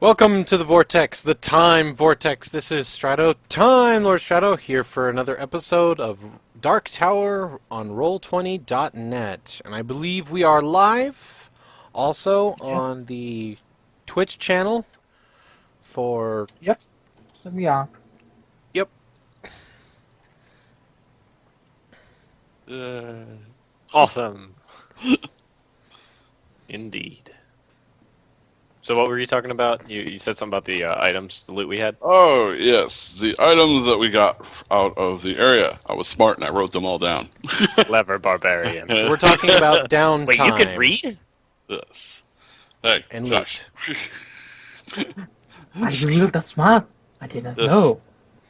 Welcome to the Vortex, the Time Vortex. This is Strato, Time Lord Strato, here for another episode of Dark Tower on Roll20.net. And I believe we are live also on the Twitch channel for... Yep, we are. Yep. Awesome. Indeed. So what were you talking about? You said something about the items, the loot we had? Oh, yes. The items that we got out of the area. I was smart and I wrote them all down. Clever barbarian. We're talking about downtime. Wait, you can read? Yes. Hey, And Josh. Are you really that smart? I did not Yes. know.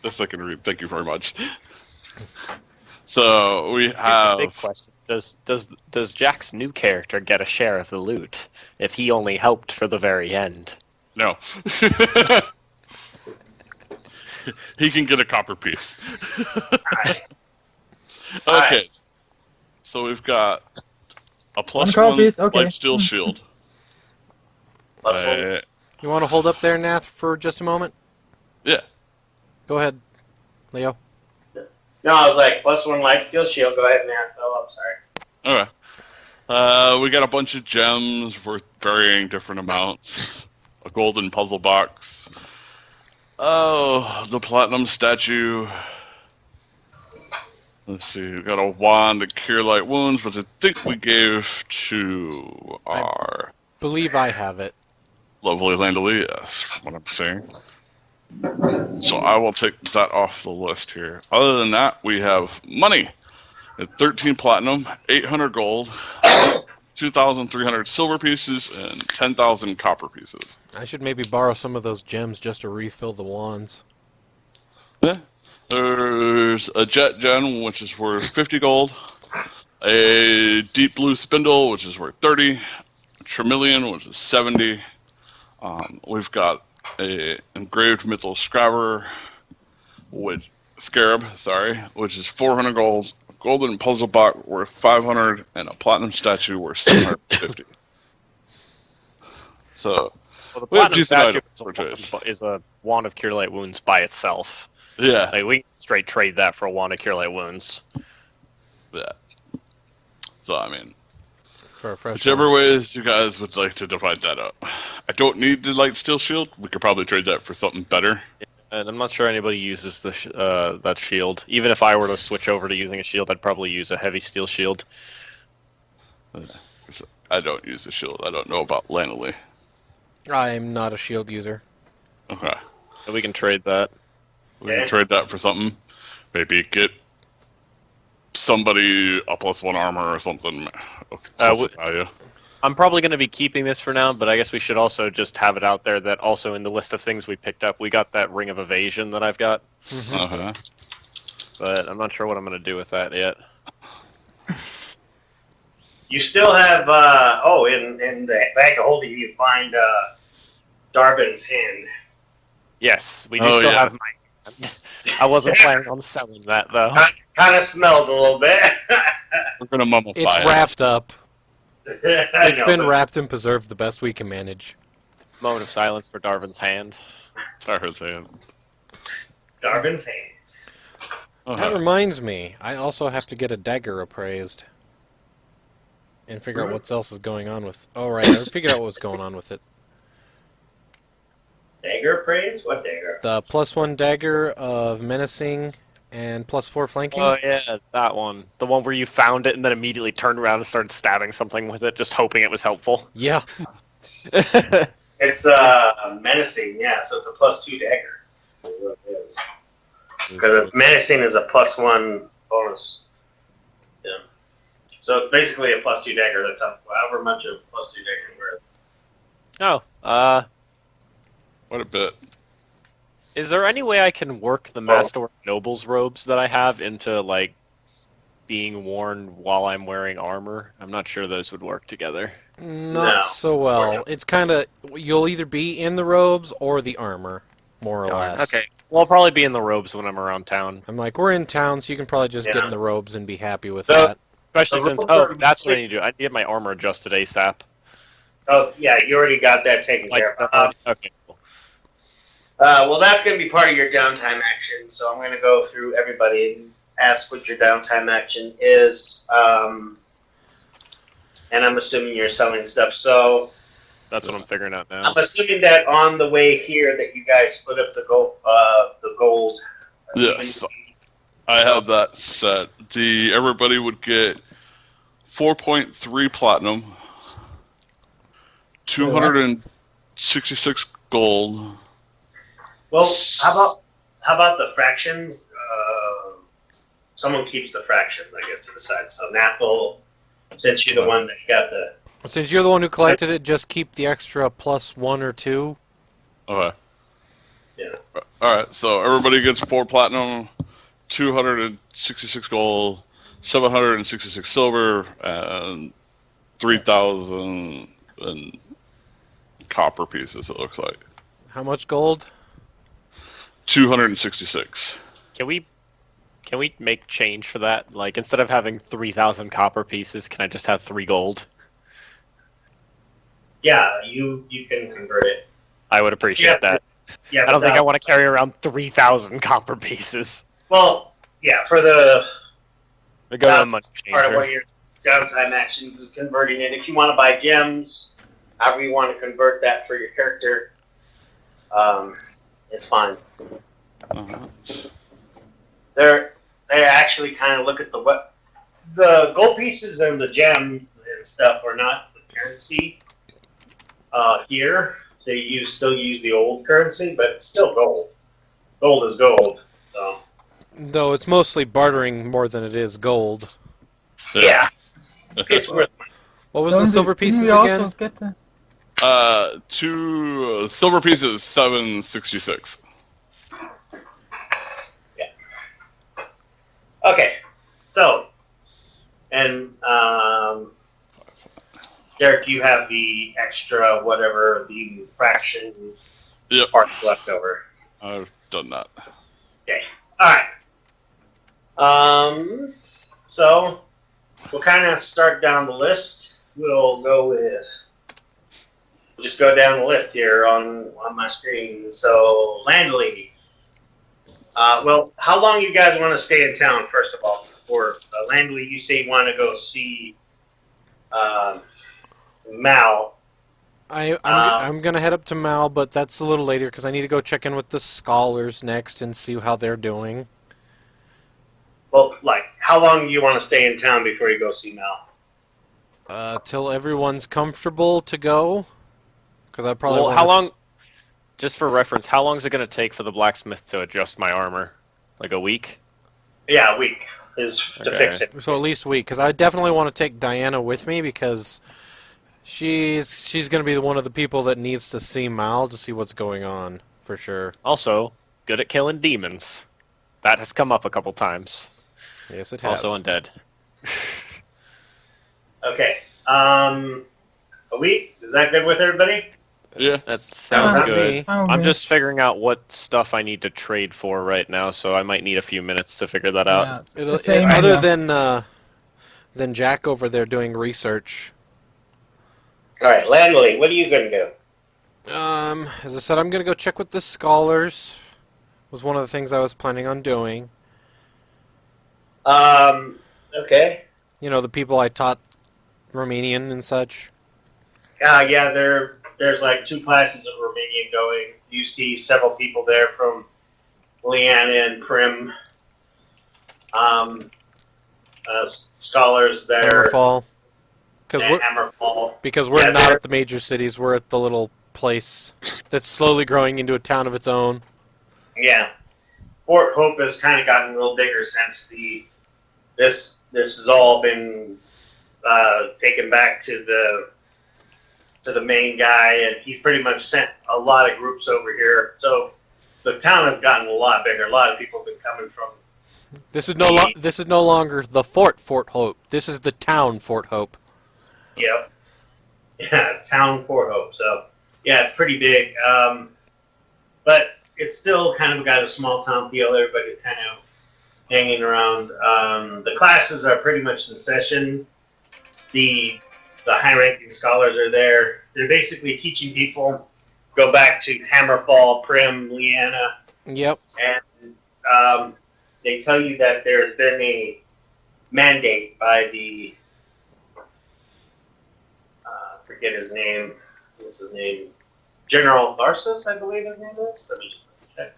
Yes, I can read. Thank you very much. So, we Here's a have... big question. Does Jack's new character get a share of the loot if he only helped for the very end? No. He can get a copper piece. Okay. Nice. So, we've got a plus One copper one piece, okay. light steel shield. Plus one. You want to hold up there, Nath, for just a moment? Yeah. Go ahead, Leo. No, I was like, plus one light steel shield. Go ahead, man. Oh, I'm sorry. Okay. We got a bunch of gems worth varying different amounts. A golden puzzle box. Oh, the platinum statue. Let's see. We got a wand to cure light wounds, which I think we gave to our Believe I have it. lovely Landely. Yes, what I'm saying. So I will take that off the list here. Other than that, we have money. At 13 platinum, 800 gold, 2,300 silver pieces, and 10,000 copper pieces. I should maybe borrow some of those gems just to refill the wands. Yeah. There's a jet gen, which is worth 50 gold, a deep blue spindle, which is worth 30, a tremillion, which is 70. We've got a engraved mythal scarab, which is 400 gold, a golden puzzle box worth 500, and a platinum statue worth 750. So, Well, the We have platinum decent statue items for is a wand of cure light wounds by itself. yeah, Like, we can straight trade that for a wand of cure light wounds. yeah. So, I mean, For a fresh whichever one. ways you guys would like to divide that up. I don't need the light steel shield. We could probably trade that for something better. And I'm not sure anybody uses that shield. Even if I were to switch over to using a shield, I'd probably use a heavy steel shield. I don't use the shield. I don't know about Lanley. I'm not a shield user. Okay. And we can trade that. We can trade that for something. Maybe get somebody a +1 armor or something. Value. I'm probably going to be keeping this for now, but I guess we should also just have it out there that also in the list of things we picked up, we got that Ring of Evasion that I've got. Uh-huh. But I'm not sure what I'm going to do with that yet. You still have, in the bag of holding, you find Darvin's hand. Yes, we do Oh, still yeah. have my... I wasn't planning on selling that, though. Kind of smells a little bit. We're gonna mummify It's it. wrapped up. It's It's been wrapped and preserved the best we can manage. Moment of silence for Darvin's hand. I heard that. Darvin's hand. That Uh-huh. reminds me, I also have to get a dagger appraised. And figure out what else is going on with... Oh, right, I figured out what was going on with it. Dagger praise? What dagger? The +1 dagger of menacing and +4 flanking. Oh, yeah, that one. The one where you found it and then immediately turned around and started stabbing something with it, just hoping it was helpful. Yeah. It's menacing, yeah, so it's a +2 dagger. Because menacing is a +1 bonus. Yeah. So it's basically a +2 dagger that's up however much of +2 dagger worth. Oh, What a bit. is there any way I can work the Master Noble's robes that I have into, like, being worn while I'm wearing armor? I'm not sure those would work together. Not No. so well. It's kind of... You'll either be in the robes or the armor, more or Darn. less. Okay, well, I'll probably be in the robes when I'm around town. I'm like, we're in town, so you can probably just get Yeah. in the robes and be happy with So- that. Especially The since, robes oh, are that's what I need to do. I need to get my armor adjusted ASAP. Oh, yeah, you already got that taken Like, care of. okay, cool. Well, that's going to be part of your downtime action. So I'm going to go through everybody and ask what your downtime action is. And I'm assuming you're selling stuff. So That's what I'm figuring out now. I'm assuming that on the way here that you guys split up the gold. Yes, I have that set. Everybody would get 4.3 platinum, 266 gold. Well, how about the fractions? Someone keeps the fractions, I guess, to the side. So Nathal, since you're the one that got the. Since you're the one who collected it, just keep the extra +1 or 2. Okay. Yeah. All right. So everybody gets 4 platinum, 266 gold, 766 silver, and 3,000 copper pieces. It looks like How much gold? 266. Can we make change for that? Like, instead of having 3,000 copper pieces, can I just have 3 gold? Yeah, you can convert it. I would appreciate that. Yeah, I don't think I want to carry around 3,000 copper pieces. Well, yeah, for the They go to a That's money part of changer. what your downtime actions is converting it. If you want to buy gems, however you want to convert that for your character, it's fine. They actually kind of look at the gold pieces and the gems and stuff are not the currency here. They still use the old currency, but it's still gold. Gold is gold. So Though it's mostly bartering more than it is gold. yeah, it's worth. What was the silver Didn't pieces we also again? get the- 2 silver pieces, 766. Okay, so, and Derek, you have the extra whatever the fraction Yep, part left over. I've done that. Okay, all right. So we'll kind of start down the list. We'll just go down the list here on my screen. So Landley. Well, how long you guys want to stay in town, first of all? Or Landley, you say you want to go see Mal. I'm gonna head up to Mal, but that's a little later because I need to go check in with the scholars next and see how they're doing. Well, like, how long do you want to stay in town before you go see Mal? Till everyone's comfortable to go. Because I probably Well, wanna... how long? Just for reference, how long is it going to take for the blacksmith to adjust my armor? Like a week? Yeah, a week is to Okay. fix it. So at least a week, because I definitely want to take Diana with me because she's going to be one of the people that needs to see Mal to see what's going on for sure. Also, good at killing demons. That has come up a couple times. Yes, it has. Also undead. Okay. A week? Is that good with everybody? Yeah. That sounds to good. me. Oh, I'm okay. just figuring out what stuff I need to trade for right now, so I might need a few minutes to figure that out. Yeah, it's It'll, the same other idea. than Jack over there doing research. All right, Landley, what are you going to do? As I said, I'm going to go check with the scholars. Was one of the things I was planning on doing. Okay. You know, the people I taught Romanian and such. Yeah, there's like 2 classes of Romanian going. You see several people there from Leanna and Prim. Scholars there. Hammerfall. And Hammerfall. Because we're Yeah, not they're- at the major cities, we're at the little place that's slowly growing into a town of its own. Yeah. Fort Hope has kind of gotten a little bigger since this has all been taken back to the main guy, and he's pretty much sent a lot of groups over here. So the town has gotten a lot bigger. A lot of people have been coming from. This is no longer the Fort Hope. This is the town Fort Hope. Yep. Yeah, town Fort Hope. So yeah, it's pretty big. But it's still kind of got a small town feel. Everybody's kind of hanging around. The classes are pretty much in session. The high-ranking scholars are there. They're basically teaching people go back to Hammerfall, Prim, Leanna, Yep. and they tell you that there's been a mandate by the forget his name. What's his name? General Tharsis, I believe his name is. Let me just check.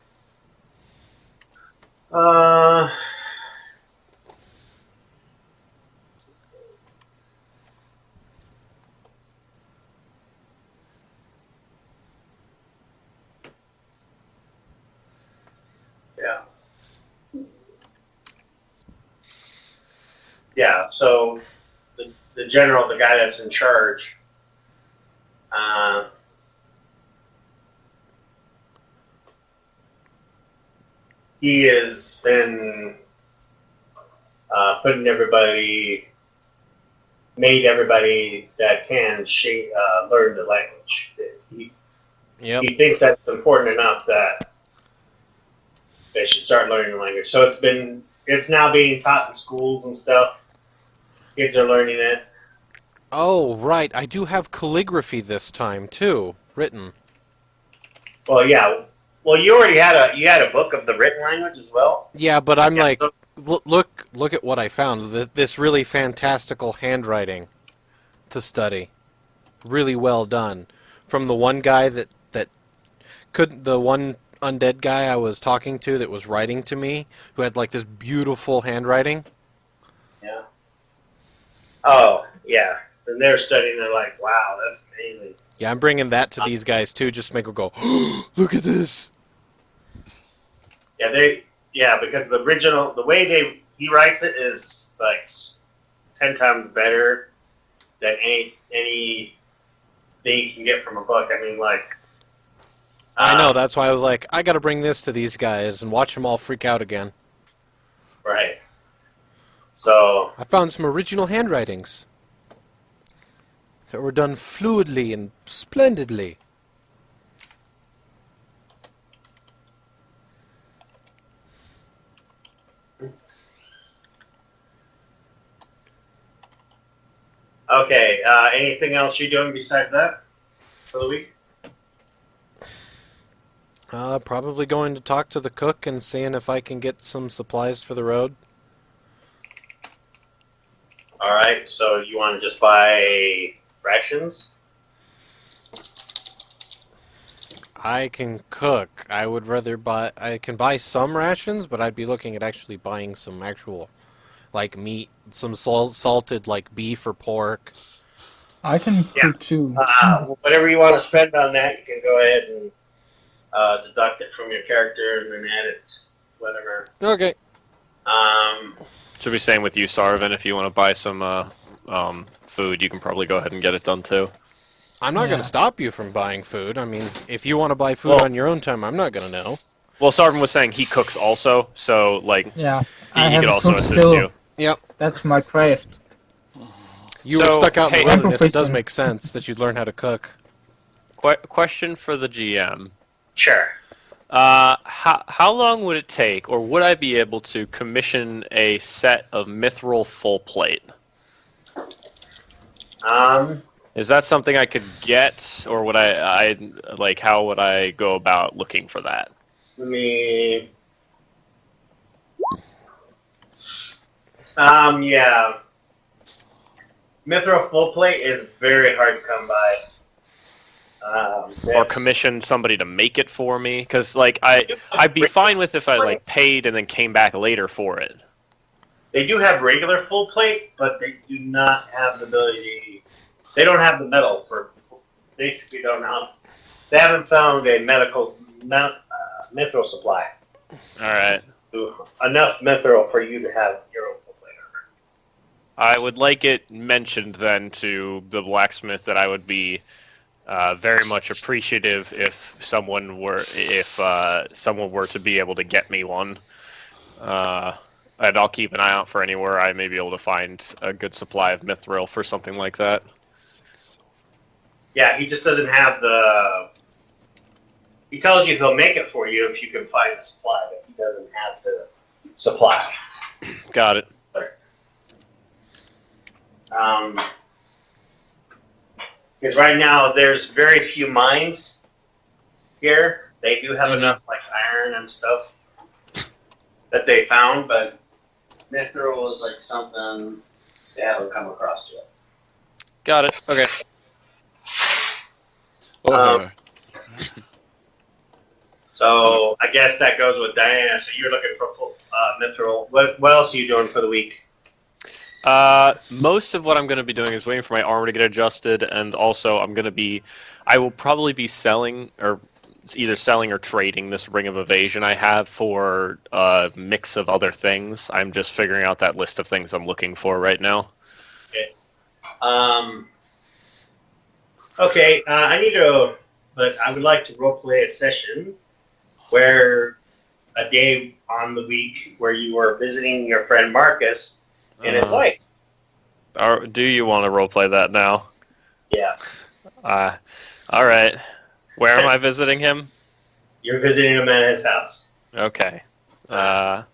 Yeah. Yeah, so the general, the guy that's in charge, he has been made everybody that can learn the language. Yep. He thinks that's important enough that they should start learning the language. So it's now being taught in schools and stuff. Kids are learning it. Oh, right. I do have calligraphy this time too, written. Well, yeah. Well, you already had a book of the written language as well. Yeah, but I'm Yeah, like, so- look at what I found. This really fantastical handwriting to study. Really well done. From the one guy the one undead guy I was talking to that was writing to me, who had like this beautiful handwriting. Yeah. Oh, yeah. And they're studying. They're like, "Wow, that's amazing." Yeah, I'm bringing that to these guys too, just to make them go, look at this. Yeah, because the way he writes it is like 10 times better than anything you can get from a book. I mean, like. I know, that's why I was like, I gotta bring this to these guys and watch them all freak out again. Right. So. I found some original handwritings that were done fluidly and splendidly. Okay. Anything else you're doing besides that for the week? Probably going to talk to the cook and seeing if I can get some supplies for the road. All right. So you want to just buy rations? I can cook. I would rather buy... I can buy some rations, but I'd be looking at actually buying some actual, like, meat. Some salted, like, beef or pork. I can Yeah. cook too. Whatever you want to spend on that, you can go ahead and deduct it from your character and then add it, whatever. Okay. Should be saying with you, Sarvin, if you want to buy some food, you can probably go ahead and get it done too. I'm not Yeah. going to stop you from buying food. I mean, if you want to buy food Well- on your own time, I'm not going to know. Well, Sarvin was saying he cooks also, so like Yeah, he could also cook assist skill. you. Yep. That's my craft. You So, were stuck out in hey- the wilderness. It does Proficient. make sense that you'd learn how to cook. Question for the GM. Sure. How long would it take, or would I be able to commission a set of Mithril full plate? Is that something I could get, or would I like? How would I go about looking for that? Let me. Yeah. Mithril full plate is very hard to come by. Or It's- commission somebody to make it for me? Because like I'd be fine with if I like paid and then came back later for it. They do have regular full plate, but they do not have the ability. They don't have the metal for. Basically, don't have. They haven't found a mithril supply. All right. Enough mithril for you to have your own full plate armor. I would like it mentioned then to the blacksmith that I would be very much appreciative if someone were to be able to get me one. And I'll keep an eye out for anywhere I may be able to find a good supply of mithril for something like that. Yeah, he just doesn't have the. He tells you he'll make it for you if you can find the supply, but he doesn't have the supply. Got it. Because right now there's very few mines here. They do have enough like iron and stuff that they found, but mithril is like something they haven't come across yet. Got it. Okay. Okay. So I guess that goes with Diana. So you're looking for mithril. What else are you doing for the week? Most of what I'm going to be doing is waiting for my armor to get adjusted, and also I will probably be selling, or either selling or trading this Ring of Evasion I have for a mix of other things. I'm just figuring out that list of things I'm looking for right now. Okay. I would like to roleplay a session where a day on the week where you were visiting your friend Marcus and his wife. Do you want to roleplay that now? Yeah. All right. Where am I visiting him? You're visiting him at his house. Okay. Well,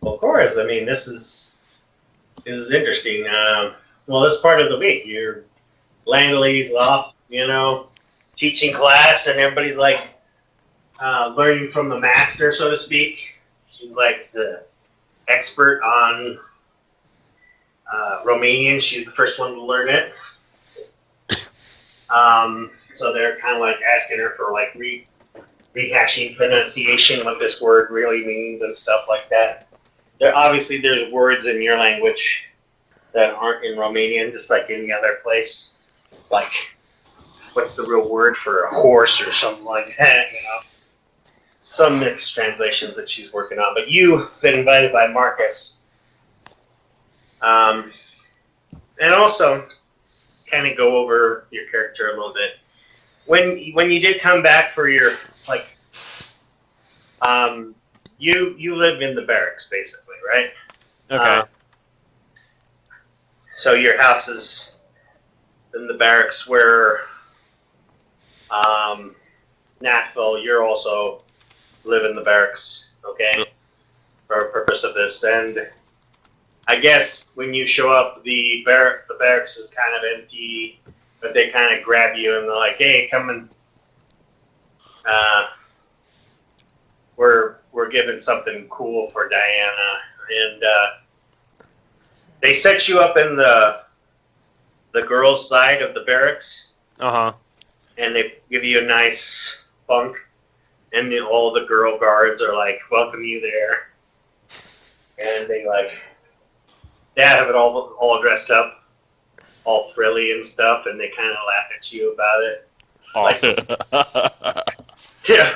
of course. I mean, this is interesting. Well, this part of the week, you're Langley's off, teaching class, and everybody's like learning from the master, so to speak. She's like the expert on Romanian. She's the first one to learn it. So they're kind of like asking her for like rehashing pronunciation, what this word really means and stuff like that. There's words in your language that aren't in Romanian, just like any other place. Like, what's the real word for a horse or something like that, Some mixed translations that she's working on. But you've been invited by Marcus. And also, kind of go over your character a little bit. When you did come back for your, you live in the barracks, basically, right? Okay. So your house is in the barracks where Nathville, you're also live in the barracks, okay? For a purpose of this. And I guess when you show up, the barracks is kind of empty, but they kind of grab you and they're like, hey, come and we're giving something cool for Diana. And they set you up in the girls' side of the barracks. Uh-huh. And they give you a nice bunk. And all the girl guards are like, welcome you there. And they have it all dressed up, all frilly and stuff, and they kind of laugh at you about it.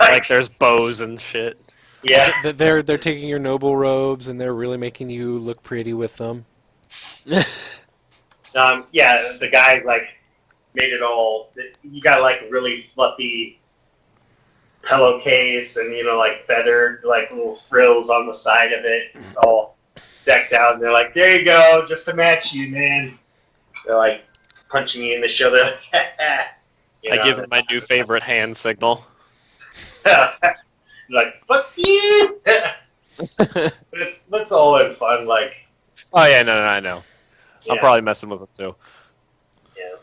Like there's bows and shit. Yeah. They're taking your noble robes and they're really making you look pretty with them. Yeah, the guys made it all. You got really fluffy pillowcase and feathered little frills on the side of it. It's all decked out, and they're like, "There you go, just to match you, man." They're punching you in the shoulder. I give him my new favorite hand signal. Fuck you. But it's all in fun. Oh yeah, no, I know. Yeah. I'm probably messing with him too. Yeah.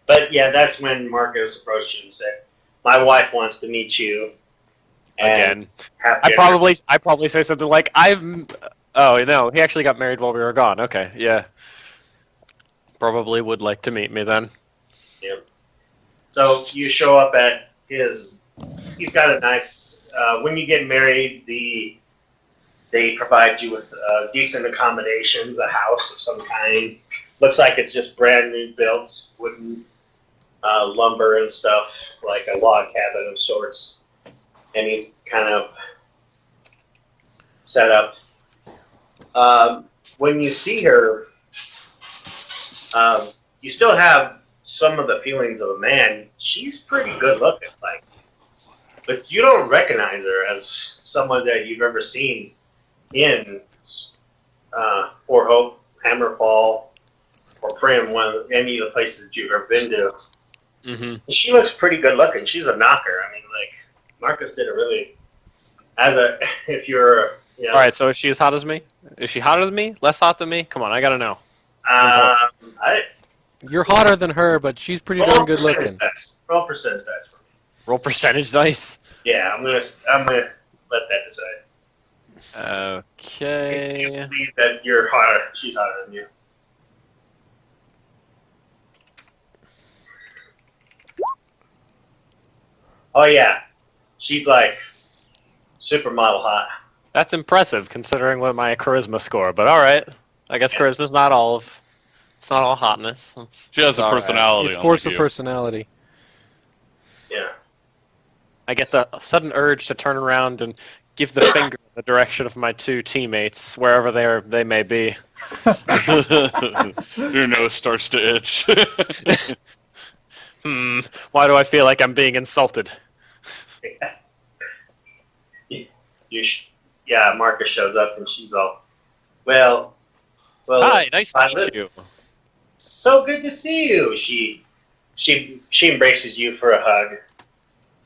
But yeah, that's when Marcus approached you and said, "My wife wants to meet you." Again, have I dinner." probably say something like, "Oh no, he actually got married while we were gone." Okay, yeah. Probably would like to meet me then. Yeah. So you show up at his. He's got a nice. When you get married, they provide you with decent accommodations, a house of some kind. Looks like it's just brand new built, wooden lumber and stuff, like a log cabin of sorts. And he's kind of set up. When you see her, you still have some of the feelings of a man. She's pretty good looking, but you don't recognize her as someone that you've ever seen in Fort Hope, Hammerfall, or Prim, any of the places that you've ever been to. Mm-hmm. She looks pretty good looking. She's a knocker. I mean, Marcus did a really, if you're, All right, so is she as hot as me? Is she hotter than me? Less hot than me? Come on, I gotta know. You're hotter than her, but she's pretty darn good looking. Roll percentage dice for me. Roll percentage dice. Yeah, I'm gonna let that decide. Okay. You believe that you're hotter. She's hotter than you. Oh yeah, she's like supermodel hot. That's impressive considering what my charisma score. But all right, I guess charisma's not all of. It's not all hotness. She has a all right. personality. It's force of unlike you. personality. Yeah. I get the sudden urge to turn around and give the finger in the direction of my two teammates, wherever they may be. Your nose starts to itch. Why do I feel like I'm being insulted? Yeah, Marcus shows up and she's all, well. Hi, nice to meet you. So good to see you. She embraces you for a hug,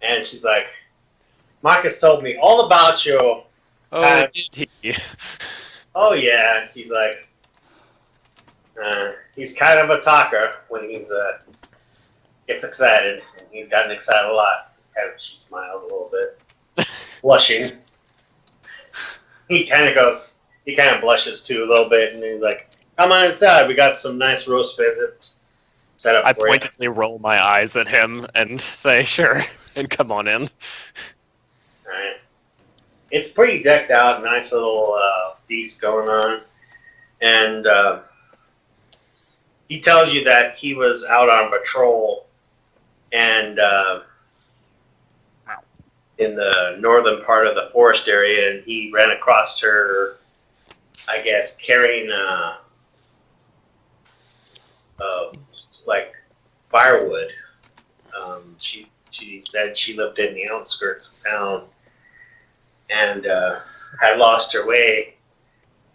and she's like, Marcus told me all about you. Oh, did he? Oh yeah. She's like, he's kind of a talker when he's gets excited. And he's gotten excited a lot. She smiles a little bit, blushing. He kind of blushes too a little bit, and he's like, "Come on inside. We got some nice roast pheasant set up I for you." pointedly roll my eyes at him and say, "Sure," and come on in. Alright. It's pretty decked out, nice little feast going on. And he tells you that he was out on patrol and in the northern part of the forest area, and he ran across her, I guess, carrying like firewood. She said she lived in the outskirts of town and had lost her way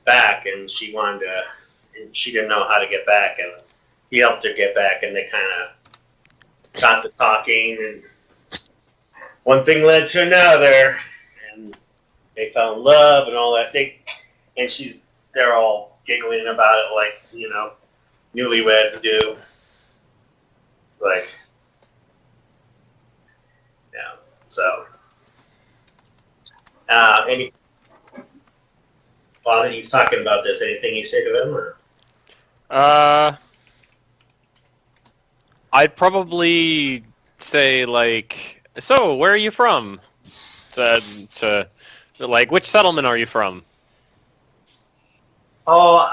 back, and she didn't know how to get back, and he helped her get back, and they kind of got to talking, and one thing led to another, and they fell in love and all that. They're all giggling about it like, newlyweds do. Like, yeah. So, while he's talking about this, anything you say to him, or? I'd probably say like, so where are you from? To like, which settlement are you from? Oh,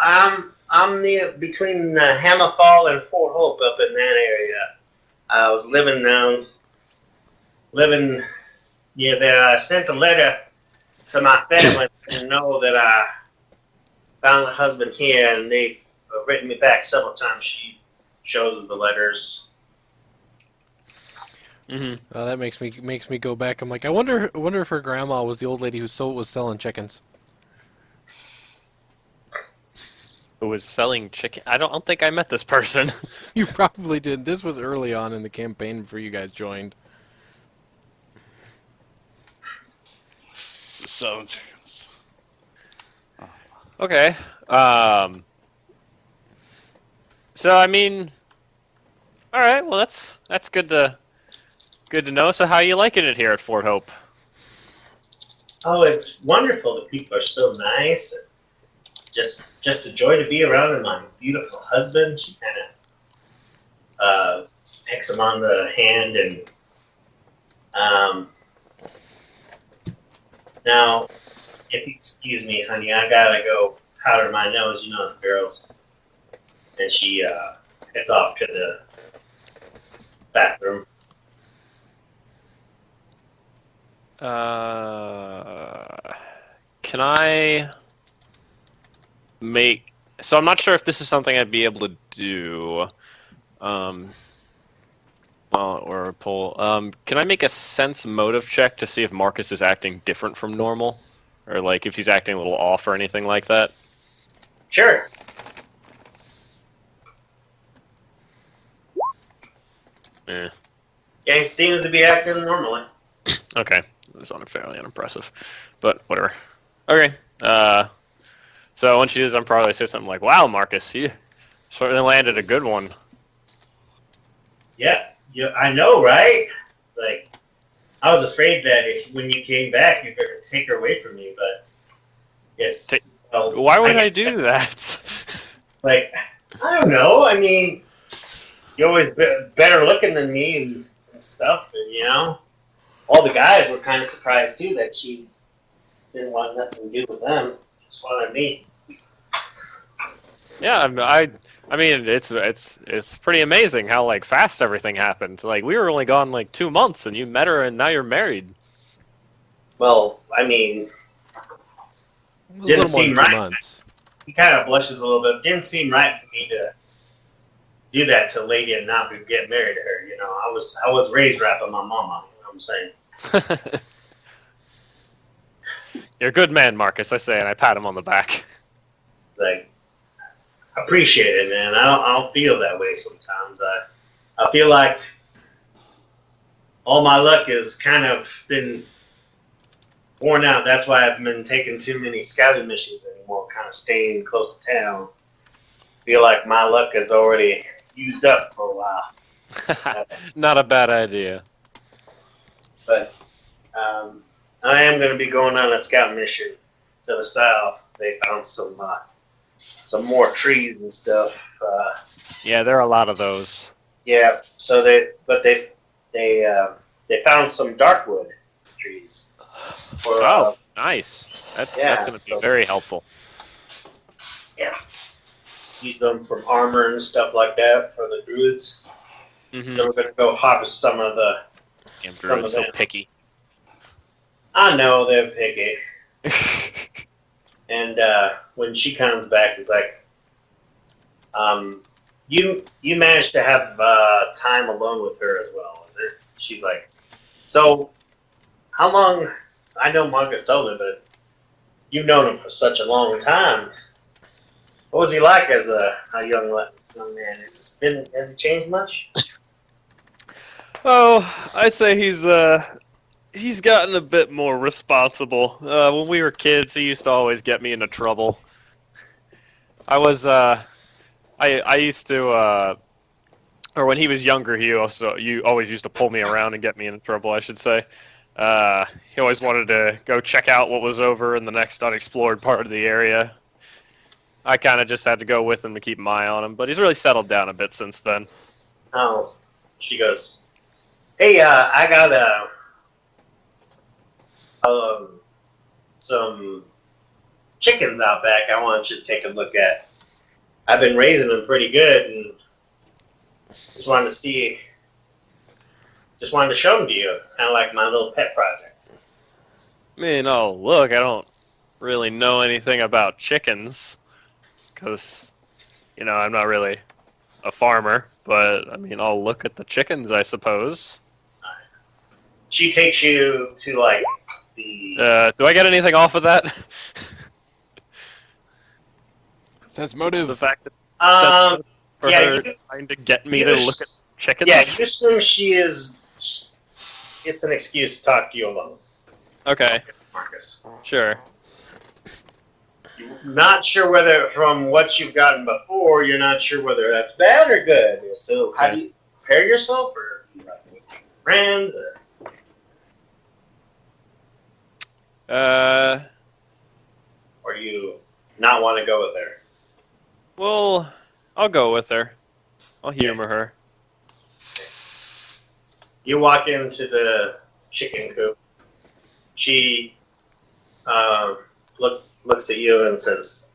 I'm between Hammerfall and Fort Hope, up in that area. I was living near there. I sent a letter to my family to know that I found a husband here, and they've written me back several times. She shows the letters. Mm-hmm. That makes me go back. I'm like, I wonder if her grandma was the old lady who was selling chickens. Who was selling chicken? I don't think I met this person. You probably did. This was early on in the campaign before you guys joined. 17. Okay. So I mean, all right. Well, that's good to know. So how are you liking it here at Fort Hope? Oh, it's wonderful. The people are so nice. And just a joy to be around. And my beautiful husband, she kind of picks him on the hand. And now, if you excuse me, honey, I gotta go powder my nose. You know, it's girls. And she heads off to the bathroom. Can I make... So I'm not sure if this is something I'd be able to do. Or pull. Can I make a sense motive check to see if Marcus is acting different from normal? Or like if he's acting a little off or anything like that? Sure. Eh. Yeah, he seems to be acting normally. Okay. This is fairly unimpressive. But whatever. Okay. So when she does, I'm probably say something like, "Wow, Marcus, you certainly landed a good one." yeah, I know, right? Like, I was afraid that when you came back, you were going to take her away from me, but yes. Well, Why would I guess do that's- that? Like, I don't know. I mean, you're always better looking than me and stuff, and you know, all the guys were kind of surprised too that she didn't want nothing to do with them. Just wanted me. Yeah, I mean, it's pretty amazing how like fast everything happened. Like we were only gone like 2 months, and you met her, and now you're married. Well, I mean, A little more seem than 2 right. months. he kind of blushes a little bit. Didn't seem right for me to do that to a lady and not get married to her. You know, I was raised right by my mama. You know what I'm saying? You're a good man, Marcus. I say, and I pat him on the back. Like, I appreciate it, man. I don't feel that way sometimes. I feel like all my luck has kind of been worn out. That's why I haven't been taking too many scouting missions anymore, kind of staying close to town. Feel like my luck is already used up for a while. Not a bad idea. But I am going to be going on a scout mission to the south. They found some more trees and stuff. Yeah, there are a lot of those. Yeah, so they found some darkwood trees. For, Oh, nice. That's yeah, going to be so- very helpful. use them for armor and stuff like that for the druids. Mm-hmm. So we're going to go harvest some of the. Damn, Drew is so them. picky. I know they're picky. And when she comes back, it's like, you managed to have time alone with her as well, is it? She's like, so how long? I know Marcus told me, but you've known him for such a long time. What was he like as a young man? Has he changed much? Oh, I'd say he's gotten a bit more responsible. When we were kids, he used to always get me into trouble. I used to, or when he was younger, he always used to pull me around and get me into trouble, I should say. He always wanted to go check out what was over in the next unexplored part of the area. I kind of just had to go with him to keep an eye on him, but he's really settled down a bit since then. Oh, she goes, hey, I got some chickens out back I want you to take a look at. I've been raising them pretty good and just wanted to show them to you, kind of like my little pet project. I mean, oh, look, I don't really know anything about chickens, because, you know, I'm not really a farmer, but, I mean, I'll look at the chickens, I suppose. She takes you to, like, the... Do I get anything off of that? Sense motive. The fact that for yeah, her you- trying to get me you to just- look at chickens? Yeah, you assume she is... It's an excuse to talk to you alone, Okay, Marcus. sure. Not sure whether, from what you've gotten before, you're not sure whether that's bad or good. So, how Okay. do you prepare yourself, or do you like to make friends? Or do you not want to go with her? Well, I'll go with her. I'll humor her. You walk into the chicken coop. She looks at you and says,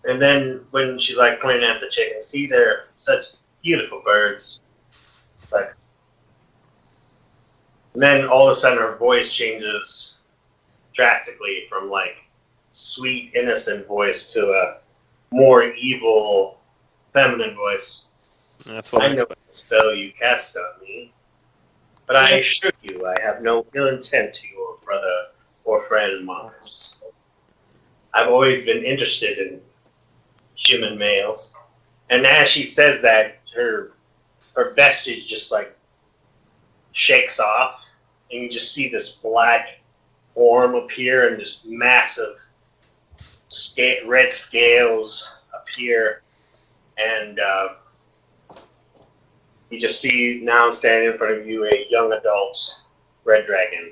and then when she's like pointing at the chickens, see, they're such beautiful birds. Like, and then all of a sudden her voice changes drastically from like sweet, innocent voice to a more evil, feminine voice. That's what I I know expect. the spell you cast on me, but I assure you I have no ill intent to your brother or friend Marcus. I've always been interested in human males. And as she says that, her vestige just like shakes off, and you just see this black form appear and just massive red scales appear. and you just see now standing in front of you a young adult red dragon.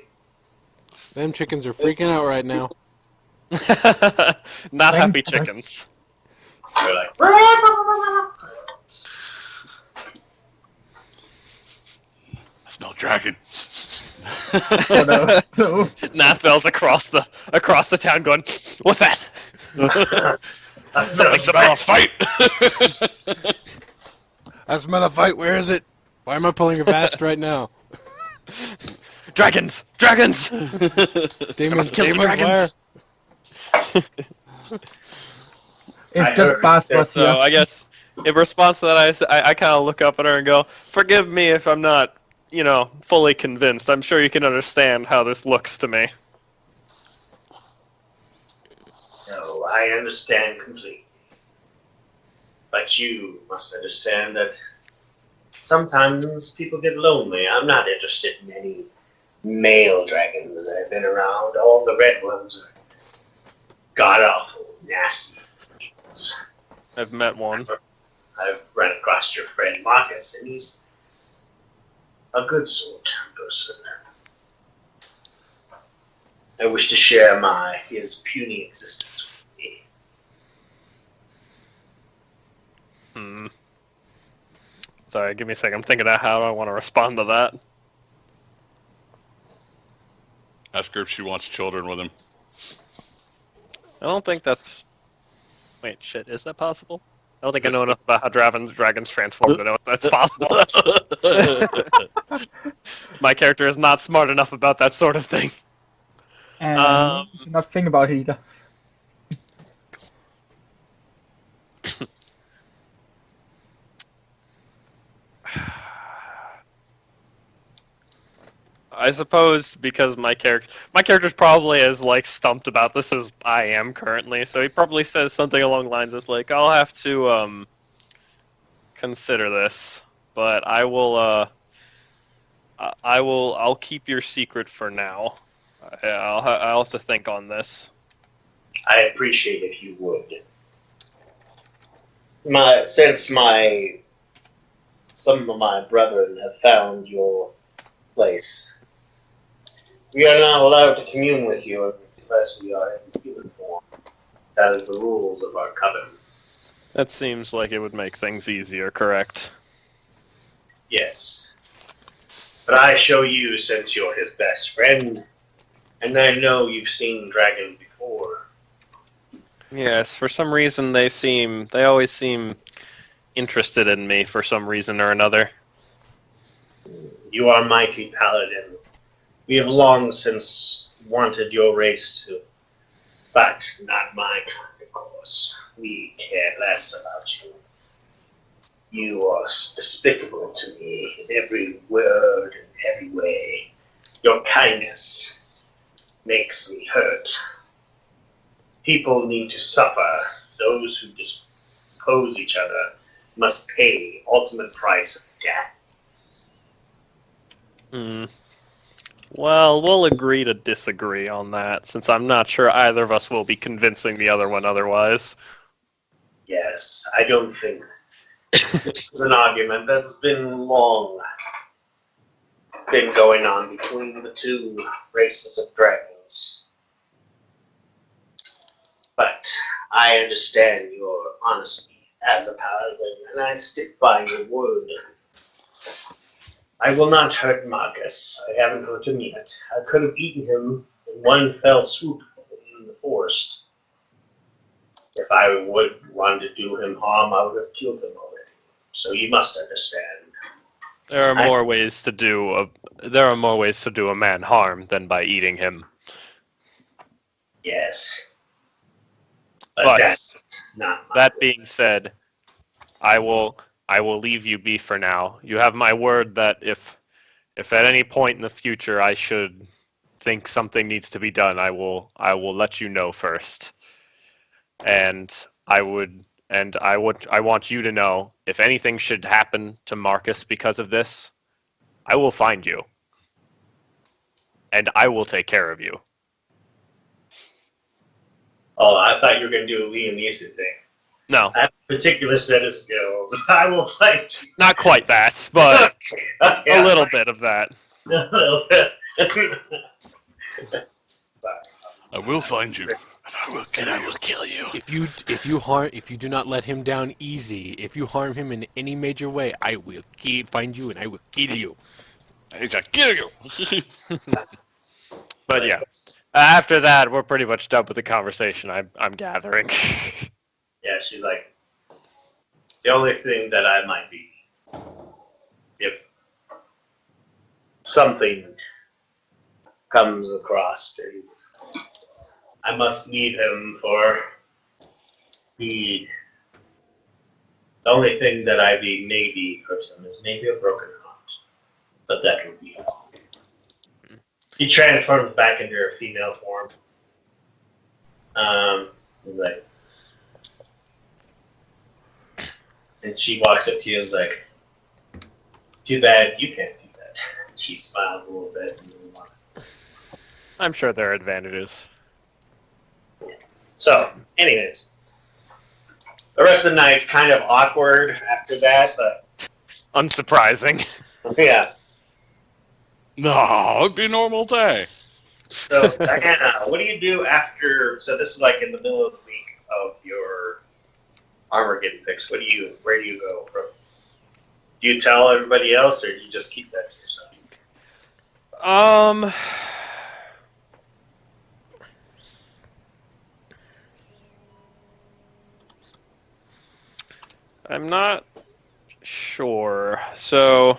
Them chickens are freaking out right now. Not happy chickens. They're like, I smell dragon. Oh, no. Nathvel's across the town going, "What's that?" I I smell a fight. I smell a fight. Where is it? Why am I pulling a fast right now? Dragons! Dragons! Demons, Kill the demons, where? dragons. It I just heard passed that, us So here. I guess in response to that, I kind of look up at her and go, "Forgive me if I'm not, fully convinced. I'm sure you can understand how this looks to me." No, I understand completely. But you must understand that sometimes people get lonely. I'm not interested in any male dragons that have been around. All the red ones are god-awful, nasty. I've met one. I've run across your friend Marcus, and he's a good sort of person. I wish to share his puny existence with me. Hmm. Sorry, give me a second. I'm thinking of how I want to respond to that. Ask her if she wants children with him. I don't think that's... Wait, shit, is that possible? I don't think I know enough about how dragons transform to know if that's possible. My character is not smart enough about that sort of thing. And you should not think about it either. I suppose because my character's probably as stumped about this as I am currently, so he probably says something along the lines of I'll have to consider this, but I'll keep your secret for now. I'll have to think on this. I appreciate if you would. Some of my brethren have found your place. We are not allowed to commune with you unless we are in human form. That is the rules of our coven. That seems like it would make things easier, correct? Yes. But I show you since you're his best friend, and I know you've seen dragons before. Yes, for some reason they always seem interested in me for some reason or another. You are mighty paladin. We have long since wanted your race to, but not my kind, of course. We care less about you. You are despicable to me in every word and every way. Your kindness makes me hurt. People need to suffer. Those who dispose each other must pay ultimate price of death. Well, we'll agree to disagree on that, since I'm not sure either of us will be convincing the other one otherwise. Yes, I don't think this is an argument that's been going on between the two races of dragons. But I understand your honesty as a paladin, and I stick by your word. I will not hurt Marcus. I haven't hurt him yet. I could have eaten him in one fell swoop in the forest. If I would want to do him harm, I would have killed him already. So you must understand. There are more ways to do a man harm than by eating him. Yes. But that's not my that being said, I will leave you be for now. You have my word that if at any point in the future I should think something needs to be done, I will let you know first. And I want you to know if anything should happen to Marcus because of this, I will find you. And I will take care of you. Oh, I thought you were going to do a Liam Neeson thing. No. I have particular set of skills. I will fight you. Not quite that, but Yeah. a little bit of that. A little bit. I will find you, and I will kill you. If you do not let him down easy, if you harm him in any major way, I will find you and I will kill you. I shall kill you. But yeah, after that, we're pretty much done with the conversation. I'm gathering. Yeah, she's like, the only thing that I might be, if something comes across, I must leave him for the only thing that I be maybe person is maybe a broken heart, but that would be all. He transforms back into her female form. He's like, and she walks up to you and is like, too bad you can't do that. She smiles a little bit and then walks. I'm sure there are advantages. So, anyways, the rest of the night's kind of awkward after that, but Unsurprising. yeah. No, it'd be a normal day. So, Diana, what do you do after? So, this is like in the middle of the week of your armor getting fixed. Where do you go from? Do you tell everybody else, or do you just keep that to yourself? I'm not sure. So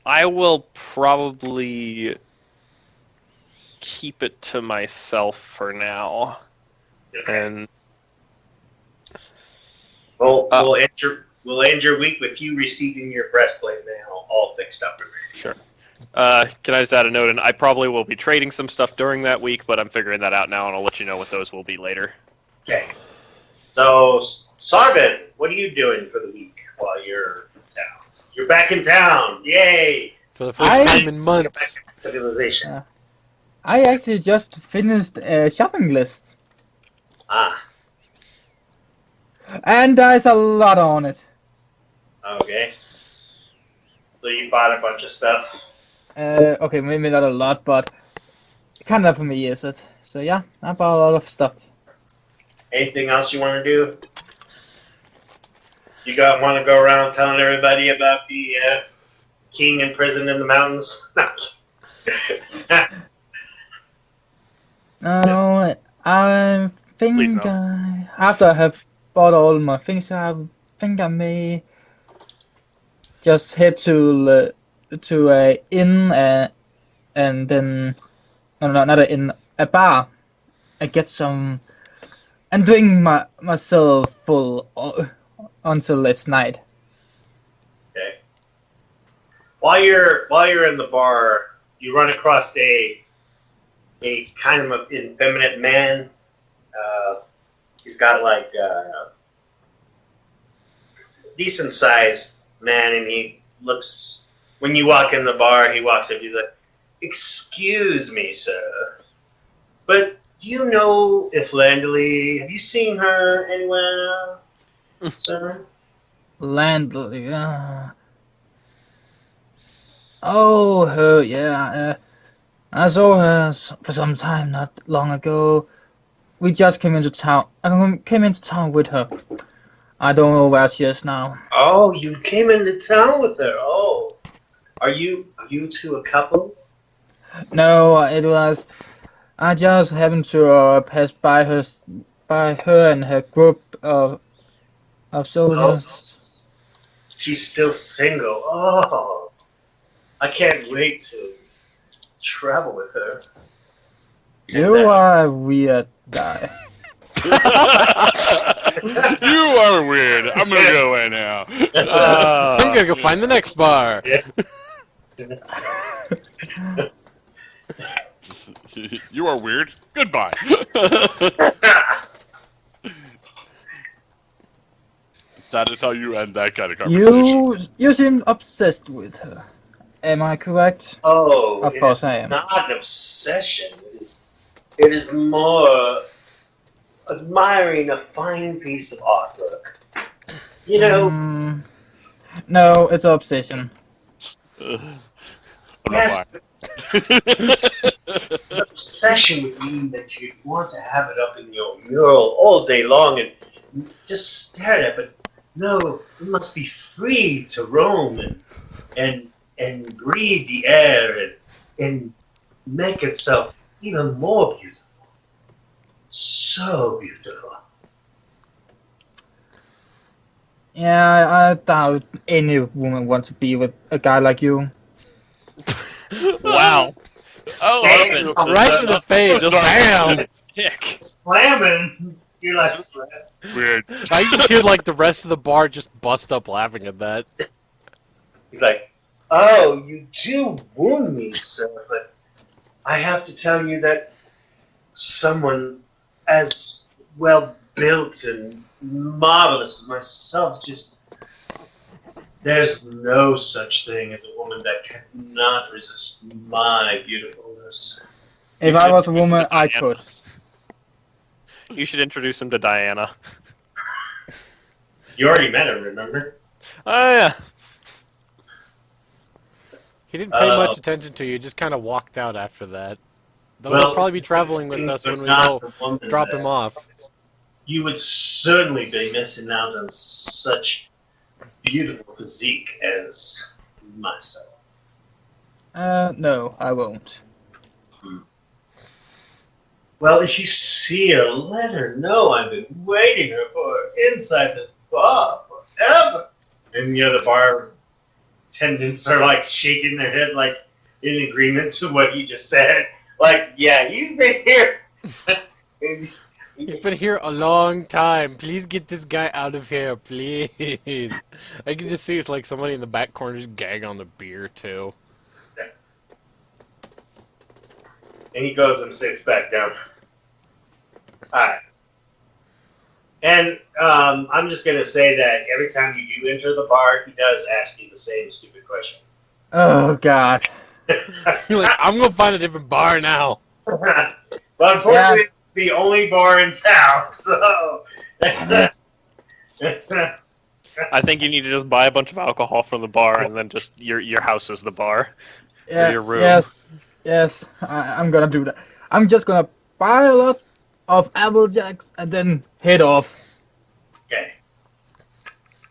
I will probably keep it to myself for now. And We'll end your week with you receiving your breastplate now, all fixed up and ready. sure. Can I just add a note? And I probably will be trading some stuff during that week, but I'm figuring that out now, and I'll let you know what those will be later. Okay. So, Sarvin, what are you doing for the week while you're in town? You're back in town! Yay! For the first time in months. Civilization. I actually just finished a shopping list, Ah, and there's a lot on it. okay. So you bought a bunch of stuff. Okay, maybe not a lot, but kind of for me, is it? So yeah, I bought a lot of stuff. Anything else you want to do? You want to go around telling everybody about the king in prison in the mountains? No, I Please think no. after I have bought all my things, I think I may just head to a inn and then no, not an inn, a bar, and get some and drink myself full until it's night. Okay. While you're in the bar, you run across a kind of an effeminate man. He's got like a decent sized man, and he looks. When you walk in the bar, he walks up. He's like, "Excuse me, sir, but do you know if Landley? Have you seen her anywhere, sir?" Landley. Oh, her, yeah. I saw her for some time not long ago. We just came into town. I came into town with her. I don't know where she is now. Oh, you came into town with her. Oh, are you two a couple? No, it was. I just happened to pass by her and her group of soldiers. She's still single. Oh, I can't wait to travel with her. You are a weird guy. You are weird. I'm gonna go away now. I'm gonna go find the next bar. You are weird. Goodbye. That is how you end that kind of conversation. You seem obsessed with her. Am I correct? Oh, Of it course is I am. not an obsession. It is more admiring a fine piece of artwork. You know, No, it's obsession. I'm not yes, lying. the obsession would mean that you'd want to have it up in your mural all day long and just stare at it. But no, it must be free to roam and breathe the air and make itself even more beautiful. So beautiful. Yeah, I doubt any woman wants to be with a guy like you. Wow. Oh, Damn. Right to the face. Bam! Dick. Slamming. You're like, weird. I just hear like the rest of the bar just bust up laughing at that. he's like, oh, you do wound me, sir, but I have to tell you that someone as well built and marvelous as myself just there's no such thing as a woman that cannot resist my beautifulness. If I was a woman, I could. You should introduce him to Diana. You already met her, remember? Oh, yeah. He didn't pay much attention to you, just kind of walked out after that. Though he'll probably be traveling with us when we go drop him off. You would certainly be missing out on such beautiful physique as myself. No, I won't. Well, if you see her, let her know I've been waiting for her inside this bar forever. And the other bar attendants are like shaking their head like in agreement to what you just said. Like, yeah, he's been here. He's been here a long time. Please get this guy out of here, please. I can just see it's like somebody in the back corner just gag on the beer, too. And he goes and sits back down. Alright. And I'm just going to say that every time you do enter the bar, he does ask you the same stupid question. Oh, God. You're like, I'm gonna find a different bar now. But unfortunately, it's the only bar in town, so... I think you need to just buy a bunch of alcohol from the bar and then just your house is the bar. Yeah, your room. Yes, I'm gonna do that. I'm just gonna buy a lot of Applejacks and then head off. Okay.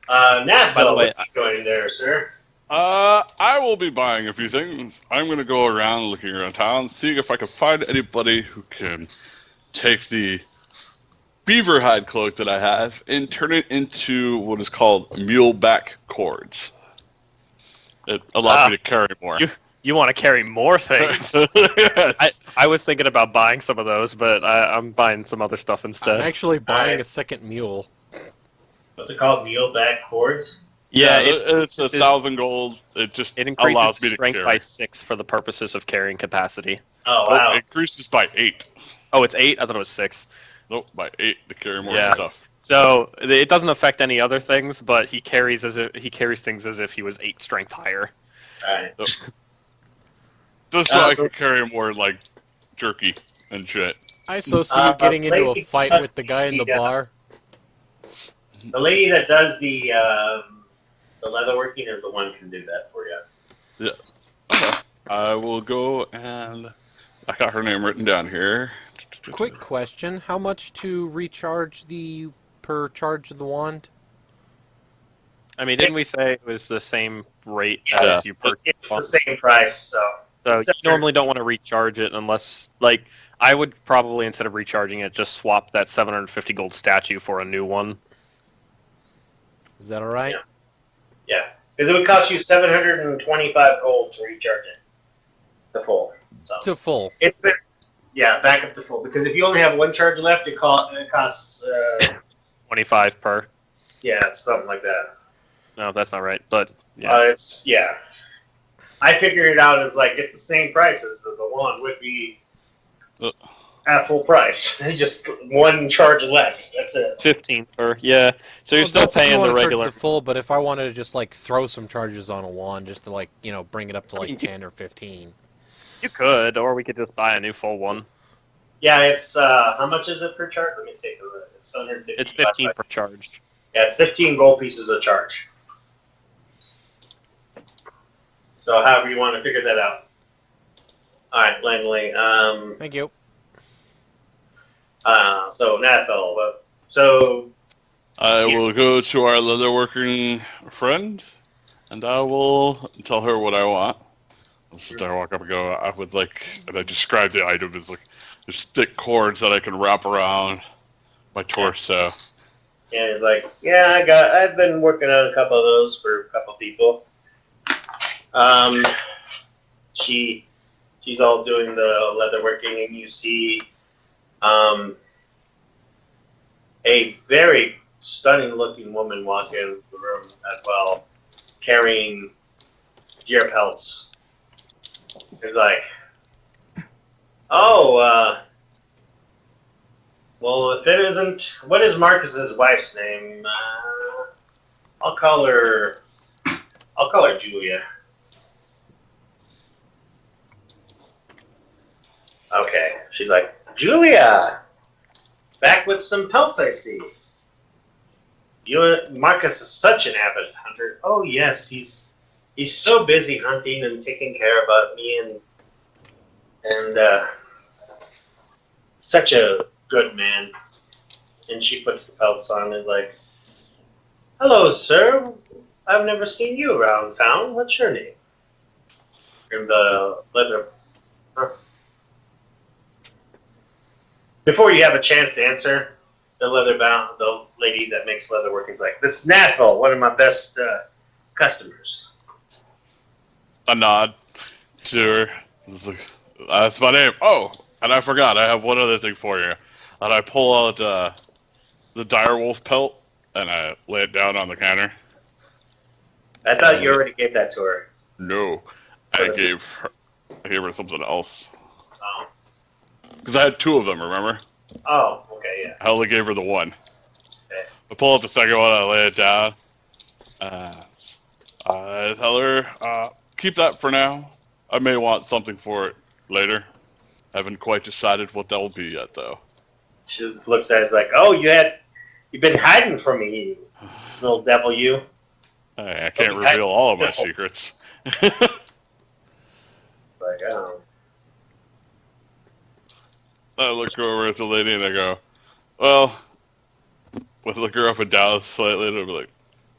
Nat, By the way, what are you doing there, sir? I will be buying a few things. I'm going to go around looking around town, seeing if I can find anybody who can take the beaver hide cloak that I have and turn it into what is called mule back cords. It allows me to carry more. You want to carry more things. I was thinking about buying some of those, but I'm buying some other stuff instead. I'm actually buying a second mule. What's it called? Mule-back cords? Yeah, it's 1,000 gold. It increases allows me to strength carry. by 6 for the purposes of carrying capacity. Oh, Oh, wow. it increases by 8. Oh, it's 8? I thought it was 6. Nope, by 8 to carry more Yeah. stuff. So it doesn't affect any other things, but he carries things as if he was 8 strength higher. Alright. Just so I can carry more, like, jerky and shit. I so see you getting into a fight with the guy in the bar. The lady that does the leatherworking is the one who can do that for you. Okay. I will go and... I got her name written down here. Quick question: how much to recharge the per charge of the wand? I mean, didn't we say it was the same rate Yeah. as you purchased? It's the same price, so... So you normally don't want to recharge it unless, like, I would probably, instead of recharging it, just swap that 750 gold statue for a new one. Is that all right? Yeah. Because it would cost you 725 gold to recharge it. To full. So. To full. Yeah, back up to full. Because if you only have one charge left, it costs... 25 per. yeah, it's something like that. No, that's not right, but yeah. Yeah. I figured it out as like it's the same price as the one would be at full price. Just one charge less. That's it. 15 per, yeah. So you're Well, still that's if you paying wanna the charge regular. the full, but if I wanted to just like throw some charges on a wand, just to like bring it up to like 10 or 15. You could, or we could just buy a new full one. Yeah, it's how much is it per charge? Let me take a look. It's 150. It's 15 per charge. Yeah, it's 15 gold pieces a charge. So however you want to figure that out. All right, Langley. Thank you. So Nathel. So I will go to our leatherworking friend, and I will tell her what I want. So I walk up and go, I would like, and I describe the item as like, there's thick cords that I can wrap around my torso. and he's like, yeah, I've been working on a couple of those for a couple of people. She's all doing the leatherworking, and you see a very stunning looking woman walk in the room as well, carrying deer pelts. It's like, oh, well, if it isn't, what is Marcus's wife's name? I'll call her Julia. Okay, she's like, Julia, back with some pelts, I see. Marcus is such an avid hunter. Oh yes, he's so busy hunting and taking care about me and such a good man. And she puts the pelts on and is like, hello, sir. I've never seen you around town. What's your name? And the leather. Before you have a chance to answer, the lady that makes leatherworking is like, this is Nathel, one of my best customers. A nod to her. It's like, that's my name. Oh, and I forgot, I have one other thing for you. And I pull out the direwolf pelt, and I lay it down on the counter. I thought you already gave that to her. No, I gave her something else. Oh. Because I had two of them, remember? Oh, okay, yeah. I only gave her the one. Okay. I pull out the second one, I lay it down. I tell her, keep that for now. I may want something for it later. I haven't quite decided what that will be yet, though. She looks at it, it's like, oh, you've been hiding from me, you little devil, you. Hey, I can't reveal all of my secrets. Like, oh. I look over at the lady and I go, well, with look her up and down slightly, and I'll be like,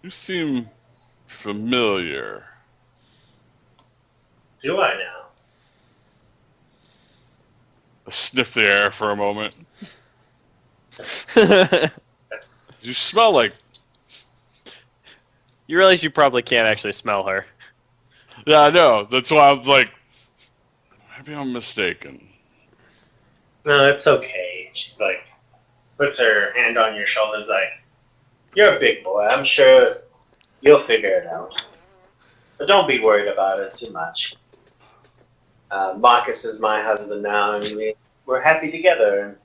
you seem familiar. Do I now? I sniff the air for a moment. You smell like... You realize you probably can't actually smell her. Yeah, I know. That's why I'm like, maybe I'm mistaken. No, it's okay. She's like, puts her hand on your shoulders like, you're a big boy. I'm sure you'll figure it out. But don't be worried about it too much. Marcus is my husband now, and we're happy together.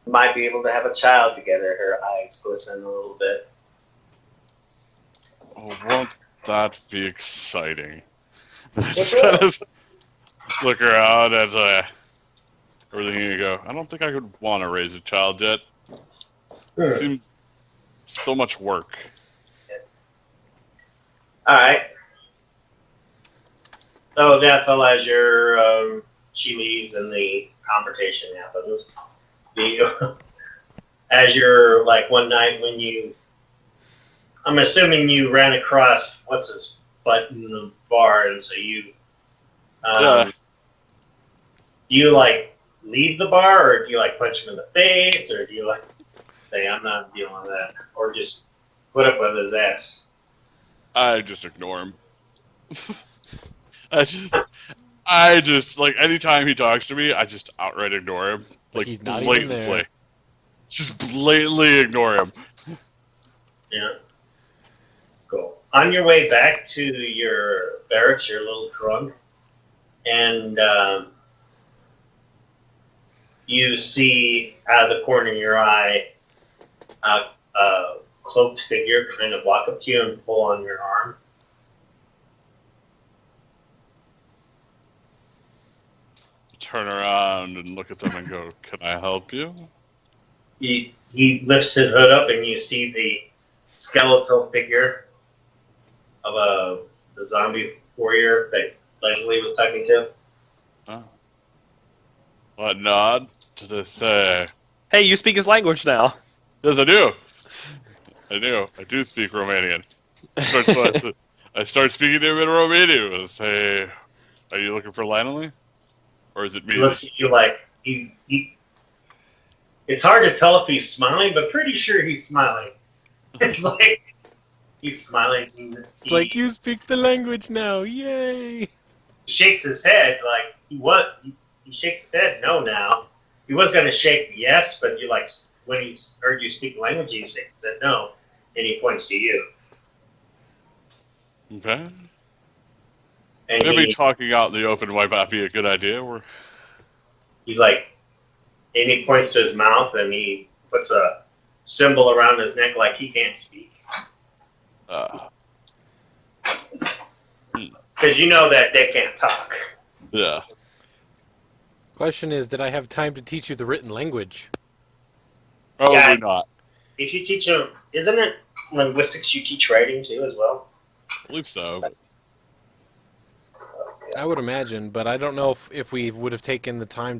Might be able to have a child together. Her eyes glisten a little bit. Oh, won't that be exciting? It Just will. kind of look around as everything you go, I don't think I could want to raise a child yet. It seems so much work. Alright. So, Daphne, as she leaves and the confrontation happens, as you're, like, one night when I'm assuming you ran across, what's his butt in the bar, and so you, Yeah. you, like, leave the bar, or do you, like, punch him in the face, or do you, like, say, I'm not dealing with that, or just put up with his ass? I just ignore him. I just, like, anytime he talks to me, I just outright ignore him. Like, he's not even there. blatantly. Just blatantly ignore him. Yeah. Cool. On your way back to your barracks, you're a little drunk, and you see out of the corner of your eye a cloaked figure kind of walk up to you and pull on your arm. Turn around and look at them and go, can I help you? he lifts his hood up, and you see the skeletal figure of the zombie warrior that Leslie was talking to. Oh. I nod to say, Hey, you speak his language now. yes, I do. I do speak Romanian. I start speaking to him in Romanian and say, are you looking for Lanolly? Or is it me? He looks at you like he. It's hard to tell if he's smiling, but pretty sure he's smiling. It's like he's smiling. It's like you speak the language now. Yay! Shakes his head like what? He shakes his head no. Now he was gonna shake yes, but you like when he heard you speak language, he shakes his head no, and he points to you. Okay. And Maybe talking out in the open might not be a good idea. he's like, and he points to his mouth, and he puts a symbol around his neck like he can't speak. Because you know that they can't talk. Yeah. Question is, did I have time to teach you the written language? Probably Yeah. not. If you teach them, isn't it linguistics you teach writing too as well? I believe so. I would imagine, but I don't know if we would have taken the time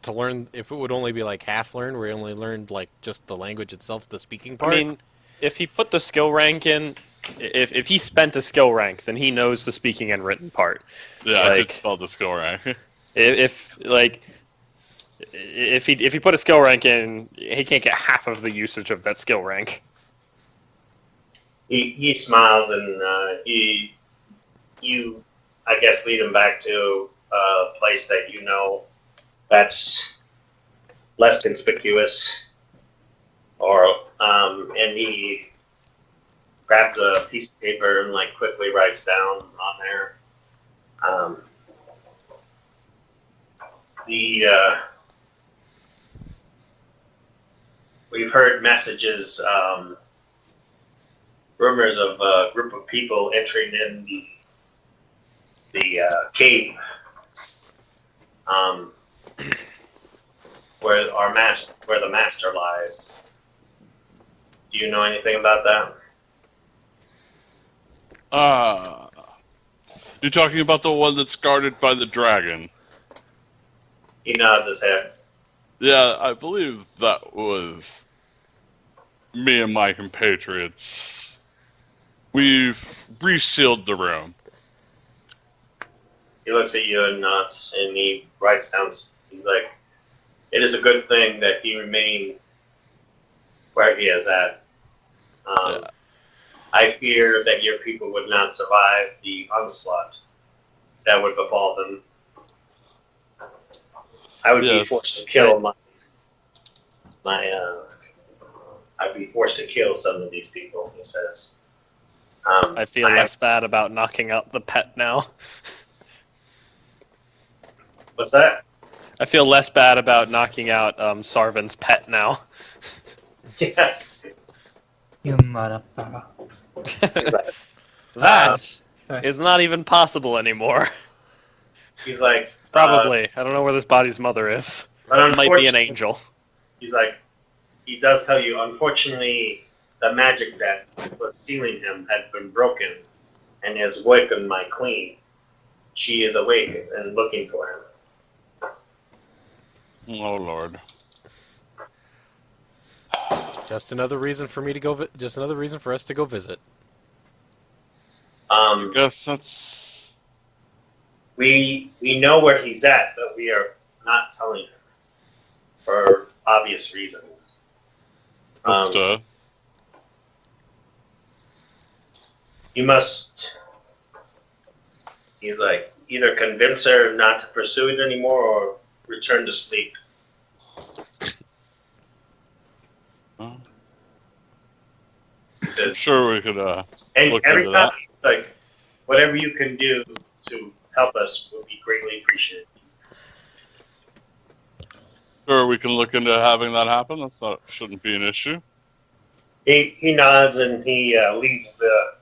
to learn, if it would only be like half learned, where we only learned like just the language itself, the speaking part. I mean, if he put the skill rank in, if he spent a skill rank, then he knows the speaking and written part. Yeah, I did Like- spell the skill rank. If he put a skill rank in, he can't get half of the usage of that skill rank. He smiles, and you I guess lead him back to a place that you know that's less conspicuous, or and he grabs a piece of paper and like quickly writes down on there we've heard messages, rumors of a group of people entering in the cave, where the master lies. Do you know anything about that? You're talking about the one that's guarded by the dragon. He nods his head. Yeah, I believe that was me and my compatriots. We've resealed the room. He looks at you and nods, and he writes down. He's like, "It is a good thing that he remained where he is at. Yeah. I fear that your people would not survive the onslaught that would befall them. I would be Yes. forced to kill I'd be forced to kill some of these people," he says. I feel less bad about knocking out the pet now. What's that? I feel less bad about knocking out Sarvin's pet now. Yeah. You motherfucker. That Okay. is not even possible anymore. He's like, Probably. I don't know where this body's mother is. but It might be an unfortunately- angel. He's like, he does tell you, unfortunately, the magic that was sealing him had been broken and has awakened my queen. She is awake and looking for him. Oh Lord. Just another reason for me to go. Just another reason for us to go visit. Guess that's. We know where he's at, but we are not telling him for obvious reasons. Understood. You must, he's like, either convince her not to pursue it anymore or return to sleep. Oh. He says, Sure, we could. and Look every into time that. he's like, whatever you can do to help us would be greatly appreciated. Sure, we can look into having that happen. That's not shouldn't be an issue. He nods and he leaves the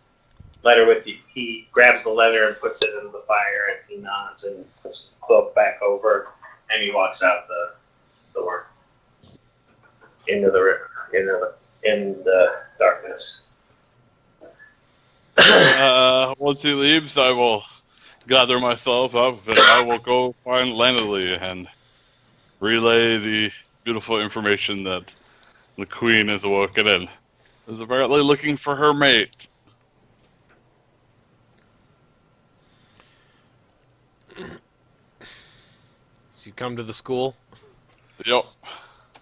letter with you. He grabs the letter and puts it in the fire, and he nods and puts the cloak back over, and he walks out the door. into the darkness. Once he leaves, I will gather myself up and I will go find Lanley and relay the beautiful information that the Queen is awoken and is apparently looking for her mate. So you come to the school? Yep.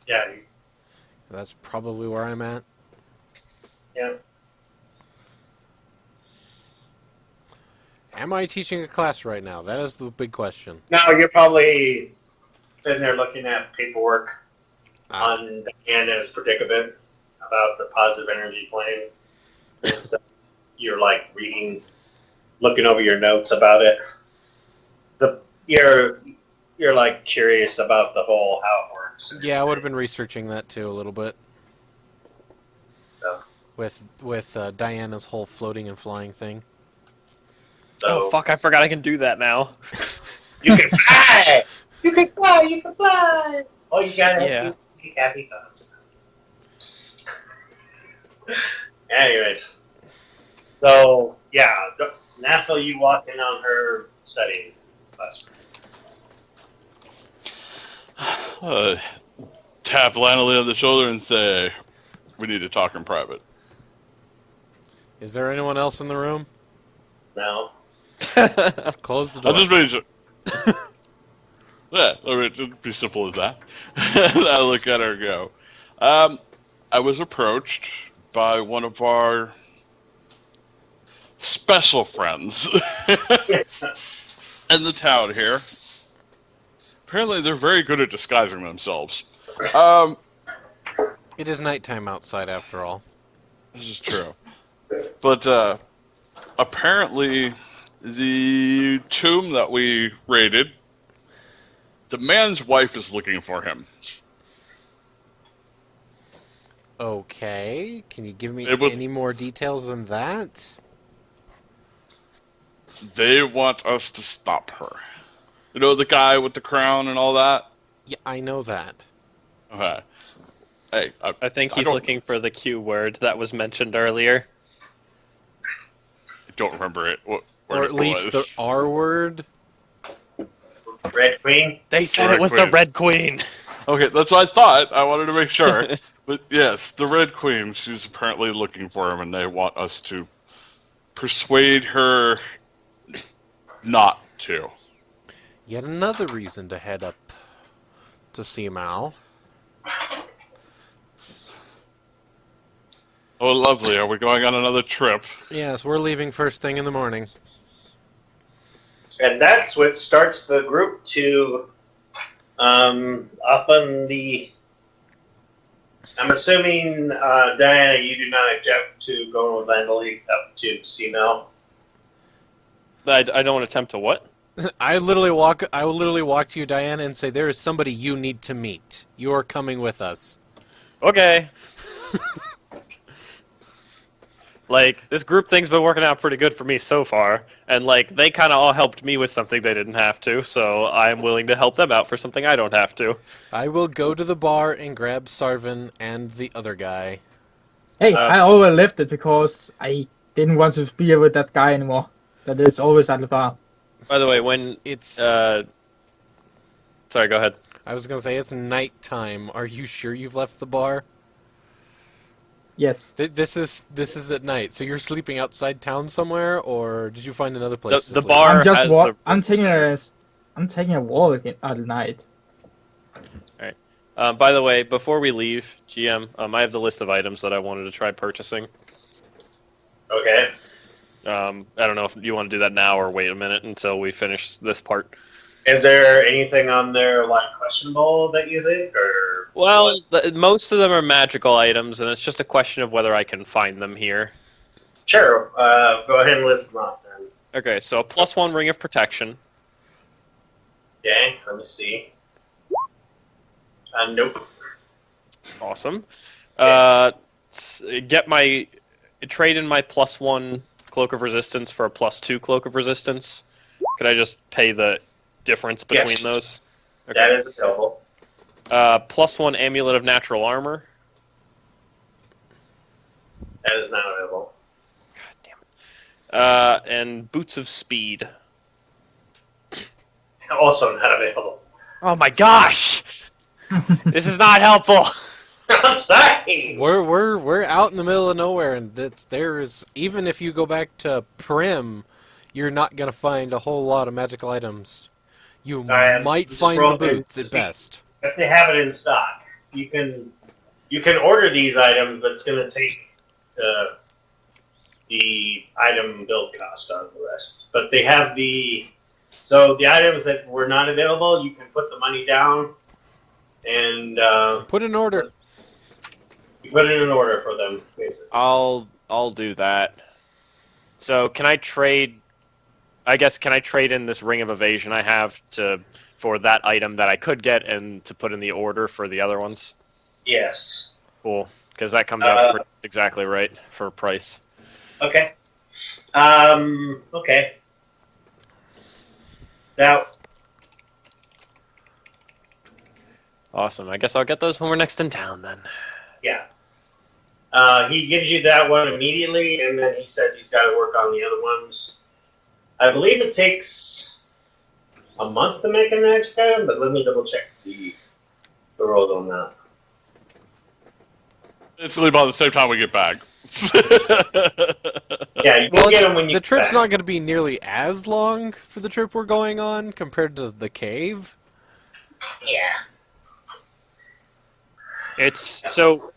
Yeah, That's probably where I'm at. yeah. Am I teaching a class right now? That is the big question. No, you're probably sitting there looking at paperwork Ah, on Diana's predicament about the positive energy plane and stuff. You're like reading, looking over your notes about it. You're like curious about the whole how it works. yeah, I would have been researching that too a little bit. Yeah. With Diana's whole floating and flying thing. So Oh fuck! I forgot I can do that now. you can fly. You can fly. You can fly. Oh, you gotta Yeah. see happy thoughts. Anyways, so yeah, Nathal, you walk in on her studying class. Tap Lanley on the shoulder and say, "We need to talk in private." Is there anyone else in the room? No. Close the I'll door. just make sure. Yeah, I mean, it'd be simple as that. I look at her and go, I was approached by one of our special friends in the town here. Apparently, they're very good at disguising themselves. It is nighttime outside after all. This is true. But apparently, the tomb that we raided, the man's wife is looking for him. Okay, can you give me It was- any more details than that? They want us to stop her. You know, the guy with the crown and all that? Yeah, I know that. Okay. Hey, I think I he's don't- looking for the Q word that was mentioned earlier. I don't remember it. What Or at least the R word. Red Queen. They said Red it was Queen. the Red Queen. Okay, that's what I thought. I wanted to make sure. But yes, the Red Queen, she's apparently looking for him, and they want us to persuade her not to. Yet another reason to head up to see Mal. Oh, lovely. Are we going on another trip? Yes, we're leaving first thing in the morning. And that's what starts the group to up on the. I'm assuming, Diana, you do not object to going with Vandally up to see Mel. I don't attempt to what? I will literally walk to you, Diana, and say, there is somebody you need to meet. You are coming with us. Okay. Like, this group thing's been working out pretty good for me so far, and, like, they kind of all helped me with something they didn't have to, so I'm willing to help them out for something I don't have to. I will go to the bar and grab Sarvin and the other guy. Hey, I always left it because I didn't want to be with that guy anymore. That is always at the bar. By the way, when... It's... Sorry, go ahead. I was going to say, it's nighttime. Are you sure you've left the bar? Yes. This is at night. So you're sleeping outside town somewhere, or did you find another place to The sleep? bar I'm just has the... I'm taking a walk at night. by the way, before we leave, GM, I have the list of items that I wanted to try purchasing. Okay. I don't know if you want to do that now or wait a minute until we finish this part. Is there anything on there like questionable that you think, or? Well, most of them are magical items, and it's just a question of whether I can find them here. Sure. Go ahead and list them off then. Okay, so a +1 ring of protection. Okay. Let me see. Nope. Awesome. Trade in my +1 cloak of resistance for a +2 cloak of resistance. Could I just pay the difference between Yes. those? That is available. +1 amulet of natural armor. That is not available. And Boots of Speed. Also not available. Oh my gosh! This is not helpful. I'm sorry. We're out in the middle of nowhere, and there's even if you go back to Prim, you're not gonna find a whole lot of magical items. You Sorry, might just find the rolled in boots to at see. best. If they have it in stock, you can order these items, but it's going to take the item build cost on the rest. But they have the items that were not available. You can put the money down and Put an order. you put it in order for them. Basically, I'll do that. So can I trade? I guess can I trade in this Ring of Evasion I have for that item that I could get and to put in the order for the other ones? yes. Cool, because that comes out exactly right for price. Okay. Okay. Now, Awesome. I guess I'll get those when we're next in town then. yeah. He gives you that one immediately, and then he says he's got to work on the other ones. I believe it takes a month to make a magic item, but let me double check the rolls on that. It's really about the same time we get back. Yeah, you can Well, get them when you the get trip's back. not going to be nearly as long for the trip we're going on compared to the cave. Yeah. It's so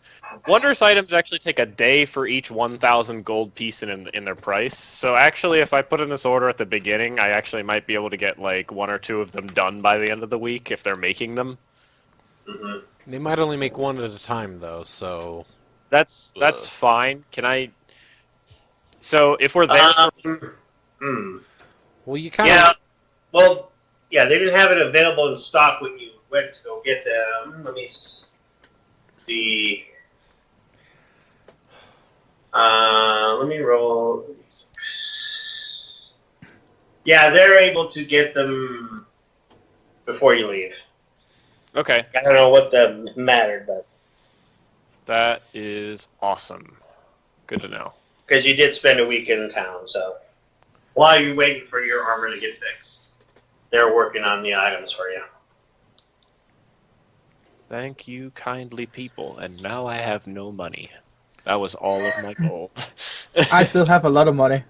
wondrous items actually take a day for each 1,000 gold piece in their price. So actually, if I put in this order at the beginning, I actually might be able to get like one or two of them done by the end of the week if they're making them. hmm They might only make one at a time, though, so... That's fine. Can I? So if we're there, Well, you kind of... Yeah. Well, yeah, they didn't have it available in stock when you went to go get them. Let me see. Let me roll. Yeah, they're able to get them before you leave. okay, I don't know what that mattered, but that is awesome. Good to know. because you did spend a week in town, so while you're waiting for your armor to get fixed, they're working on the items for you. Thank you, kindly people. And now I have no money. That was all of my gold. I still have a lot of money.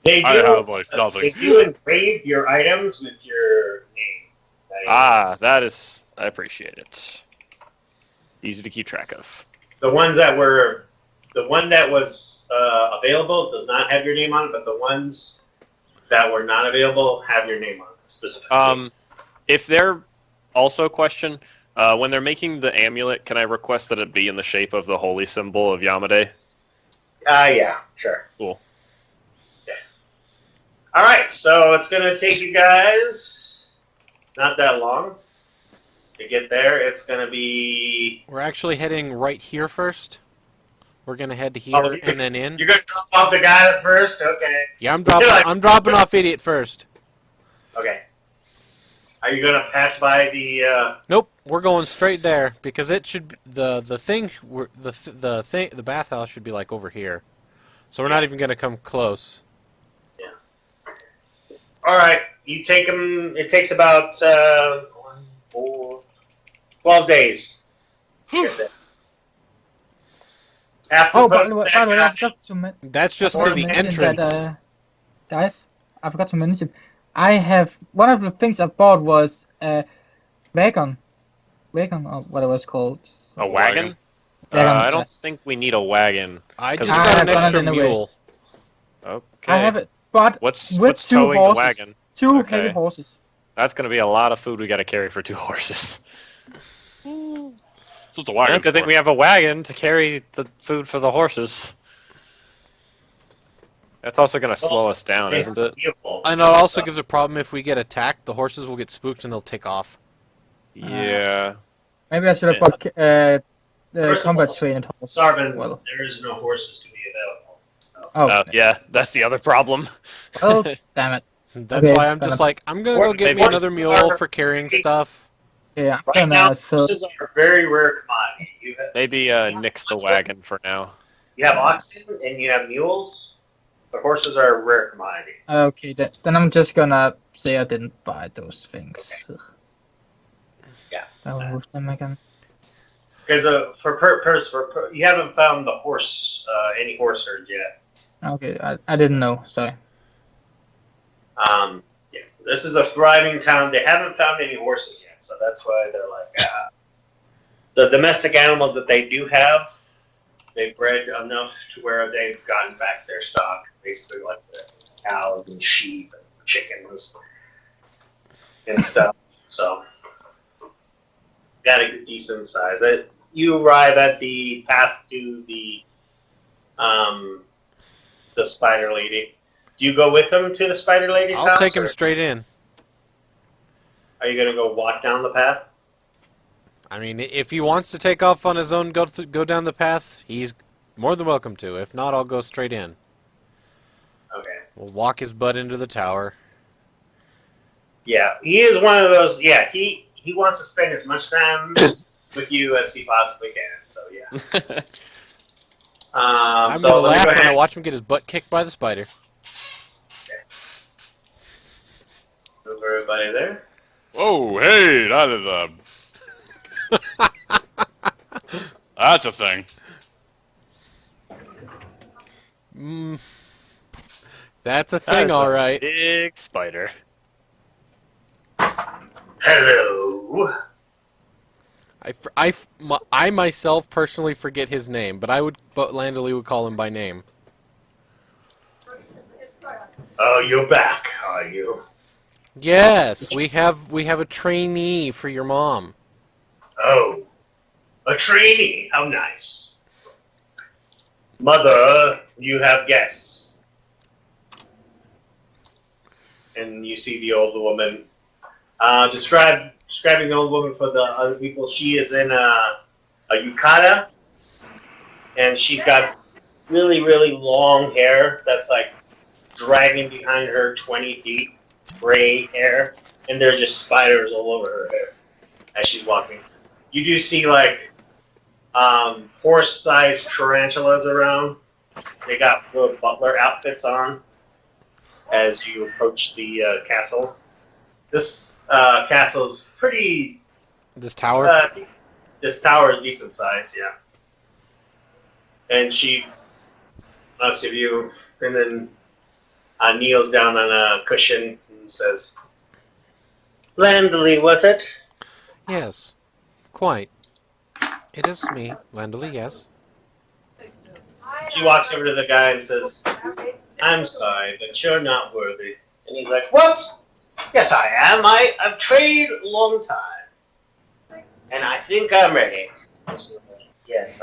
They do. I have, like, They nothing. do engrave your items with your name. That is. I appreciate it. Easy to keep track of. The one that was available does not have your name on it, but the ones that were not available have your name on it specifically. If they're also question, when they're making the amulet, can I request that it be in the shape of the holy symbol of Yamade? Yeah, sure. Cool. Yeah. All right, so it's gonna take you guys not that long to get there. It's gonna be. We're actually heading right here first. We're going to head to here Oh, and then in. You're gonna drop off the guy at first, okay? Yeah, I'm dropping off Idiot first. Okay. Are you gonna pass by the? Nope, we're going straight there because it should be, the bathhouse should be like over here. So we're not even going to come close. All right, you take them. It takes about 12 days. to get there. After Oh, putting by the way, that I guy- forgot to mention. That's just to the entrance. Guys, I forgot to mention. I have one of the things I bought was a wagon, or what it was called. A wagon? Wagon, I don't yes. think we need a wagon. I 'Cause just I got an have extra done it anyway. mule. Okay. I have it, but What's with two towing horses. the wagon? two Okay. heavy horses. That's going to be a lot of food we got to carry for 2 horses. That's what the wagon's Good thing for. we have a wagon to carry the food for the horses. That's also going to slow us down, isn't it? Beautiful. And it also gives a problem if we get attacked, the horses will get spooked and they'll take off. Yeah. Maybe I should have Yeah. bought First of combat all, trained horse. Sarvin, Well, there is no horses to be available. oh, Yeah, that's the other problem. oh, damn it. That's Okay, why I'm just like, I'm gonna go get me Horses another mule are- for carrying stuff. Yeah, I'm Right now, gonna. So horses are a very rare commodity. You have, Maybe nix the wagon for now. You have oxen and you have mules, but horses are a rare commodity. Okay, then I'm just gonna say I didn't buy those things. Ugh. Yeah. I'll move them again. Because you haven't found the horse, any horse herds yet. Okay, I didn't know. Sorry. Yeah, this is a thriving town. They haven't found any horses yet, so that's why they're like, the domestic animals that they do have, they bred enough to where they've gotten back their stock, basically like the cows and sheep and chickens and stuff. So, got a decent size. You arrive at the path to the spider lady. Do you go with him to the spider lady's house? I'll take him or straight in. Are you gonna go walk down the path? I mean, if he wants to take off on his own, go down the path, he's more than welcome to. If not, I'll go straight in. Okay. We'll walk his butt into the tower. Yeah, he is one of those. Yeah, he wants to spend as much time with you as he possibly can. So yeah. I'm So gonna let me laugh go when I ahead. watch him get his butt kicked by the spider. Move everybody there. Whoa, hey, that is a... That's a thing. That's a That thing, is all a right. Big spider. Hello. I myself personally forget his name, but Landely would call him by name. Oh, you're back, are you? Yes, we have a trainee for your mom. Oh, a trainee. How nice. Mother, you have guests. And you see the old woman. Describing the old woman for the other people. She is in a yukata, and she's got really, really long hair that's like dragging behind her 20 feet, gray hair, and there are just spiders all over her hair as she's walking. You do see like horse-sized tarantulas around. They got little butler outfits on as you approach the castle. This castle is pretty. This tower? This tower is decent size, yeah. And she looks at you, and then kneels down on a cushion and says, "Landley, was it?" Yes, quite. It is me, Landely, yes. She walks over to the guy and says, "I'm sorry, but you're not worthy." And he's like, "What? Yes, I am. I've trained a long time, and I think I'm ready." Yes,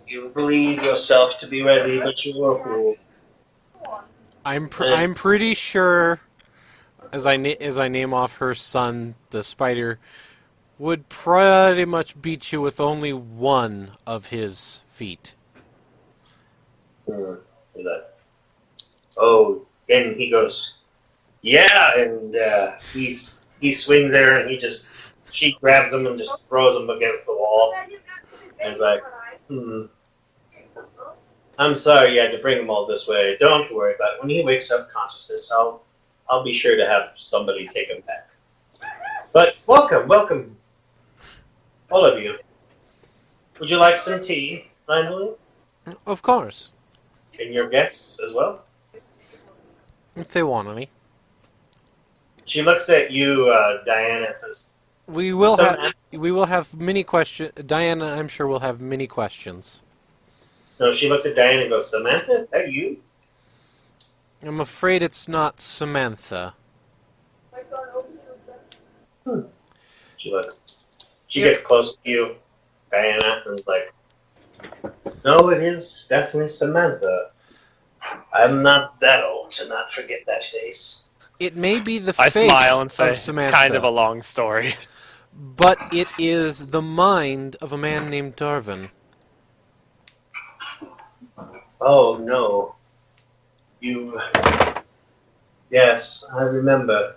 you believe yourself to be ready, but you're a fool. I'm pretty sure, as I name off her son, the spider, would pretty much beat you with only one of his feet. He's like, "Oh," and he goes, "Yeah," and he swings there, and she grabs him and just throws him against the wall. And he's like, "I'm sorry you had to bring him all this way. Don't worry about it. When he wakes up consciousness, I'll be sure to have somebody take him back. But welcome, all of you. Would you like some tea, finally? Of course, And your guests as well?" if they want any. She looks at you, Diana, and says, We will "So, have many questions. Diana, I'm sure, will have many questions. No, she looks at Diana and goes, "Samantha, is that you?" I'm afraid it's not Samantha. She looks. She gets close to you, Diana, and is like, "No, it is definitely Samantha. I'm not that old to not forget that face." It may be the I face smile and say, of it's Samantha, kind of a long story. but it is the mind of a man named Darwin. "Oh, no. Yes, I remember.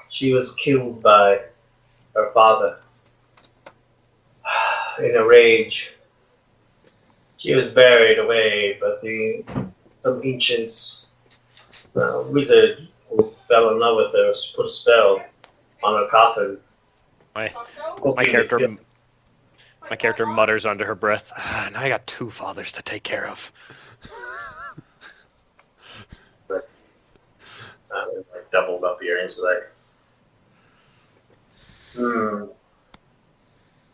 She was killed by her father. In a rage, She was buried away, but some ancients, wizard who fell in love with her put a spell on her coffin. My Hoping character, to my character mutters under her breath. Now I got 2 fathers to take care of. like doubled up earrings, like,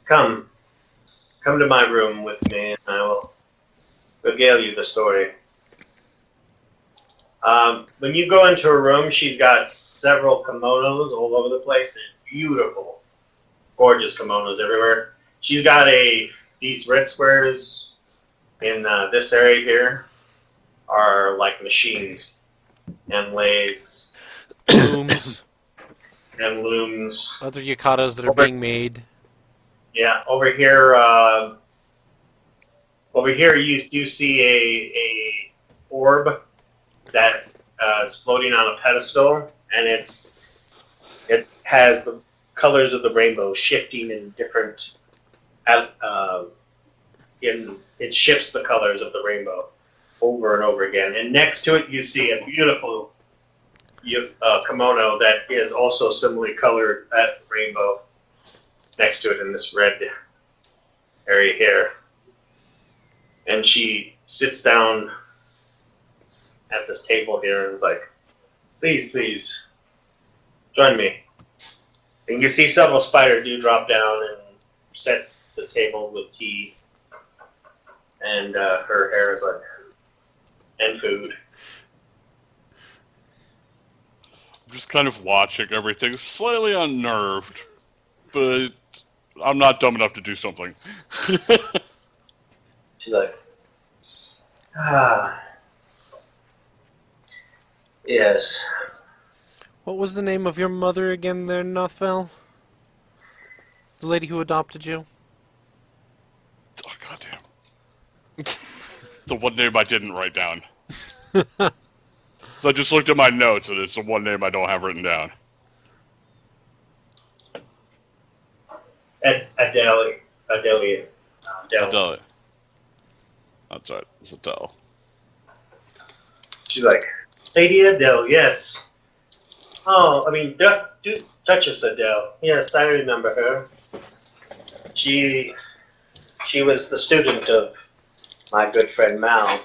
come to my room with me, and I will regale you the story. When you go into her room, she's got several kimonos all over the place. They're beautiful, gorgeous kimonos everywhere. She's got these red squares in this area here are like machines and lathes Looms. and looms. Other yukatas that are being made. Yeah, over here you do see a orb that is floating on a pedestal, and it has the colors of the rainbow shifting in different. It shifts the colors of the rainbow over and over again, and next to it you see a beautiful kimono that is also similarly colored as the rainbow. Next to it in this red area here. And she sits down at this table here and is like, please, join me. And you see several spiders do drop down and set the table with tea. And her hair is like, and food. I'm just kind of watching everything, slightly unnerved, but I'm not dumb enough to do something. She's like, yes. What was the name of your mother again there, Nothvel? The lady who adopted you? Oh, goddamn. The one name I didn't write down. I just looked at my notes, and it's the one name I don't have written down. Adele. Adele. That's right. It's Adele. She's like, Lady Adele, yes. Oh, I mean, do touch us, Adele. Yes, I remember her. She was the student of my good friend Mal.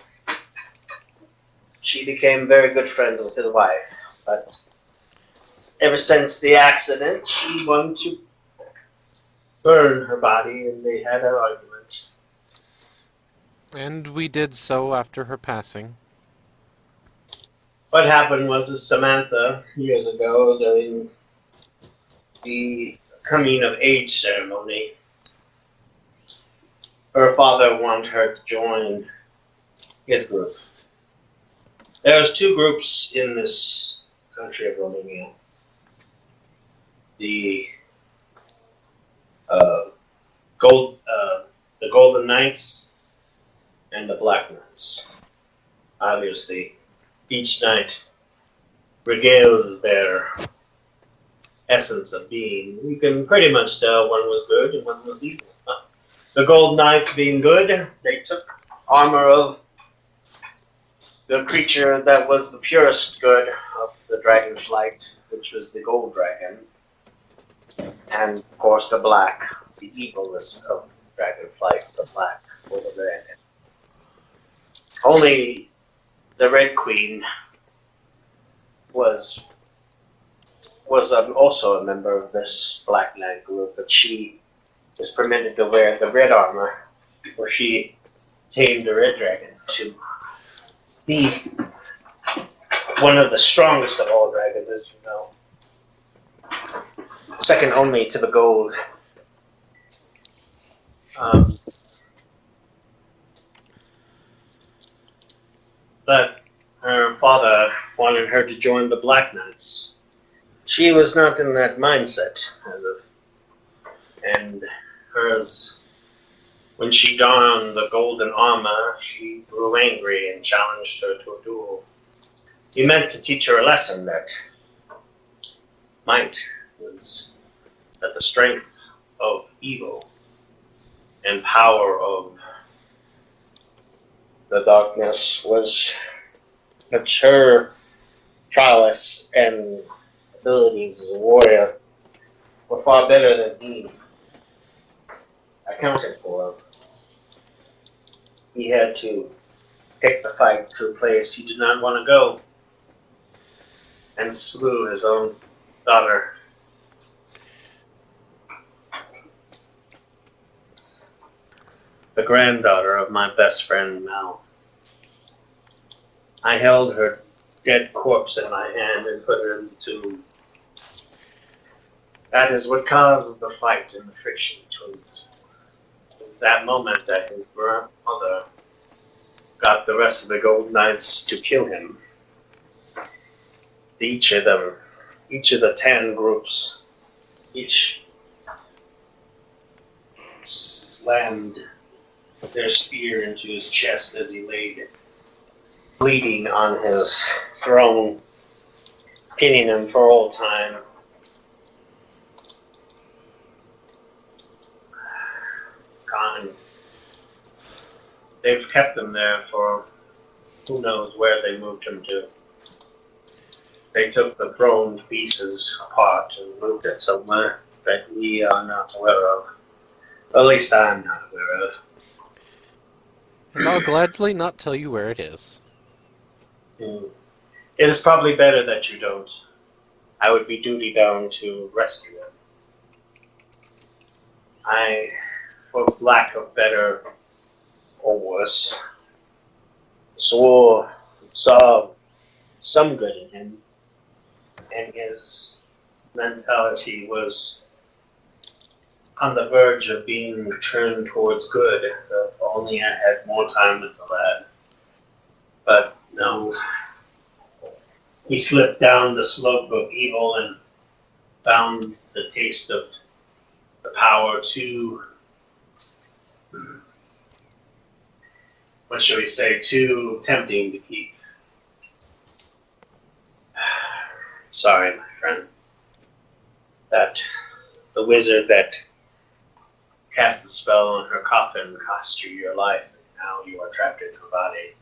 She became very good friends with his wife, but ever since the accident, she wanted to burn her body, and they had an argument. And we did so after her passing. What happened was that Samantha, years ago, during the coming of age ceremony, her father wanted her to join his group. There's 2 groups in this country of Romania. The Golden Knights and the Black Knights. Obviously, each knight regales their essence of being. You can pretty much tell one was good and one was evil. The Gold Knights being good, they took armor of the creature that was the purest good of the dragon flight, which was the Gold Dragon. And of course the Black, the evilest of dragon flight, the Black or the Red. Only the Red Queen was also a member of this Black Knight group, but she was permitted to wear the red armor, where she tamed the Red Dragon to be one of the strongest of all dragons, as you know. Second only to the gold. But her father wanted her to join the Black Knights. She was not in that mindset, and hers, when she donned the golden armor, she grew angry and challenged her to a duel. He meant to teach her a lesson that might was that the strength of evil and power of the darkness was, but her prowess and abilities as a warrior were far better than he accounted for. He had to pick the fight to a place he did not want to go, and slew his own daughter. The granddaughter of my best friend Mel. I held her dead corpse in my hand and put her in the tomb. That is what caused the fight and the friction between us. That moment that his mother got the rest of the Gold Knights to kill him. Each of them, each of the 10 groups, each slammed their spear into his chest as he laid bleeding on his throne, pinning him for all time. Gone. They've kept him there for who knows where they moved him to. They took the throne to pieces apart and moved it somewhere that we are not aware of. At least I'm not aware of. And I'll gladly not tell you where it is. It is probably better that you don't. I would be duty bound to rescue him. I, for lack of better or worse, saw some good in him, and his mentality was on the verge of being turned towards good. If only I had more time with the lad. But no, he slipped down the slope of evil and found the taste of the power too, what shall we say, too tempting to keep. Sorry, my friend, that the wizard that cast the spell on her coffin cost you your life, and now you are trapped in her body.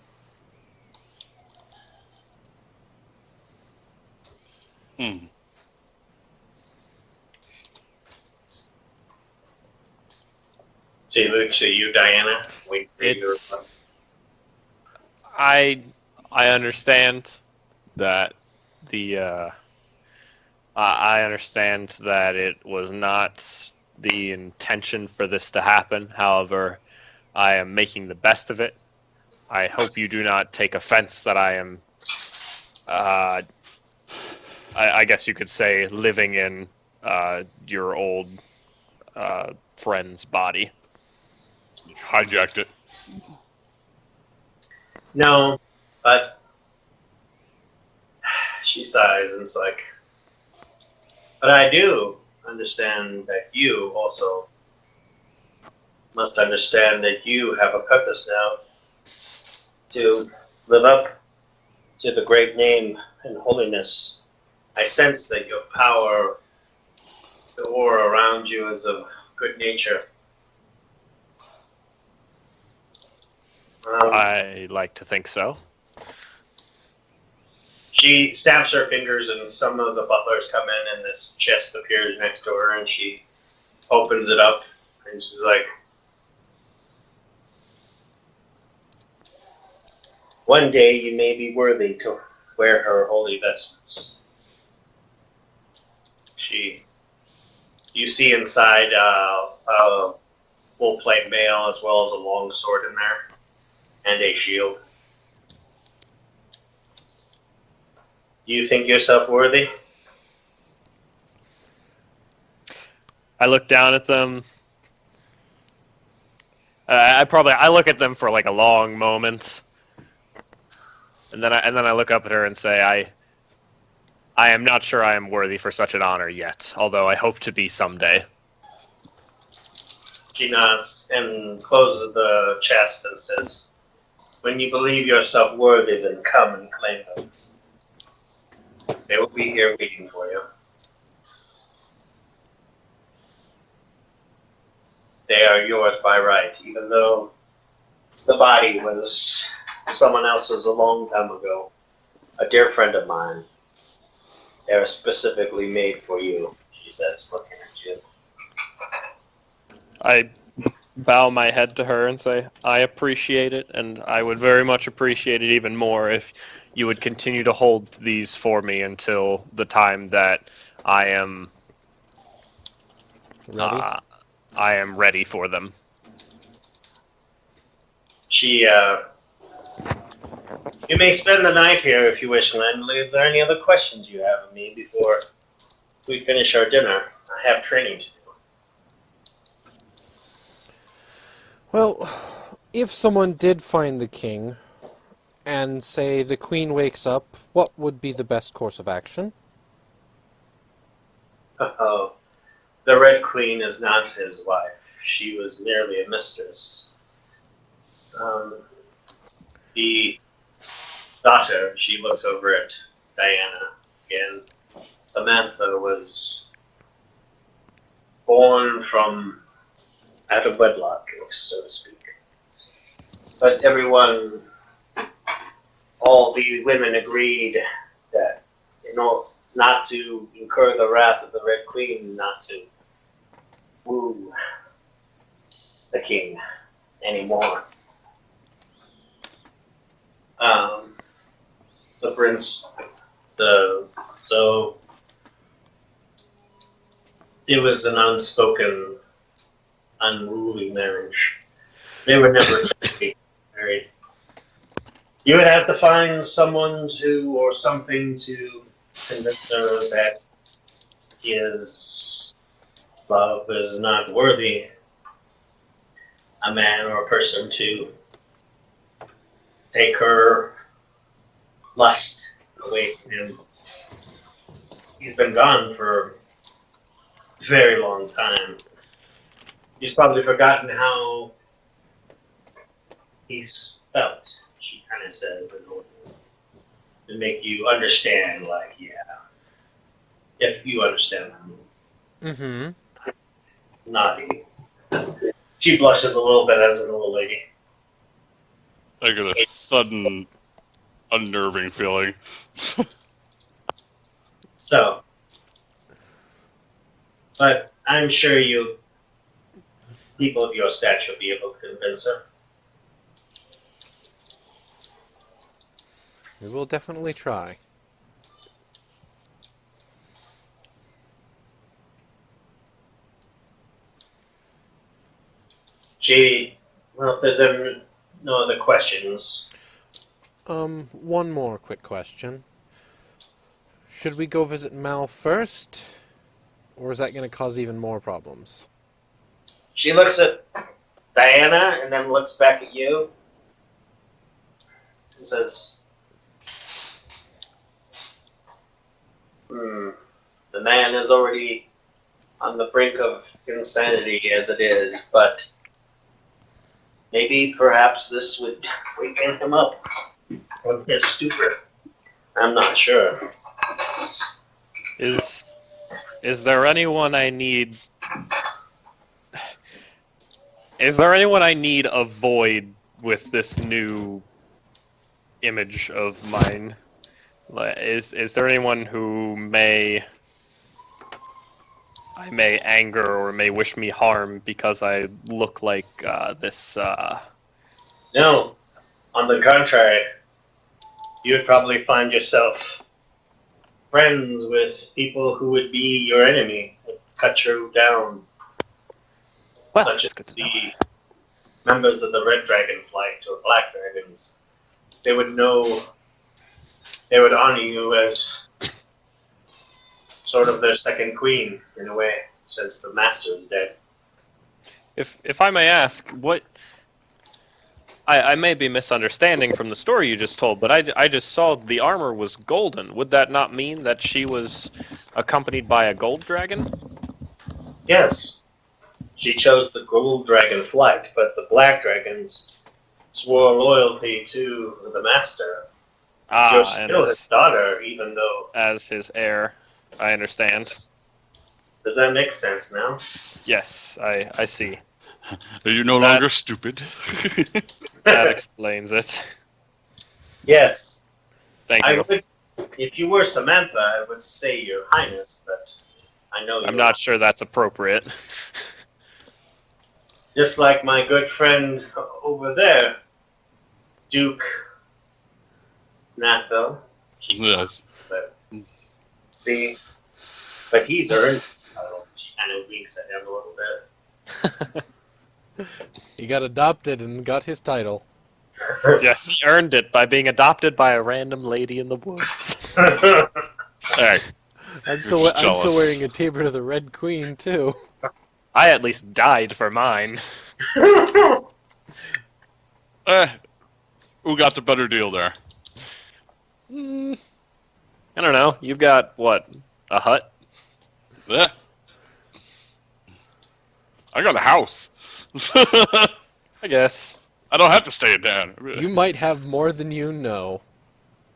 So he looks at you, Diana. Wait for your. I understand that I understand that it was not the intention for this to happen. However, I am making the best of it. I hope you do not take offense that I am, I guess you could say, living in your old friend's body. Hijacked it. No, but she sighs and is like, but I do understand that you also must understand that you have a purpose now to live up to the great name and holiness. I sense that your power, the aura around you is of good nature. I like to think so. She snaps her fingers and some of the butlers come in and this chest appears next to her and she opens it up and she's like, one day you may be worthy to wear her holy vestments. You see inside a full plate mail as well as a long sword in there and a shield. You think yourself worthy? I look down at them. I look at them for like a long moment, and then I look up at her and say, I am not sure I am worthy for such an honor yet, although I hope to be someday. She nods and closes the chest and says, when you believe yourself worthy, then come and claim them. They will be here waiting for you. They are yours by right, even though The body was someone else's a long time ago. A dear friend of mine. They were specifically made for you, she says, looking at you. I bow my head to her and say, I appreciate it, and I would very much appreciate it even more if you would continue to hold these for me until the time that I am Ready? I am ready for them. She, you may spend the night here if you wish, Landley. Is there any other questions you have of me before we finish our dinner? I have training to do. Well, if someone did find the king, and say the queen wakes up, what would be the best course of action? Oh, the Red Queen is not his wife. She was merely a mistress. The daughter, she looks over at Diana again. Samantha was born from out of wedlock, so to speak. But everyone, all the women agreed that, not to incur the wrath of the Red Queen, not to woo the king anymore. The prince, so it was an unspoken, unruly marriage. They were never to be married. You would have to find someone or something to convince her that his love is not worthy a man or a person to take her lust away from him. He's been gone for a very long time. He's probably forgotten how he's felt, she kind of says, in order to make you understand, like, yeah. If you understand that. Mm-hmm. Naughty. She blushes a little bit as an old lady. I get a sudden unnerving feeling. So, but I'm sure you people of your stature will be able to convince her. We will definitely try. Well, if there's no other questions, One more quick question. Should we go visit Mal first? Or is that going to cause even more problems? she looks at Diana and then looks back at you and says, the man is already on the brink of insanity as it is, but maybe perhaps this would waken him up from his stupor. I'm not sure. Is there anyone I need? Is there anyone I need avoid with this new image of mine? Is there anyone who I may anger or may wish me harm because I look like this? No, on the contrary, you would probably find yourself friends with people who would be your enemy, would cut you down, Well, such as that's good to know. the members of the Red Dragon Flight or Black Dragons. They would honor you as sort of their second queen, in a way, since the master is dead. If I may ask, what I may be misunderstanding from the story you just told, but I just saw the armor was golden. Would that not mean that she was accompanied by a gold dragon? Yes, she chose the Gold Dragon Flight, but the Black Dragons swore loyalty to the master. You're and still his daughter, even though... as his heir, I understand. Does that make sense now? Yes, I see. Are you no longer stupid? That explains it. Yes, Thank I you. would. If you were Samantha, I would say Your Highness, but I know I'm you're not sure that's appropriate. just like my good friend over there, Duke Nathville. Yes. But see, but he's earned his title. She kind of winks at him a little bit. He got adopted and got his title. Yes, he earned it by being adopted by a random lady in the woods. Hey, I'm still jealous. wearing a Tabor to the Red Queen too. I at least died for mine. Who got the better deal there? I don't know. You've got, what, a hut? Yeah. I got a house. I guess. I don't have to stay in town. You might have more than you know.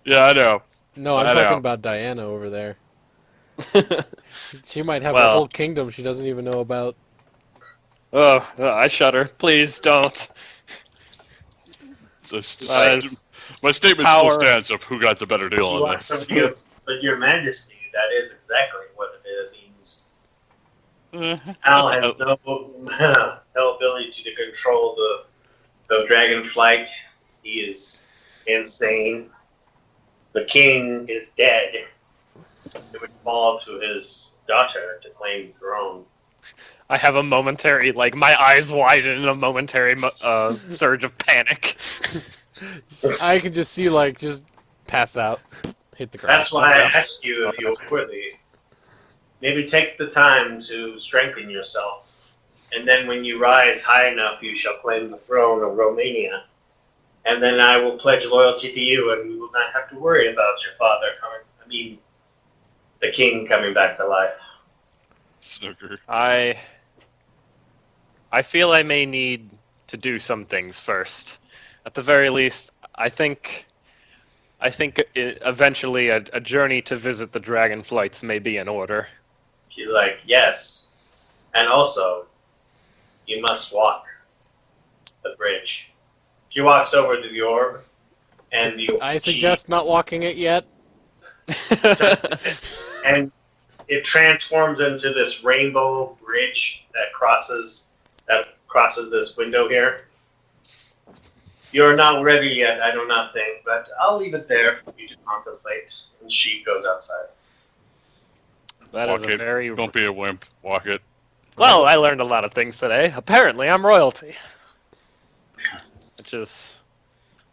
Yeah, I know. No, I'm I know. talking about Diana over there. She might have a Well- whole kingdom she doesn't even know about. Oh, I shudder. Please don't. My statement Power. still stands of who got the better She deal on wants this. somebody else, but Your Majesty, that is exactly what it means. Al has no ability to control the dragon flight. He is insane. The king is dead. It would fall to his daughter to claim the throne. I have a momentary, like, my eyes widen in a momentary surge of panic. I can just see, like, just pass out, hit the ground. That's why I asked you if you were worthy. Maybe take the time to strengthen yourself, and then when you rise high enough, you shall claim the throne of Romania. And then I will pledge loyalty to you, and you will not have to worry about your father coming. I mean, the king coming back to life. Snooker. I feel I may need to do some things first. At the very least, I think eventually a journey to visit the dragon flights may be in order. She's like, yes. And also, you must walk the bridge. She walks over to the orb, and I suggest not walking it yet. and it transforms into this rainbow bridge that crosses this window here. You're not ready yet, I do not think, but I'll leave it there for you to contemplate. And she goes outside. That Walk is a it. very Don't be a wimp. Walk it. well. I learned a lot of things today. Apparently, I'm royalty, which is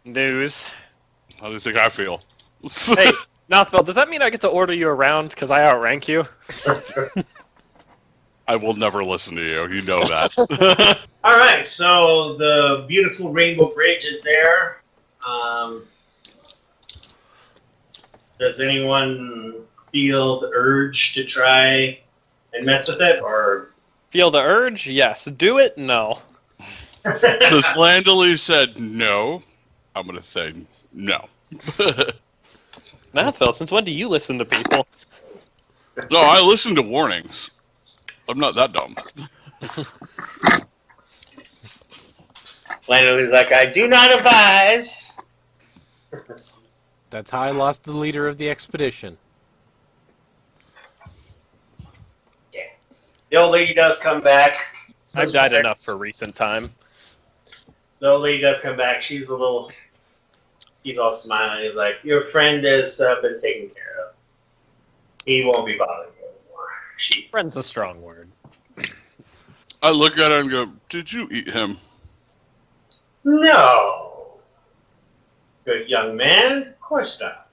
news. How do you think I feel? Hey, Nothville, does that mean I get to order you around because I outrank you? I will never listen to you. You know that. All right, so the beautiful rainbow bridge is there. Does anyone feel the urge to try and mess with it, or Feel the urge? Yes. Do it? No. Since Landely said no, I'm going to say no. Nothville, since when do you listen to people? No, I listen to warnings. I'm not that dumb. Landon is like, I do not advise. That's how I lost the leader of the expedition. The old lady does come back. I've died enough for recent time. The old lady does come back. She's all smiling. He's like, your friend has been taken care of. He won't be bothering you anymore. She Friend's a strong word. I look at her and go, did you eat him? No. Good young man. Of course not.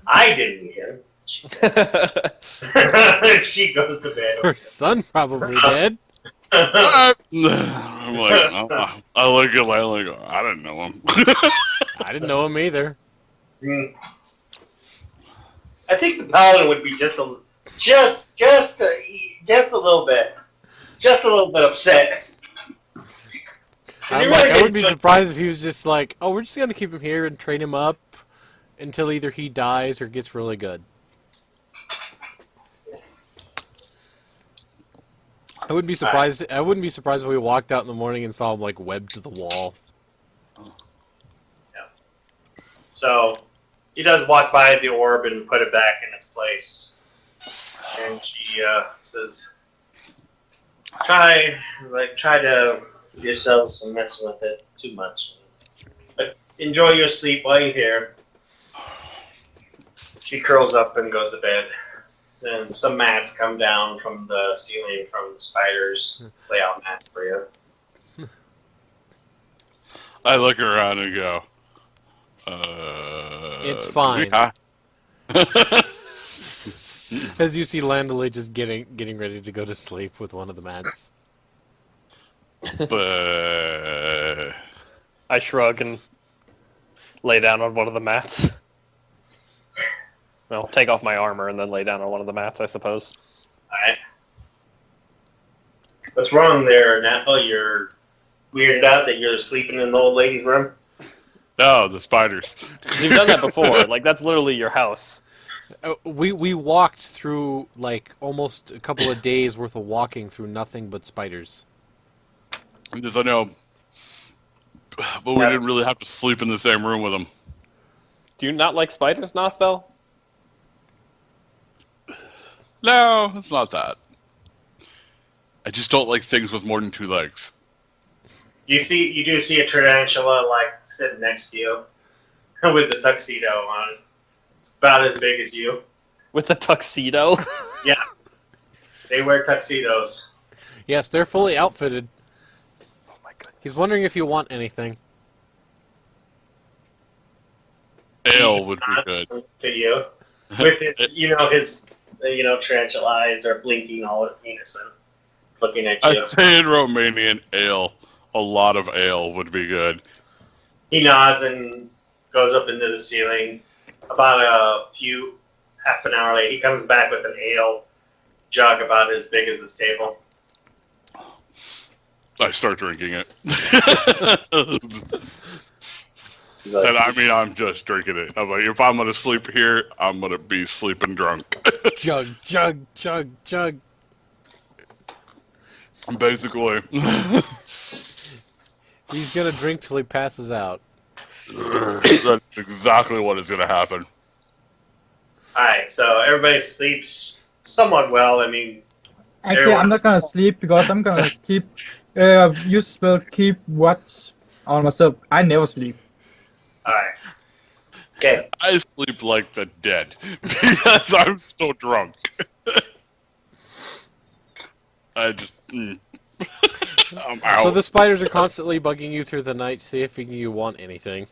I didn't eat him. She says. She goes to Her bed. son probably dead. I'm like, I look at Landely and go, I didn't know him. I didn't know him either. I think the paladin would be just a little bit upset. I'm like, I wouldn't be surprised if he was just like, oh, we're just gonna keep him here and train him up until either he dies or gets really good. I wouldn't be surprised. I wouldn't be surprised if we walked out in the morning and saw him like webbed to the wall. So he does walk by the orb and put it back in its place. And she says, try to give yourselves from messing with it too much. But enjoy your sleep while you're here. She curls up and goes to bed. Then some mats come down from the ceiling from the spiders. Lay out mats for you. I look around and go, It's fine. yeah. As you see Landley just getting ready to go to sleep with one of the mats. But I shrug and lay down on one of the mats. Well, take off my armor and then lay down on one of the mats, I suppose. Alright. What's wrong there, Nappa? You're weirded out that you're sleeping in the old lady's room? no, the spiders. You've done that before. Like, that's literally your house. We walked through like almost a couple of days worth of walking through nothing but spiders. Because I know, but we didn't really have to sleep in the same room with them. Do you not like spiders, Nothfell? No, it's not that. I just don't like things with more than 2 legs. You do see a tarantula like sitting next to you with the tuxedo on. It's about as big as you. With a tuxedo? Yeah. They wear tuxedos. Yes, they're fully outfitted. Oh my goodness. He's wondering if you want anything. Ale would be good. To you. With his tarantula eyes are blinking all innocent, looking at I you. say in Romanian, ale. A lot of ale would be good. He nods and goes up into the ceiling. About half an hour later, he comes back with an ale jug about as big as this table. I start drinking it. He's like, And I mean, I'm just drinking it. I'm like, if I'm going to sleep here, I'm going to be sleeping drunk. Chug, chug, chug, chug. Basically. He's gonna drink till he passes out. That's exactly what is going to happen. Alright, so everybody sleeps somewhat well. I mean, Actually, I'm not gonna sleep because I'm gonna keep use spell keep watch on myself. I never sleep. alright. Okay. I sleep like the dead because I'm so drunk. I just. I'm out. So the spiders are constantly bugging you through the night, see if you want anything.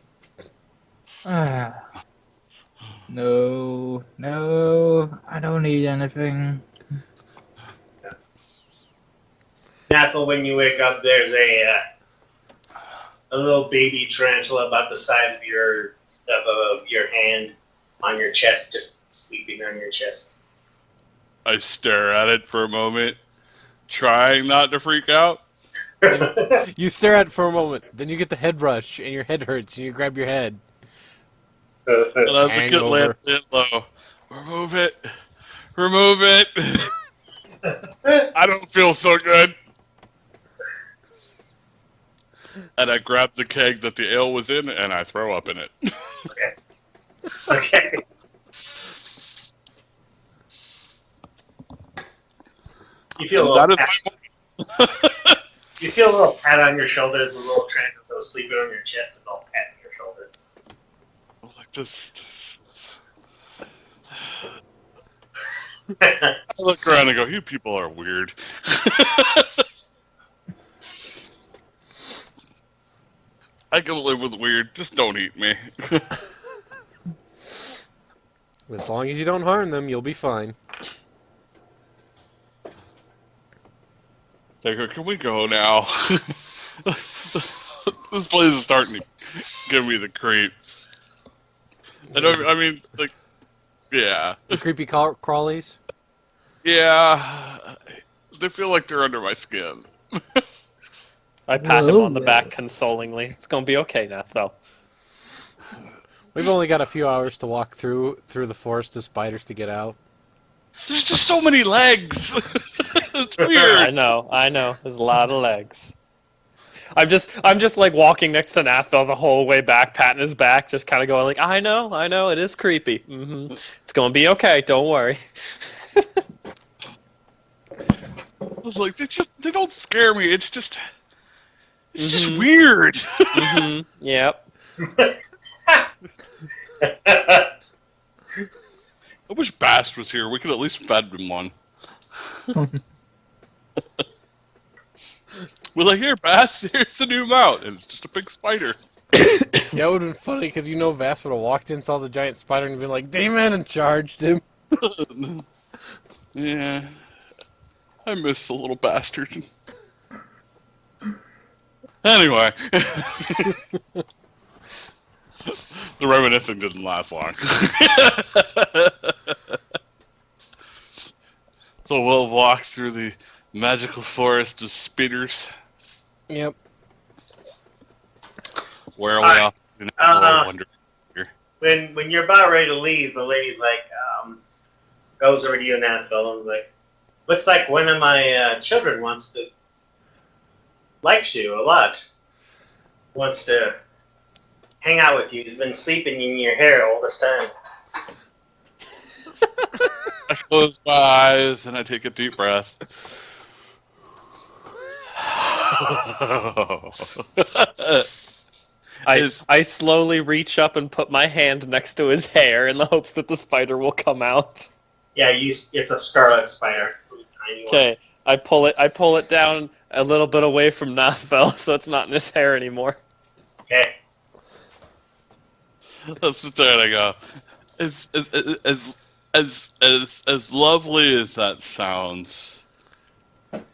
No, I don't need anything. Nathal, when you wake up, there's a little baby tarantula about the size of your hand on your chest, just sleeping on your chest. I stare at it for a moment, trying not to freak out. You stare at it for a moment, then you get the head rush, and your head hurts, and you grab your head. And as the kid Hangover. lands it low, remove it. I don't feel so good. And I grab the keg that the ale was in, and I throw up in it. Okay. You feel a little That pat, is you feel a little pat on your shoulder. The little tarantula that was sleeping on your chest is all patting your shoulder. like this. I look around and go, "You people are weird." I can live with weird. Just don't eat me. As long as you don't harm them, you'll be fine. They go, "Can we go now?" This place is starting to give me the creeps. I mean, like, yeah. The creepy crawlies. Yeah. They feel like they're under my skin. I pat him on the Whoa. back consolingly. It's gonna be okay, Nathfell. We've only got a few hours to walk through the forest of spiders to get out. There's just so many legs. It's I weird. know. There's a lot of legs. I'm just like walking next to Nathville the whole way back, patting his back, just kind of going like, I know, it is creepy. It's gonna be okay. Don't worry. I was like, they don't scare me. It's just weird. Yep. I wish Bast was here. We could at least fed him one. We're like, here, Bast, here's the new mount. And it's just a big spider. Yeah, it would have been funny because you know Vass would have walked in, saw the giant spider, and been like, "Demon!" and charged him. Yeah. I miss the little bastard. Anyway. The reminiscing didn't last long. So we'll walk through the magical forest of speeders. Yep. Where are we off? When you're about ready to leave, the lady's like, goes over to you and Annabelle and like, looks like one of my children likes you a lot. Wants to hang out with you. He's been sleeping in your hair all this time. I close my eyes and I take a deep breath. I slowly reach up and put my hand next to his hair in the hopes that the spider will come out. Yeah, it's a scarlet spider. Tiny one. Okay, I pull it down a little bit away from Nathvel, so it's not in his hair anymore. Okay. I'll sit there and I go, as lovely as that sounds,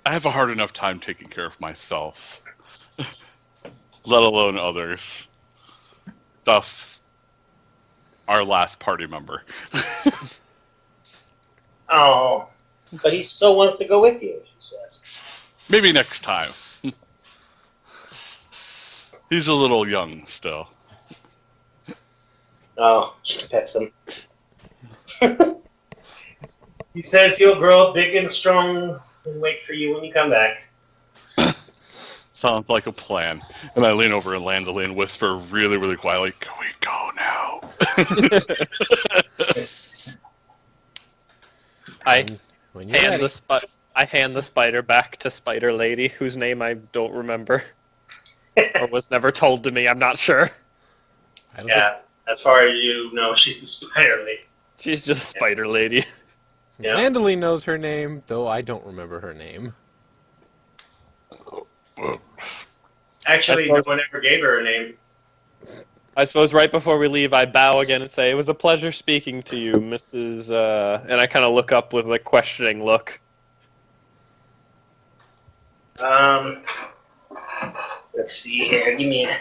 I have a hard enough time taking care of myself, let alone others. Thus, our last party member. Oh, but he still wants to go with you, she says. Maybe next time. He's a little young still. Oh, she pets him. He says he'll grow big and strong and wait for you when you come back. Sounds like a plan. And I lean over and Landely and whisper really, really quietly, "Can we go now?" When you're ready. I hand the spider back to Spider Lady, whose name I don't remember. Or was never told to me, I'm not sure. I don't Yeah, as far as you know, she's the spider lady. She's just Spider Lady. Yeah. Mandalay knows her name, though I don't remember her name. Actually, I no suppose- one ever gave her a name. I suppose right before we leave, I bow again and say, "It was a pleasure speaking to you, Mrs." And I kind of look up with a questioning look. Let's see here. Give me a...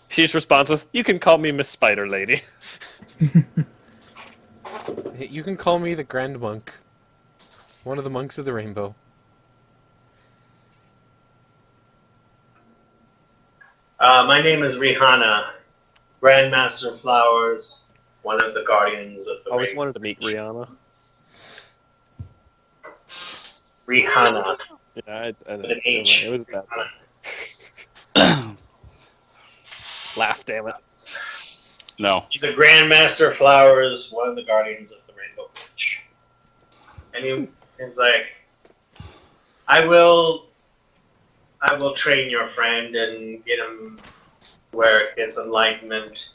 She's responsive. "You can call me Miss Spider Lady." You can call me the Grand Monk. One of the monks of the rainbow. My name is Rihanna, Grandmaster Flowers, one of the guardians of the I always rainbow. wanted to meet Rihanna. Rihanna. Yeah, I With an H. It was bad. Laugh, damn it. No. He's a Grandmaster Flowers, one of the guardians of the Rainbow Bridge. And he's like, I will train your friend and get him where it gets enlightenment.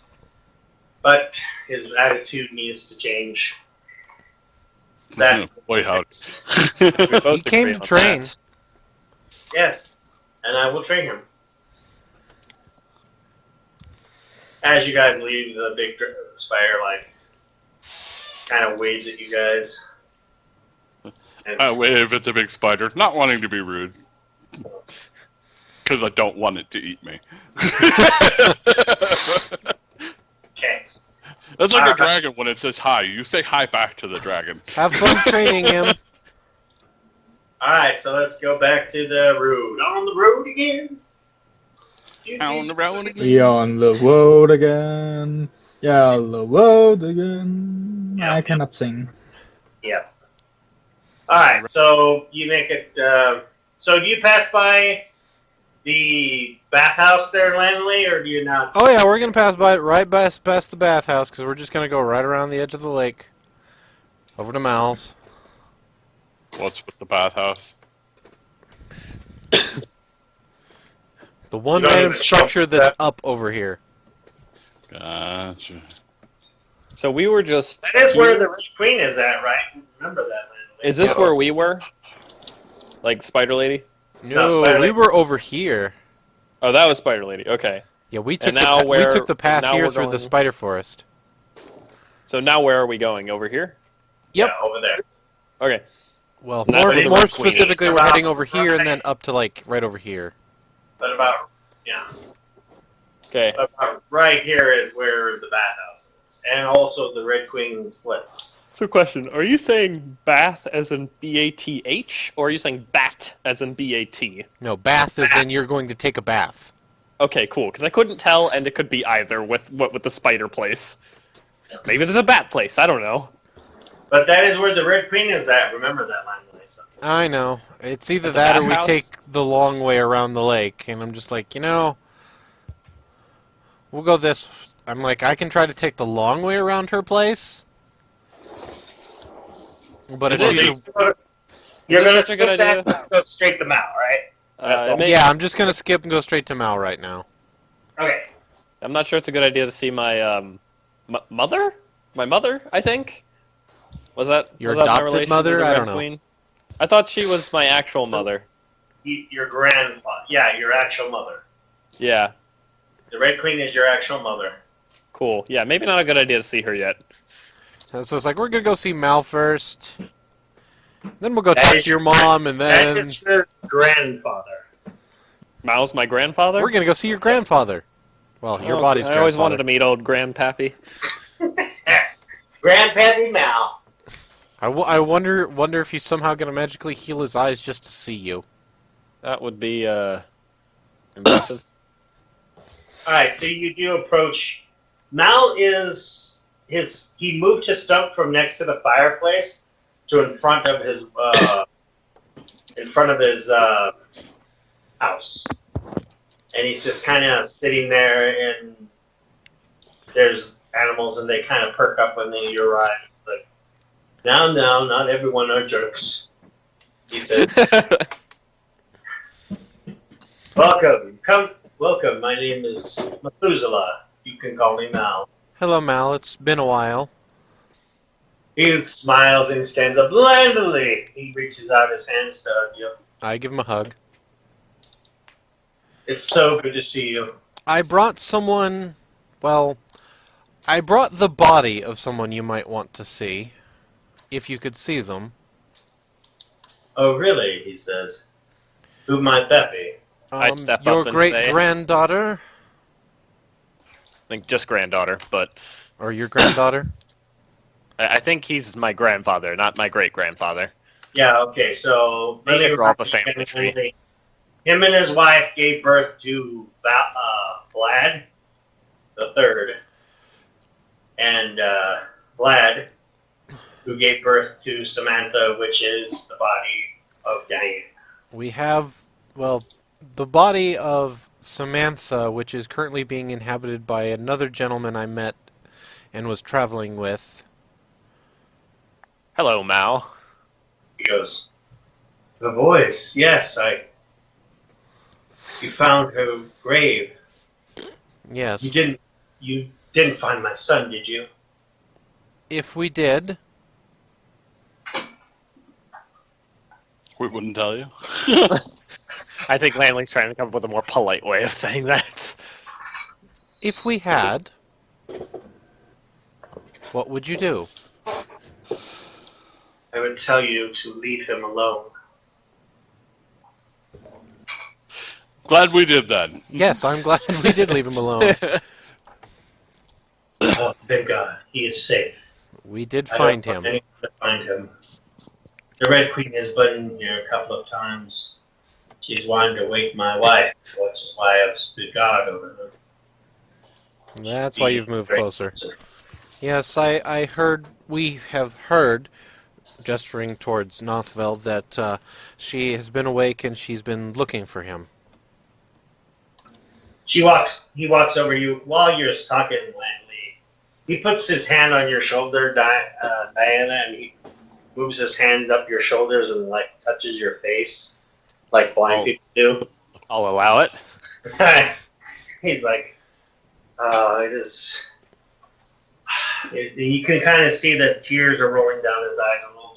But his attitude needs to change. That Boy, how. We He both came agree to on train. that. Yes, and I will train him. As you guys leave, the big spider like kind of waves at you guys. And I wave at the big spider, not wanting to be rude. Because I don't want it to eat me. okay, It's like a dragon when it says hi. You say hi back to the dragon. Have fun training him. all right. So let's go back to the road. On the road again. On the road again. We on the road again. Yeah, on the road again. Yeah. I cannot sing. Yeah. All right, so you make it. So do you pass by the bathhouse there, Lanley, or do you not? Oh yeah, we're gonna pass by it right past the bathhouse because we're just gonna go right around the edge of the lake, over to Mal's. What's with the bathhouse? The one You don't random even show structure that's that. up over here. Gotcha. So we were just. That is where the Red Queen is at, right? Remember that, Lanley. Is this where we were? Like Spider Lady? No, Spider we Lady. were over here. Oh, that was Spider Lady. Okay. Yeah, we took now we took the where- path now here we're through the going- spider forest. So now where are we going? Over here? Yep. Yeah, over there. Okay. Well, And that's more where the more Red Queen is. specifically, we're About heading over here and right- then up to like right over here. But about yeah, Okay. about right here is where the bathhouse is, and also the Red Queen splits. So, question: are you saying bath as in BATH, or are you saying bat as in BAT? No, bath is in you're going to take a bath. Okay, cool. Because I couldn't tell, and it could be either with the spider place. Maybe there's a bat place. I don't know. But that is where the Red Queen is at. Remember that, Lanley. So. I know. It's either At the that or we bathhouse? take the long way around the lake, and I'm just like, we'll go this. I'm like, I can try to take the long way around her place, but if Is it she's You're gonna such a good skip that idea? and go straight to Mal, right? That's all. yeah, I'm just gonna skip and go straight to Mal right now. Okay. I'm not sure it's a good idea to see my mother. My mother, I think. Was that Your was that my adopted relation to mother? the I Red don't know. Queen? I thought she was my actual mother. Your grandfather. Yeah, your actual mother. Yeah. The Red Queen is your actual mother. Cool. Yeah, maybe not a good idea to see her yet. And so it's like, we're gonna go see Mal first, then we'll go That talk is to your your mom, and That then is your grandfather. Mao's my grandfather. we're gonna go see your grandfather. Well, your Oh, body's I always wanted grandfather. to meet old Grandpappy. Grandpappy Mal. I wonder if he's somehow gonna magically heal his eyes just to see you. That would be impressive. All right, so you do approach. Mal is he moved his stump from next to the fireplace to in front of his house, and he's just kind of sitting there. And there's animals, and they kind of perk up when you arrive. Like, no, not everyone are jerks. He said, Welcome. My name is Methuselah. You can call me Mal. Hello, Mal. It's been a while. He smiles and he stands up blandly. He reaches out his hands to hug you. I give him a hug. It's so good to see you. I brought someone. Well, I brought the body of someone you might want to see, if you could see them. Oh, really? He says. Who might that be? I step up your and great say- granddaughter, I think just granddaughter, but or your granddaughter. I think he's my grandfather, not my great grandfather. Yeah, okay, so... Maybe really draw up a roughly, family tree. Him and his wife gave birth to Vlad the Third. And Vlad, who gave birth to Samantha, which is the body of Diane. We have, well, the body of Samantha, which is currently being inhabited by another gentleman I met and was traveling with. Hello, Mao. He goes, the voice, yes, you found her grave. Yes. You didn't find my son, did you? If we did, We wouldn't tell you. I think Lanley's trying to come up with a more polite way of saying that. if we had, what would you do? I would tell you to leave him alone. Glad we did that. Yes, I'm glad we did leave him alone. Oh, thank God, he is safe. We did I find don't him. want anyone to find him. The Red Queen has been here a couple of times. She's wanted to wake my wife, which is why I've stood guard over her. That's why you've moved closer. Yes, I heard, we have heard gesturing towards Nothvel, that she has been awake and she's been looking for him. He walks over you while you're talking, Langley. He puts his hand on your shoulder, Diana, and he moves his hand up your shoulders and like touches your face, like blind people do. I'll allow it. He's like, it is. You can kind of see that tears are rolling down his eyes a little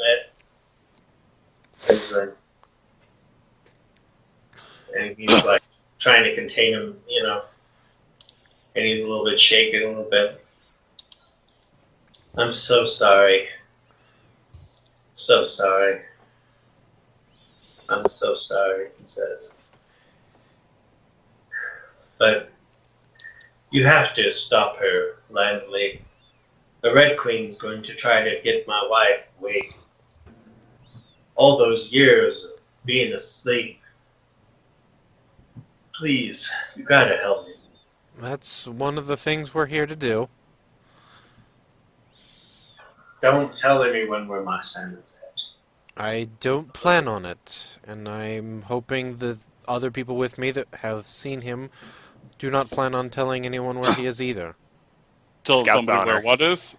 bit. And he's like trying to contain him, and he's a little bit shaken a little bit. I'm so sorry. So sorry. I'm so sorry, he says. But you have to stop her, Langley. The Red Queen's going to try to get my wife away. All those years of being asleep. Please, you gotta help me. That's one of the things we're here to do. Don't tell anyone where my son is at. I don't plan on it, and I'm hoping the other people with me that have seen him do not plan on telling anyone where he is either. Tell Scout's somebody honor. where what is?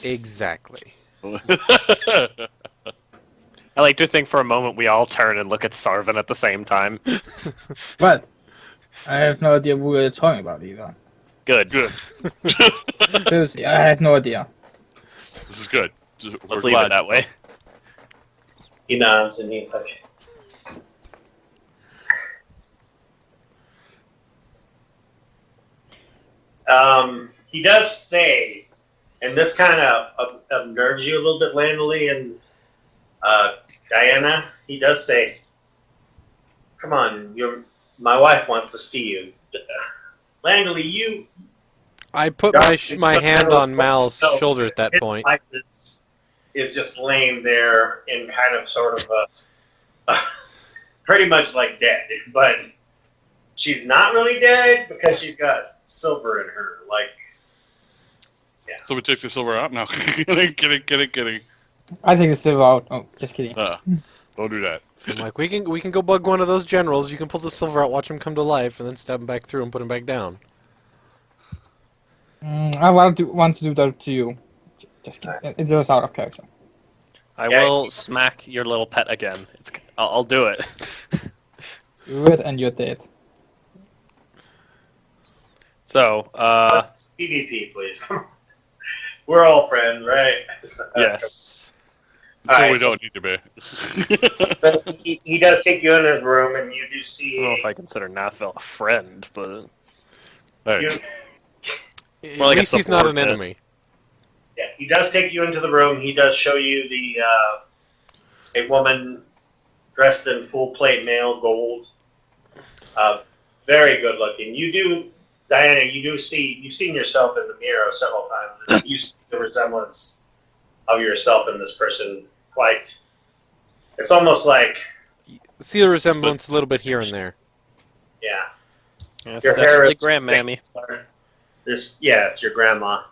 Exactly. I like to think for a moment we all turn and look at Sarvin at the same time. But I have no idea what we're talking about either. Good. Good. Seriously, I have no idea. This is good. Let's leave it that way. He nods and he's like, he does say, and this kind of unnerves you a little bit, Langley and Diana. He does say, "Come on, my wife wants to see you." Langley, you. I put my hand on Mal's shoulder at that his point. wife is just laying there in kind of sort of a pretty much like dead, but she's not really dead because she's got silver in her. Like, So we take the silver out now. Kidding. I think it's silver out. Oh, just kidding. Don't do that. I'm like, we can go bug one of those generals. You can pull the silver out, watch him come to life, and then stab him back through and put him back down. I want to do that to you. Just kidding. It was out of character. I Yeah. will smack your little pet again. I'll do it. Do it and you're dead. So, let's PvP, please. We're all friends, right? yes. Until Alright, we so- don't need to be. But he does take you in his room, and you do I don't know see. if I consider Nathville a friend, but Hey, You, At More like a least he's not an support, enemy. yeah, he does take you into the room. He does show you a woman dressed in full plate mail gold, very good looking. You do, Diana. You've seen yourself in the mirror several times. And you see the resemblance of yourself in this person. Quite, it's almost like, See the resemblance a little bit here and there. yeah. it's Your hair definitely is grandmammy. It's your grandma.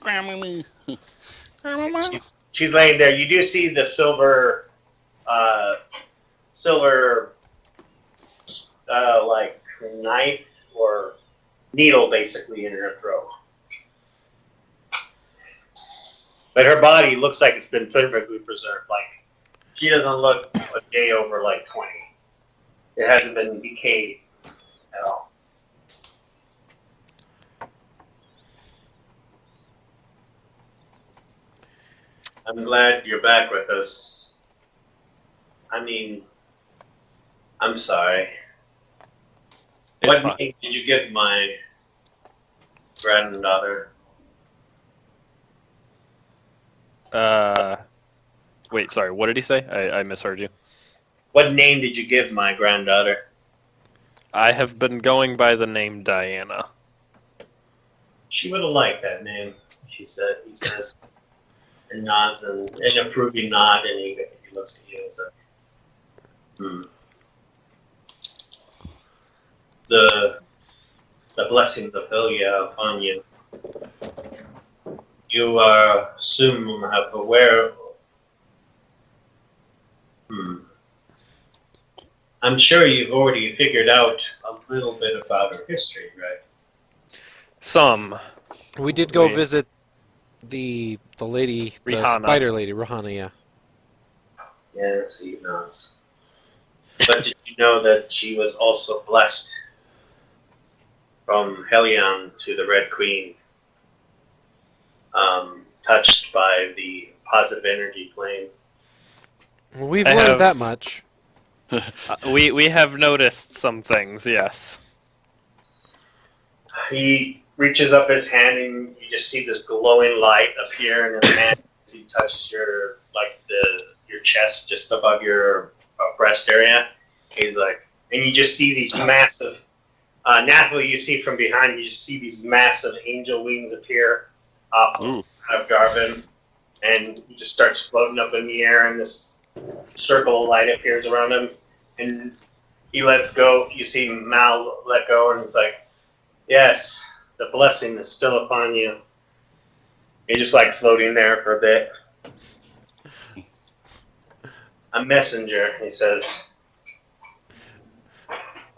Grandma. She's laying there. You do see the silver, like knife or needle, basically in her throat. But her body looks like it's been perfectly preserved. Like she doesn't look a day over like 20. It hasn't been decayed at all. I'm glad you're back with us. I mean, I'm sorry. It's What fine. name did you give my granddaughter? Wait, sorry, what did he say? I misheard you. What name did you give my granddaughter? I have been going by the name Diana. She would have liked that name, she said. He says, and nods and an approving nod, and he looks at you and says, The blessings of Hylia upon you. You assume have aware. I'm sure you've already figured out a little bit about her history, right? Some. We did go Wait. visit the lady, the Rihanna. spider lady, Rohana, yeah. Yes, he knows. But did you know that she was also blessed from Helion to the Red Queen, touched by the positive energy plane? Well, we've I learned have- that much. We have noticed some things, yes. He reaches up his hand and you just see this glowing light appear in his hand as he touches your your chest just above your breast area. He's like, and you just see these massive. Naturally, you see from behind, you just see these massive angel wings appear up Ooh. out of Garvin, and he just starts floating up in the air, and this circle of light appears around him, and he lets go. You see Mal let go, and he's like, "Yes, the blessing is still upon you." He's just like floating there for a bit. A messenger, he says.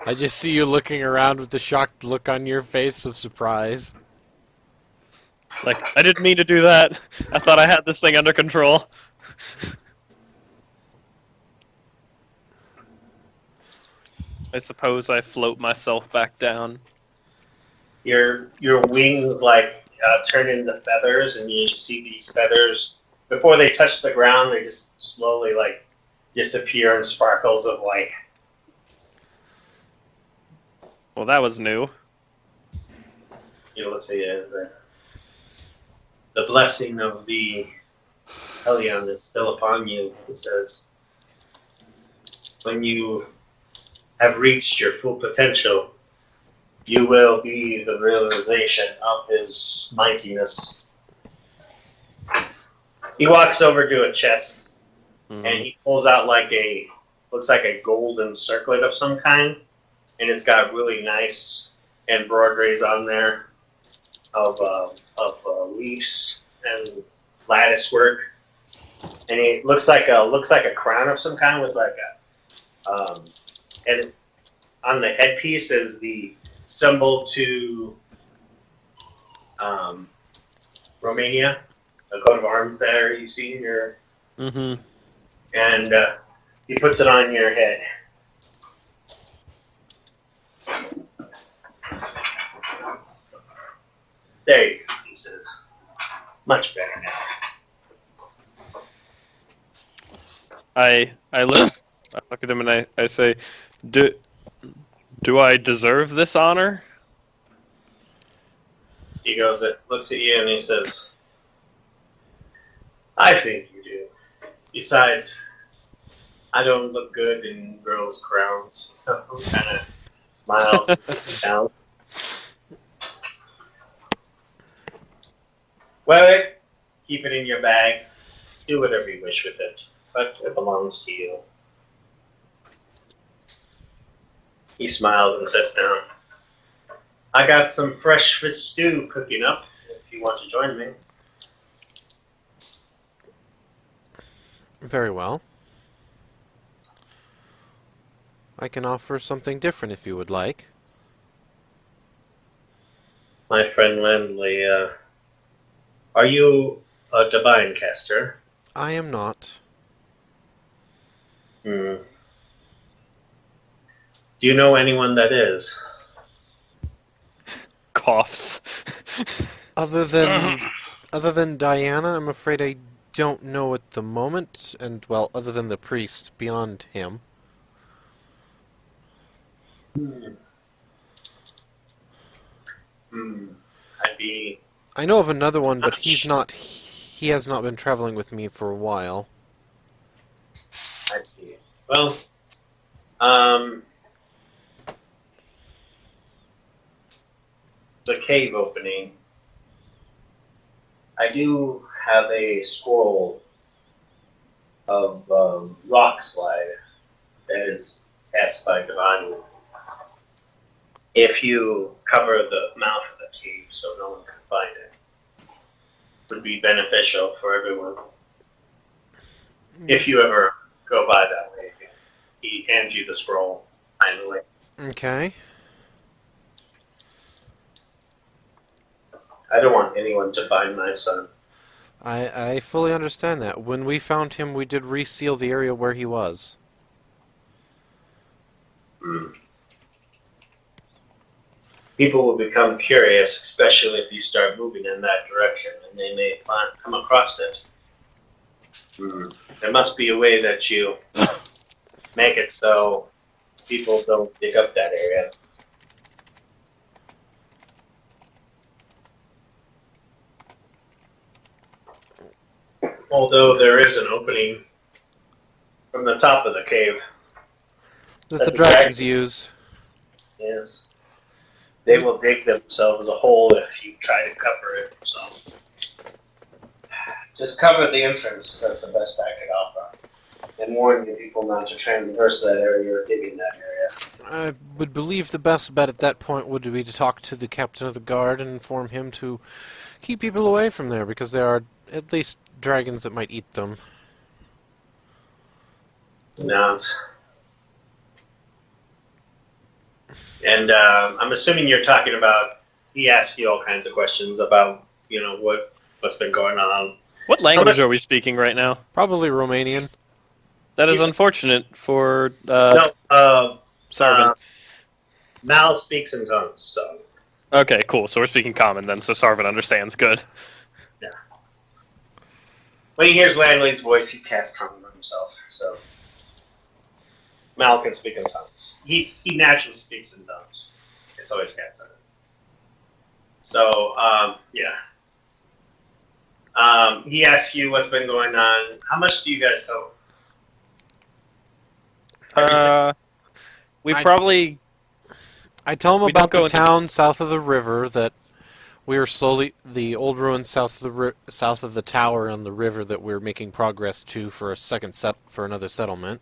I just see you looking around with the shocked look on your face of surprise. Like, I didn't mean to do that. I thought I had this thing under control. I suppose I float myself back down. Your wings turn into feathers, and you see these feathers before they touch the ground. They just slowly disappear in sparkles of light. Well, that was new. Let's see, the blessing of the Helion is still upon you. It says, when you have reached your full potential, you will be the realization of his mightiness. He walks over to a chest, and he pulls out looks like a golden circlet of some kind, and it's got really nice embroideries on there of leaves and lattice work, and it looks like a crown of some kind with and on the headpiece is the symbol to Romania, a coat of arms there you see in your, Mm-hmm. and he puts it on your head. There you go, he says. Much better now. I look at him and I say, do I deserve this honor? He looks at you and he says, I think you do. Besides, I don't look good in girls' crowns. So kind of smiles and sits down. Well, keep it in your bag. Do whatever you wish with it. But it belongs to you. He smiles and sits down. I got some fresh fish stew cooking up, if you want to join me. Very well. I can offer something different if you would like. My friend Lindley, are you a divine caster? I am not. Do you know anyone that is? Coughs. Other than Diana, I'm afraid I don't know at the moment, and well, other than the priest, beyond him. I know of another one, but he has not been traveling with me for a while. I see. Well, the cave opening. I do have a scroll of rock slide that is cast by Divine. If you cover the mouth of the cave so no one can find it. would be beneficial for everyone. If you ever go by that way, he hands you the scroll finally. Okay. I don't want anyone to find my son. I fully understand that. When we found him, we did reseal the area where he was. People will become curious, especially if you start moving in that direction, and they may come across this. There must be a way that you make it so people don't dig up that area. Although there is an opening from the top of the cave. That the dragons use. Yes. They will dig themselves a hole if you try to cover it. So just cover the entrance. That's the best I could offer. And warn the people not to transverse that area or dig in that area. I would believe the best bet at that point would be to talk to the captain of the guard and inform him to keep people away from there, because there are at least dragons that might eat them. No. And I'm assuming you're talking about. He asked you all kinds of questions about, what's been going on. What language are we speaking right now? Probably Romanian. That is unfortunate for No, Sarvin. Mal speaks in tongues, so. Okay, cool. So we're speaking common then, so Sarvin understands. Good. When he hears Landley's voice, he casts tongues on himself. So Mal can speak in tongues. He naturally speaks in tongues. It's always cast on him. So yeah. He asks you what's been going on. How much do you guys tell? We I tell him We about don't go the into- town south of the river, that we are slowly the old ruins south of the tower on the river that we're making progress to for another settlement.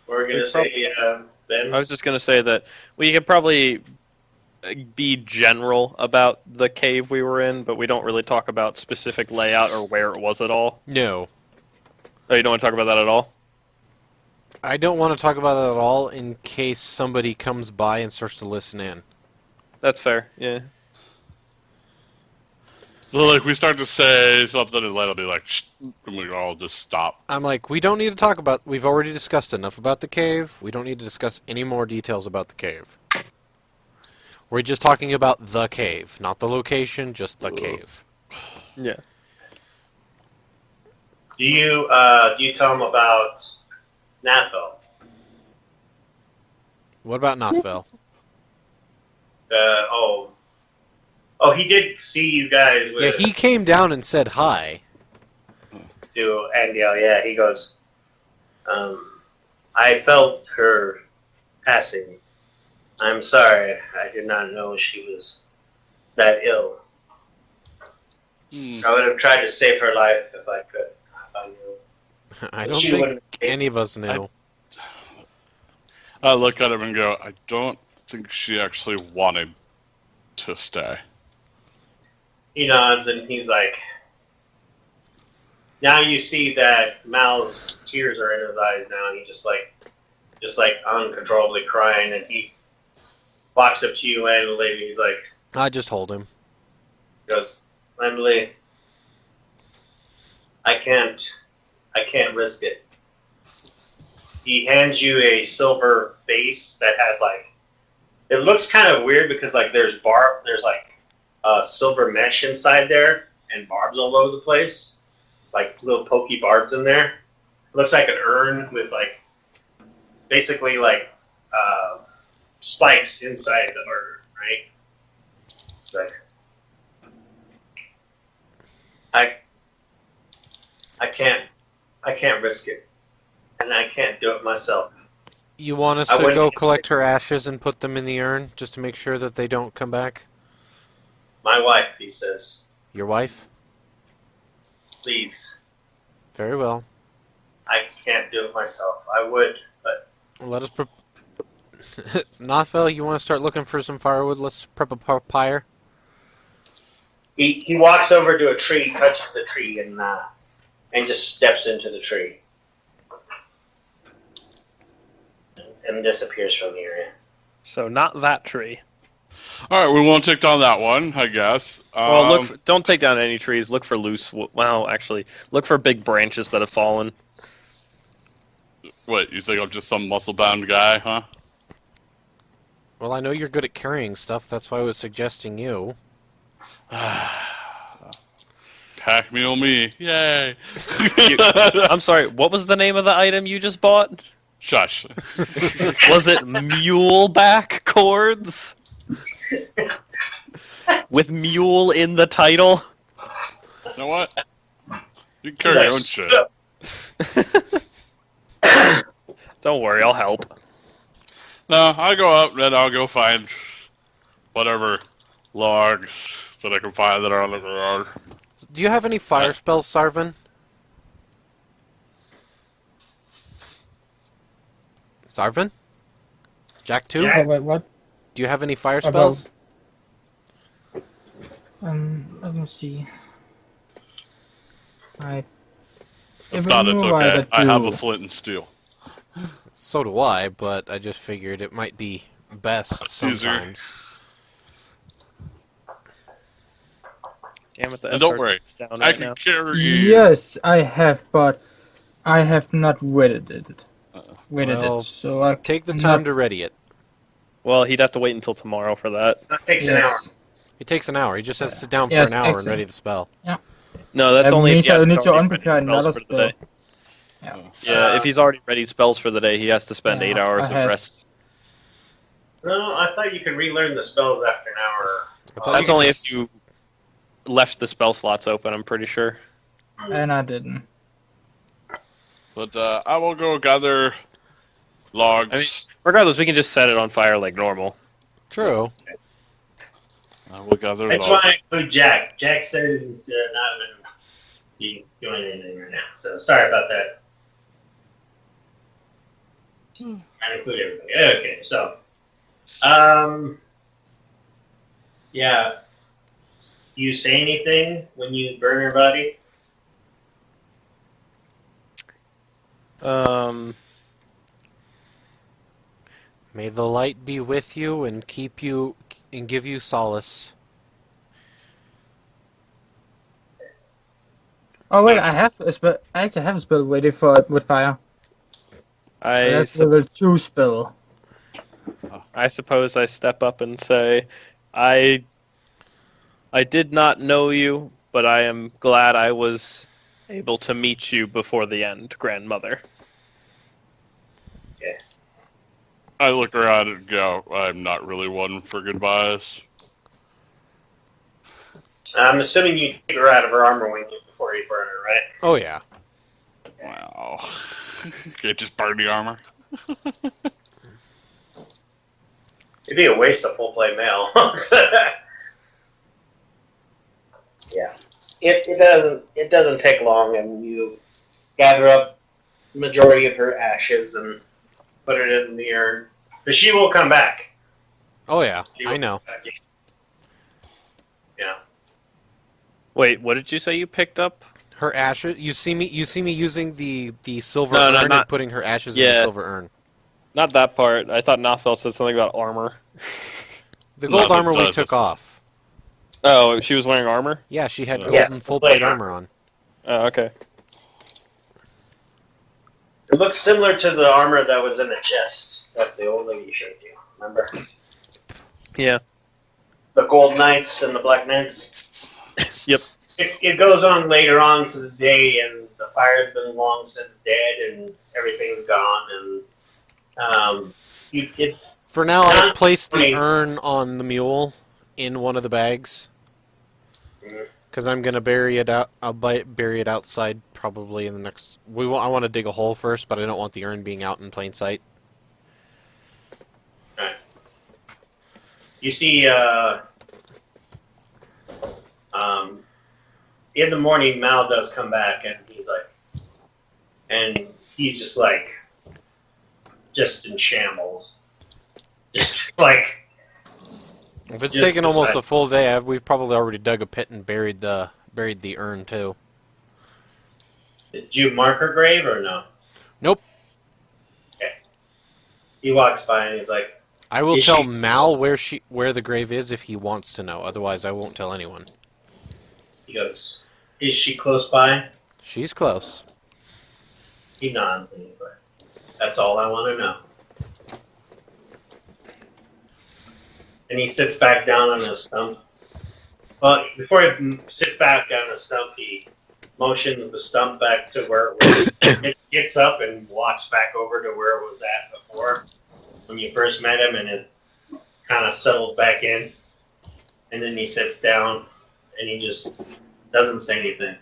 We're gonna say Ben. I was just going to say that we could probably be general about the cave we were in, but we don't really talk about specific layout or where it was at all. No. Oh, you don't want to talk about that at all? I don't want to talk about that at all in case somebody comes by and starts to listen in. That's fair, yeah. So, like, we start to say something, and Light will be like, shh, and we all just stop. I'm like, we don't need to talk about... We've already discussed enough about the cave. We don't need to discuss any more details about the cave. We're just talking about the cave. Not the location, just the cave. Yeah. Do you tell him about Natho? What about Nothville? Oh, he did see you guys with Yeah, he came down and said hi. to Andiel. Yeah, he goes. I felt her passing. I'm sorry. I did not know she was that ill. I would have tried to save her life if I could. If I knew. I don't She think wouldn't- any of us knew. I look at him and go, I don't think she actually wanted to stay. He nods and he's like, now you see that Mal's tears are in his eyes now, and he's just like uncontrollably crying, and he walks up to you and the lady, he's like, I just hold him. goes, Emily, I can't risk it. He hands you a silver vase that has it looks kind of weird because there's silver mesh inside there and barbs all over the place, like little pokey barbs in there. It looks like an urn with basically spikes inside the urn, right? It's I can't risk it, and I can't do it myself. You want us I to wouldn't- go collect her ashes and put them in the urn, just to make sure that they don't come back? My wife, he says, Your wife? please. Very well. I can't do it myself. I would, but Let us prep... Nothville, you want to start looking for some firewood? Let's prep a pyre. He walks over to a tree, touches the tree, and just steps into the tree. And disappears from the area. So not that tree. All right, we won't take down that one, I guess. Well, don't take down any trees. Look for loose. Well, actually, look for big branches that have fallen. Wait, you think I'm just some muscle-bound guy, huh? Well, I know you're good at carrying stuff. That's why I was suggesting you. Pack mule me, yay! I'm sorry. What was the name of the item you just bought? Shush. Was it mule back cords? With mule in the title? You know what? You can carry your own shit. Don't worry, I'll help. No, I'll go up and I'll go find whatever logs that I can find that are on the ground. Do you have any fire spells, Sarvin? Sarvin? Jack 2? Yeah. Wait, what? Do you have any fire About- spells? Let me see. If If not, it's you are okay. the I have a two- flint and steel. So do I, but I just figured it might be best Easier. sometimes. Damn it, the And don't SR worry, is down I right can now. carry you. Yes, I have, but I have not wedded it. Well, So I Take the I'm time not- to ready it. Well, he'd have to wait until tomorrow for that. That takes an hour. Yes. It takes an hour. He just has to sit down for Yes, an hour and excellent. ready the spell. No, that's That only if means he has I need to already ready unprepare spells another for the day. spell. Yeah. Yeah, if he's already ready spells for the day, he has to spend Yeah, 8 hours I of have- rest. No, I thought you could relearn the spells after an hour. I thought That's you only could if just- you left the spell slots open, I'm pretty sure. And I didn't. But I will go gather logs. I mean- Regardless, we can just set it on fire like normal. True. I will gather That's logs. why I include Jack. Jack said he's not going to be doing anything right now. So sorry about that. I include everybody. Okay, so, yeah. You say anything when you burn your body? May the light be with you and keep you and give you solace. Oh wait, I have a spell. I actually have a spell ready for it with fire. That's level 2 spell. I suppose I step up and say, I did not know you, but I am glad I was able to meet you before the end, grandmother. I look around and go, I'm not really one for goodbyes. I'm assuming you take her out of her armor wing before you burn her, right? Oh yeah. Wow. Can't just burn the armor. It'd be a waste of full play mail. Yeah, it doesn't take long, and you gather up the majority of her ashes and put it in the urn. But she will come back. Oh yeah. She will I know. come back. Yeah. Wait, what did you say you picked up? Her ashes. You see me using the silver No, urn no, and not- putting her ashes in Yeah. the silver urn. Not that part. I thought Nothel said something about armor. The No, gold but armor we the- took off. Oh, she was wearing armor? Yeah, she had Yeah, golden full plate armor on. Oh, okay. It looks similar to the armor that was in the chest that the old lady showed you. Remember? Yeah. The gold knights and the black knights. Yep. It goes on later on to the day, and the fire's been long since dead, and everything's gone, and For now, I'll Not place the great. urn on the mule in one of the bags. Mhm. Because I'm gonna bury it out. I'll bury it outside probably in the next. I want to dig a hole first, but I don't want the urn being out in plain sight. you see, in the morning, Mal does come back, and he's just in shambles. Just like, If it's Just taken almost beside- a full day, we've probably already dug a pit and buried the urn too. Did you mark her grave or no? Nope. He walks by and he's like, I will Is tell she- Mal where the grave is if he wants to know. Otherwise, I won't tell anyone. he goes, "Is she close by?" She's close. He nods and he's like, "That's all I want to know." And he sits back down on the stump. Well, before he sits back on the stump, he motions the stump back to where it was. It gets up and walks back over to where it was at before when you first met him, and it kind of settles back in. And then he sits down and he just doesn't say anything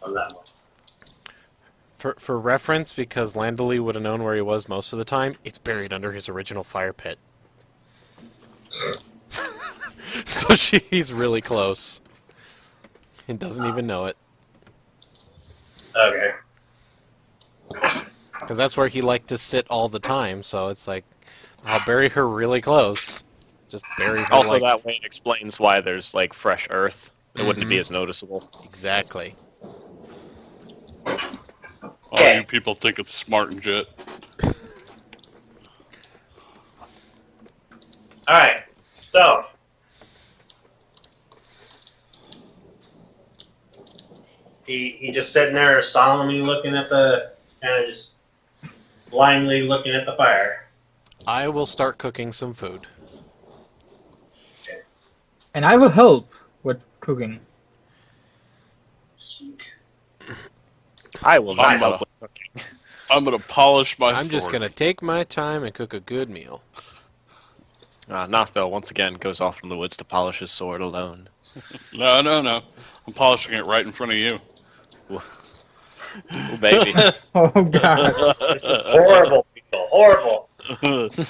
on that one. For reference, because Landely would have known where he was most of the time, it's buried under his original fire pit. So he's really close. He doesn't even know it. Okay. Because that's where he liked to sit all the time, so it's like, I'll bury her really close. Just bury her Also, like... that way it explains why there's like fresh earth. It wouldn't be as noticeable. Exactly. All you people think it's smart and shit. All right. So he just sitting there solemnly looking at the kind of just blindly looking at the fire. I will start cooking some food. And I will help with cooking. I will not I'm help with cooking. I'm gonna polish my I'm just sword. gonna take my time and cook a good meal. Nothville once again goes off in the woods to polish his sword alone. No. I'm polishing it right in front of you. Ooh, baby. Oh god. This is horrible, people. Horrible.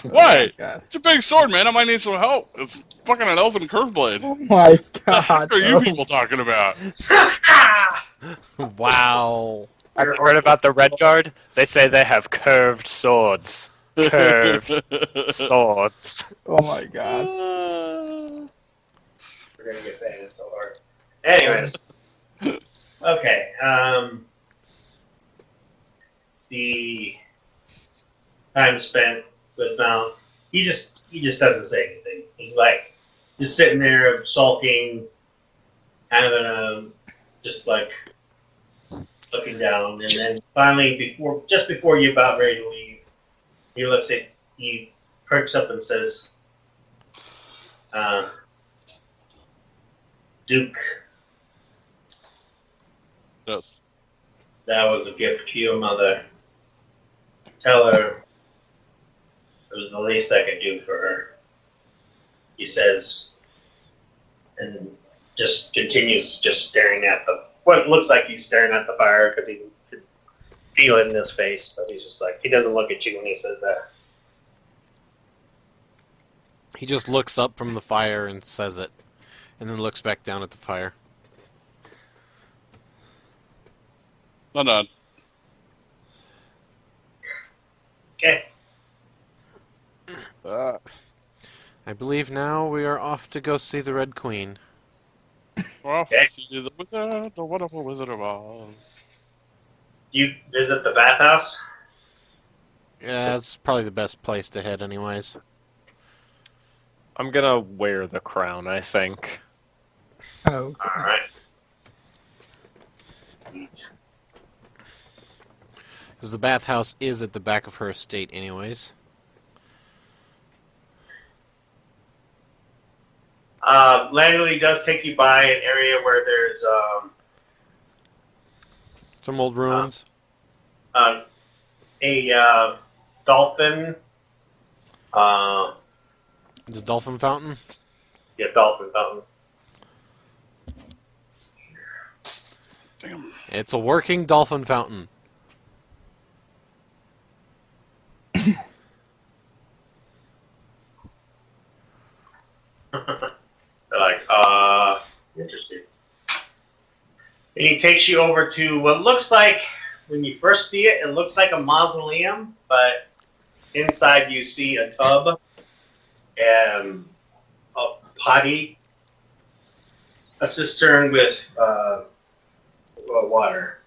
Why? God. It's a big sword, man. I might need some help. It's fucking an elven curve blade. Oh my god. What are you Oh. people talking about? Wow. Ever heard about the Red Guard? They say they have curved swords. Curved swords. Oh my god. We're gonna get banned so hard. Anyways. Okay. The time spent with Mount. He just doesn't say anything. He's like just sitting there sulking, kind of in a just like looking down, and then finally just before you're about ready to leave, he perks up and says, "Duke, Yes. that was a gift to your mother. Tell her it was the least I could do for her," he says, and just continues just staring at what looks like he's staring at the fire because he can feel it in his face, but he's just like, he doesn't look at you when he says that. He just looks up from the fire and says it, and then looks back down at the fire. No. Okay. I believe now we are off to go see the Red Queen. Well, Okay. see the wizard, the wonderful Wizard of Oz. You visit the bathhouse? Yeah, that's probably the best place to head anyways. I'm gonna wear the crown, I think. Oh. Alright. Because the bathhouse is at the back of her estate anyways. Langley does take you by an area where there's Some old ruins. a dolphin. The dolphin fountain. Yeah, dolphin fountain. Damn. It's a working dolphin fountain. They're like, interesting. And he takes you over to what looks like, when you first see it, it looks like a mausoleum, but inside you see a tub and a potty, a cistern with water.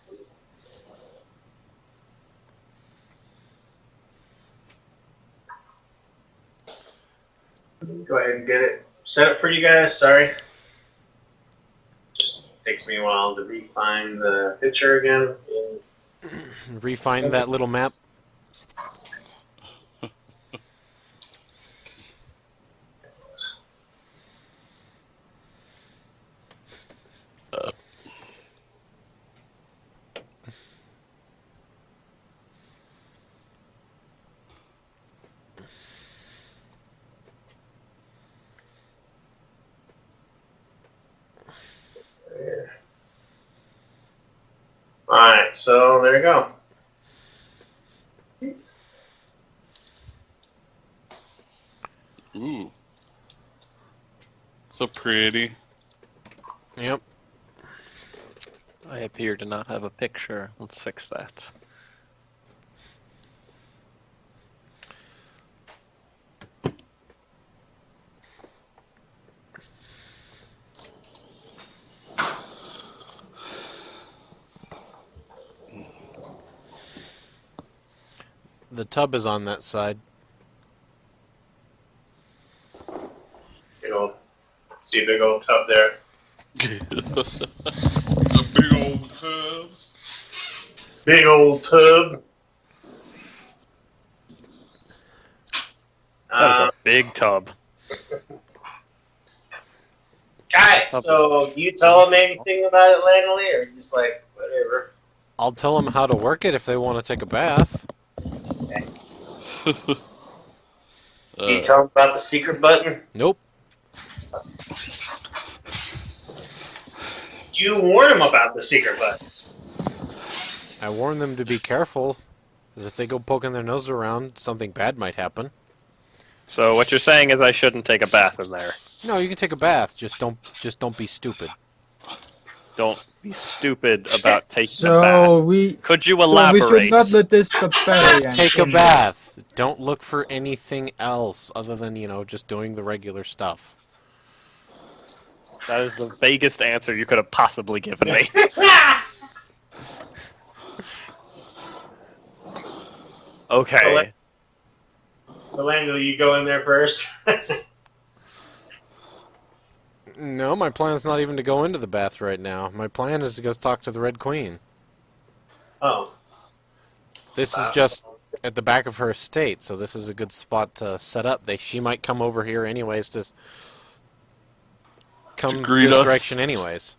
Go ahead and get it set up for you guys. Sorry. Just takes me a while to refine the picture again. Refine that little map. Alright, so there you go. Ooh. So pretty. Yep. I appear to not have a picture. Let's fix that. The tub is on that side. See a big old tub there. A big old tub. Big old tub. That was a big tub. Guys, so you tell them anything about it, Langley, or just like, whatever? I'll tell them how to work it if they want to take a bath. You tell them about the secret button? Nope. Do you warn them about the secret button? I warn them to be careful, because if they go poking their nose around, something bad might happen. So what you're saying is I shouldn't take a bath in there. No, you can take a bath. Just don't be stupid. Don't be stupid about taking a So bath. we. Could you So we elaborate? should not let this barbarian. Just take a in. bath. Don't look for anything else other than, just doing the regular stuff. That is the vaguest answer you could have possibly given me. Okay. So Langley, you go in there first. No, my plan's not even to go into the bath right now. My plan is to go talk to the Red Queen. Oh. This is just at the back of her estate, so this is a good spot to set up. She might come over here anyways to come greet this us. direction anyways.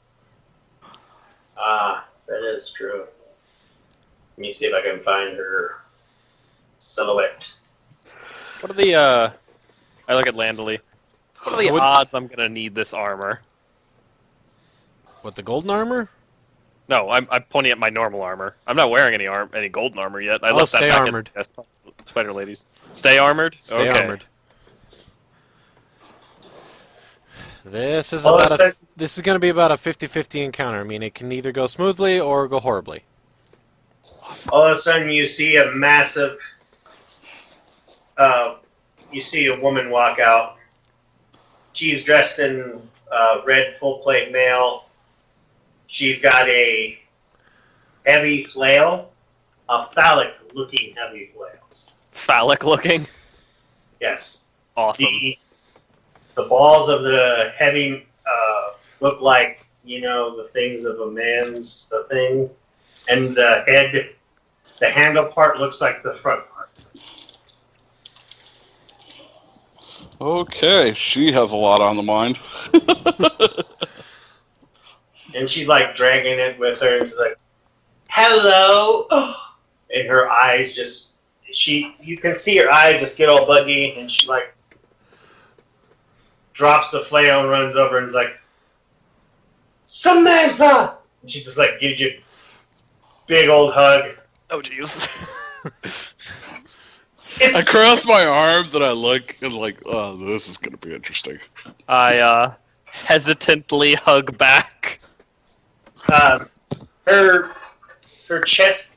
Ah, that is true. Let me see if I can find her silhouette. What are the, I look at Landely. What are the odds I'm gonna need this armor? What, the golden armor? No, I'm pointing at my normal armor. I'm not wearing any golden armor yet. I left that stay back armored. at Spider Ladies. Stay armored? Stay Okay. armored. This is Well, this is going to be about a 50-50 encounter. I mean, it can either go smoothly or go horribly. All of a sudden, you see a massive. You see a woman walk out. She's dressed in red full plate mail. She's got a heavy flail, a phallic-looking heavy flail. Phallic looking? Yes. Awesome. The balls of the heavy look like, the things of a man's thing. And the head, the handle part looks like the front part. Okay, she has a lot on the mind. And she's like dragging it with her, and she's like, "Hello," and her eyes you can see her eyes just get all buggy, and she like drops the flail and runs over and is like, "Samantha!" And she just like gives you a big old hug. Oh, jeez. I cross my arms and I look and like, oh, this is gonna be interesting. I hesitantly hug back. Her chest,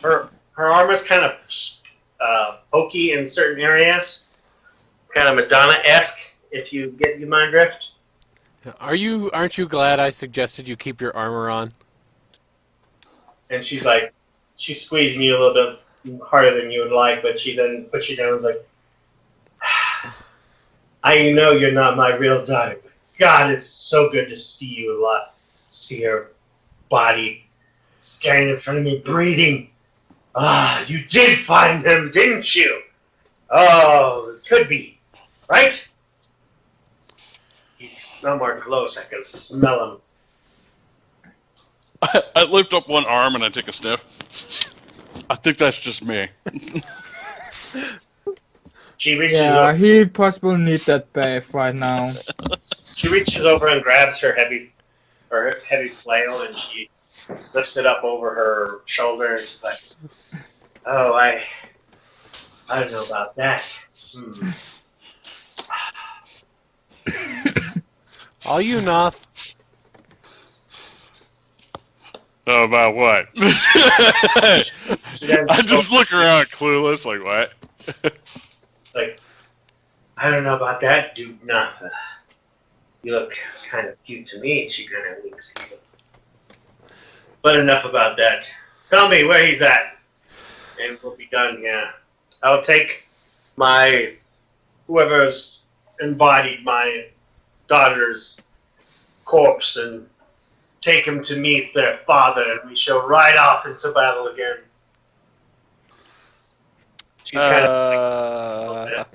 her armor is kind of pokey in certain areas, kind of Madonna-esque, if you get my drift. Aren't you glad I suggested you keep your armor on? And she's like, she's squeezing you a little bit harder than you would like, but she then puts you down and is like, I know you're not my real daughter, but God, it's so good to see you a lot. See her body standing in front of me, breathing. Ah, you did find him, didn't you? Oh, it could be, right? He's somewhere close. I can smell him. I lift up one arm and I take a sniff. I think that's just me. She reaches Yeah, over. he possibly need that bath right now. She reaches over and grabs her heavy flail, and she lifts it up over her shoulder, and she's like, "Oh, I don't know about that. Hmm. All you Noth. Oh, about what? She then I just look around clueless, like, what? like, I don't know about that, dude. Nah, you look kind of cute to me. She kind of winks at you. But enough about that. Tell me where he's at, and we'll be done here. I'll take my whoever's embodied my daughter's corpse and take him to meet their father, and we shall ride off into battle again. She's kind of.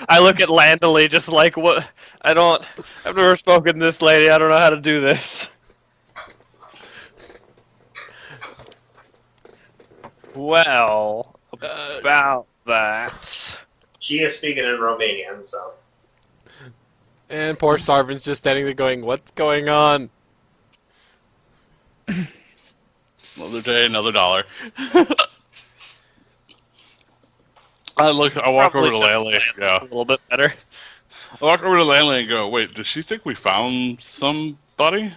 I look at Landely just like, what? I've never spoken to this lady. I don't know how to do this. Well, about that. She is speaking in Romanian, so. And poor Sarvin's just standing there going, what's going on? Another day, another dollar. I walk over to Landley. Yeah. A little bit better. I walk over to Landley and go, wait, does she think we found somebody?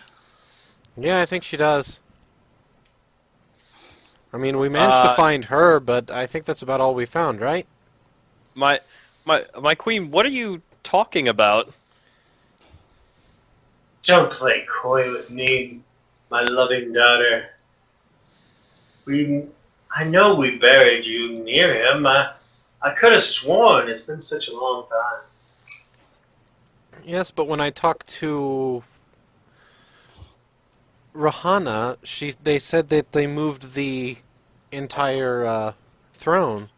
Yeah, I think she does. I mean, we managed to find her, but I think that's about all we found, right? My queen, what are you talking about? Don't play coy with me, my loving daughter. I know we buried you near him. I could have sworn it's been such a long time. Yes, but when I talked to Rahana, they said that they moved the entire throne.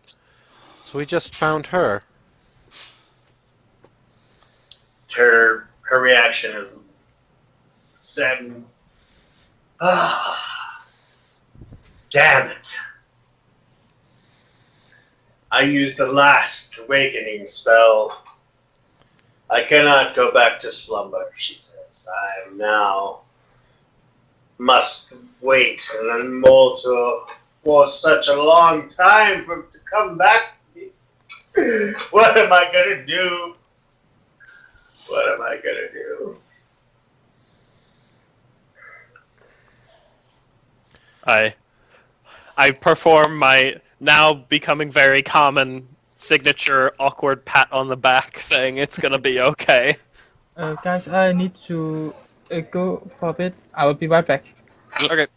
So we just found her. Her reaction is saddened. Ah, damn it. I used the last awakening spell. I cannot go back to slumber, she says. I am now must wait and immortal for such a long time for him to come back to me. What am I gonna do? What am I gonna do? I perform my now becoming very common signature awkward pat on the back, saying it's gonna be okay. Guys, I need to go for a bit. I will be right back. Okay.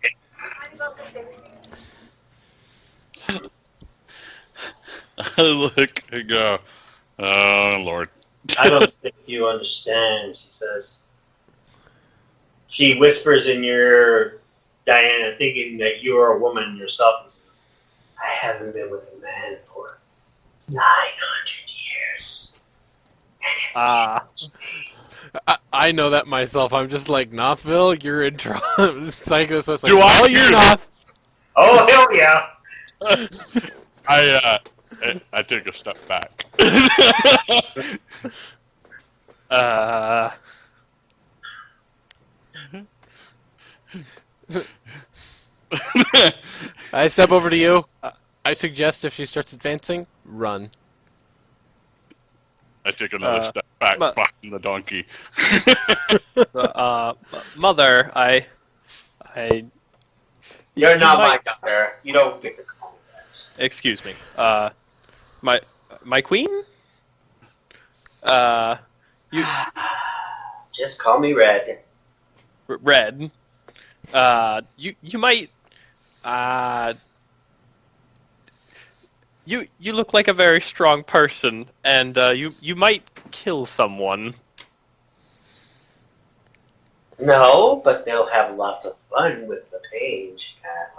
I look and go, oh, Lord. I don't think you understand, she says. She whispers in your Diana, thinking that you're a woman yourself, and says, I haven't been with a man for 900 years. And it's I know that myself. I'm just like, Nothville, you're in trouble. It's like this was like, Do I oh, you hear Noth. oh, hell yeah. I take a step back. I step over to you. I suggest if she starts advancing, run. I take another step back behind the donkey. Mother, You're not my daughter. You don't get to call me that. Excuse me. My queen? You Just call me Red. Red. You might. You look like a very strong person, and you might kill someone. No, but they'll have lots of fun with the pain. She kind of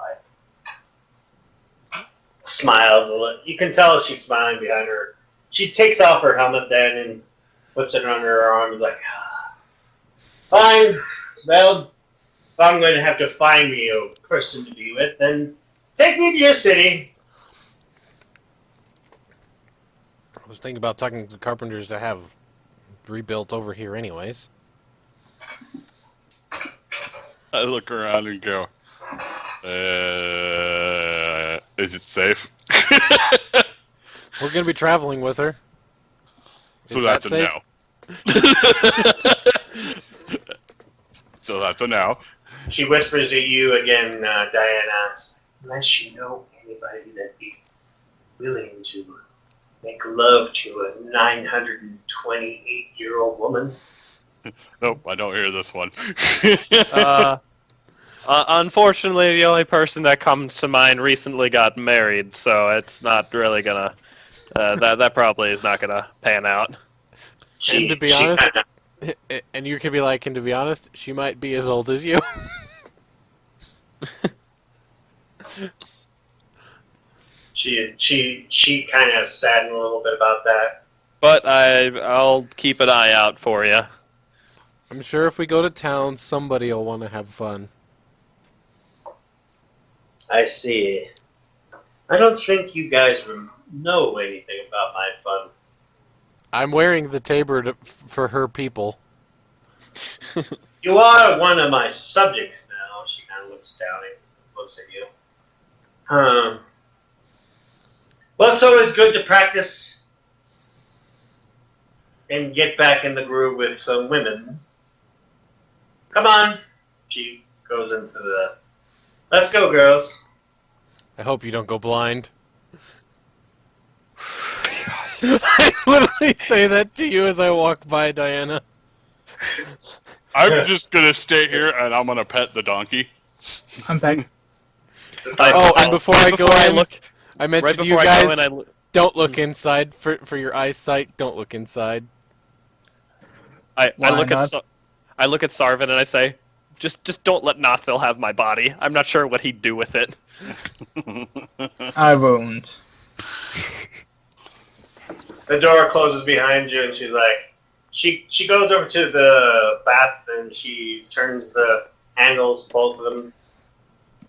like smiles a little. You can tell she's smiling behind her. She takes off her helmet then and puts it on her arm. Is like, fine. Well, if I'm going to have to find me a person to be with, then take me to your city. I was thinking about talking to the carpenters to have rebuilt over here anyways. I look around and go, is it safe? We're going to be traveling with her. So Is that's that a safe? no. So that's a no. She whispers at you again, Diana. Unless you know anybody that'd be willing to make love to a 928-year-old woman. Nope, I don't hear this one. Unfortunately, the only person that comes to mind recently got married, so it's not really gonna. That probably is not gonna pan out. And to be honest, and you can be like, and to be honest, she might be as old as you. She kind of saddened a little bit about that. But I'll keep an eye out for you. I'm sure if we go to town, somebody will want to have fun. I see. I don't think you guys know anything about my fun. I'm wearing the tabard for her people. You are one of my subjects now. She kind of looks down and looks at you. Well, it's always good to practice and get back in the groove with some women. Come on. She goes into the... Let's go, girls. I hope you don't go blind. I literally say that to you as I walk by, Diana. I'm just gonna stay here and I'm gonna pet the donkey. I'm back. And before I go in, I right mentioned to before you I go in, guys, don't look inside for your eyesight. Don't look inside. I Why look not? at I look at Sarvin and I say, just don't let Nothville have my body. I'm not sure what he'd do with it. I won't. The door closes behind you, and she's like, she goes over to the bath, and she turns the handles, both of them,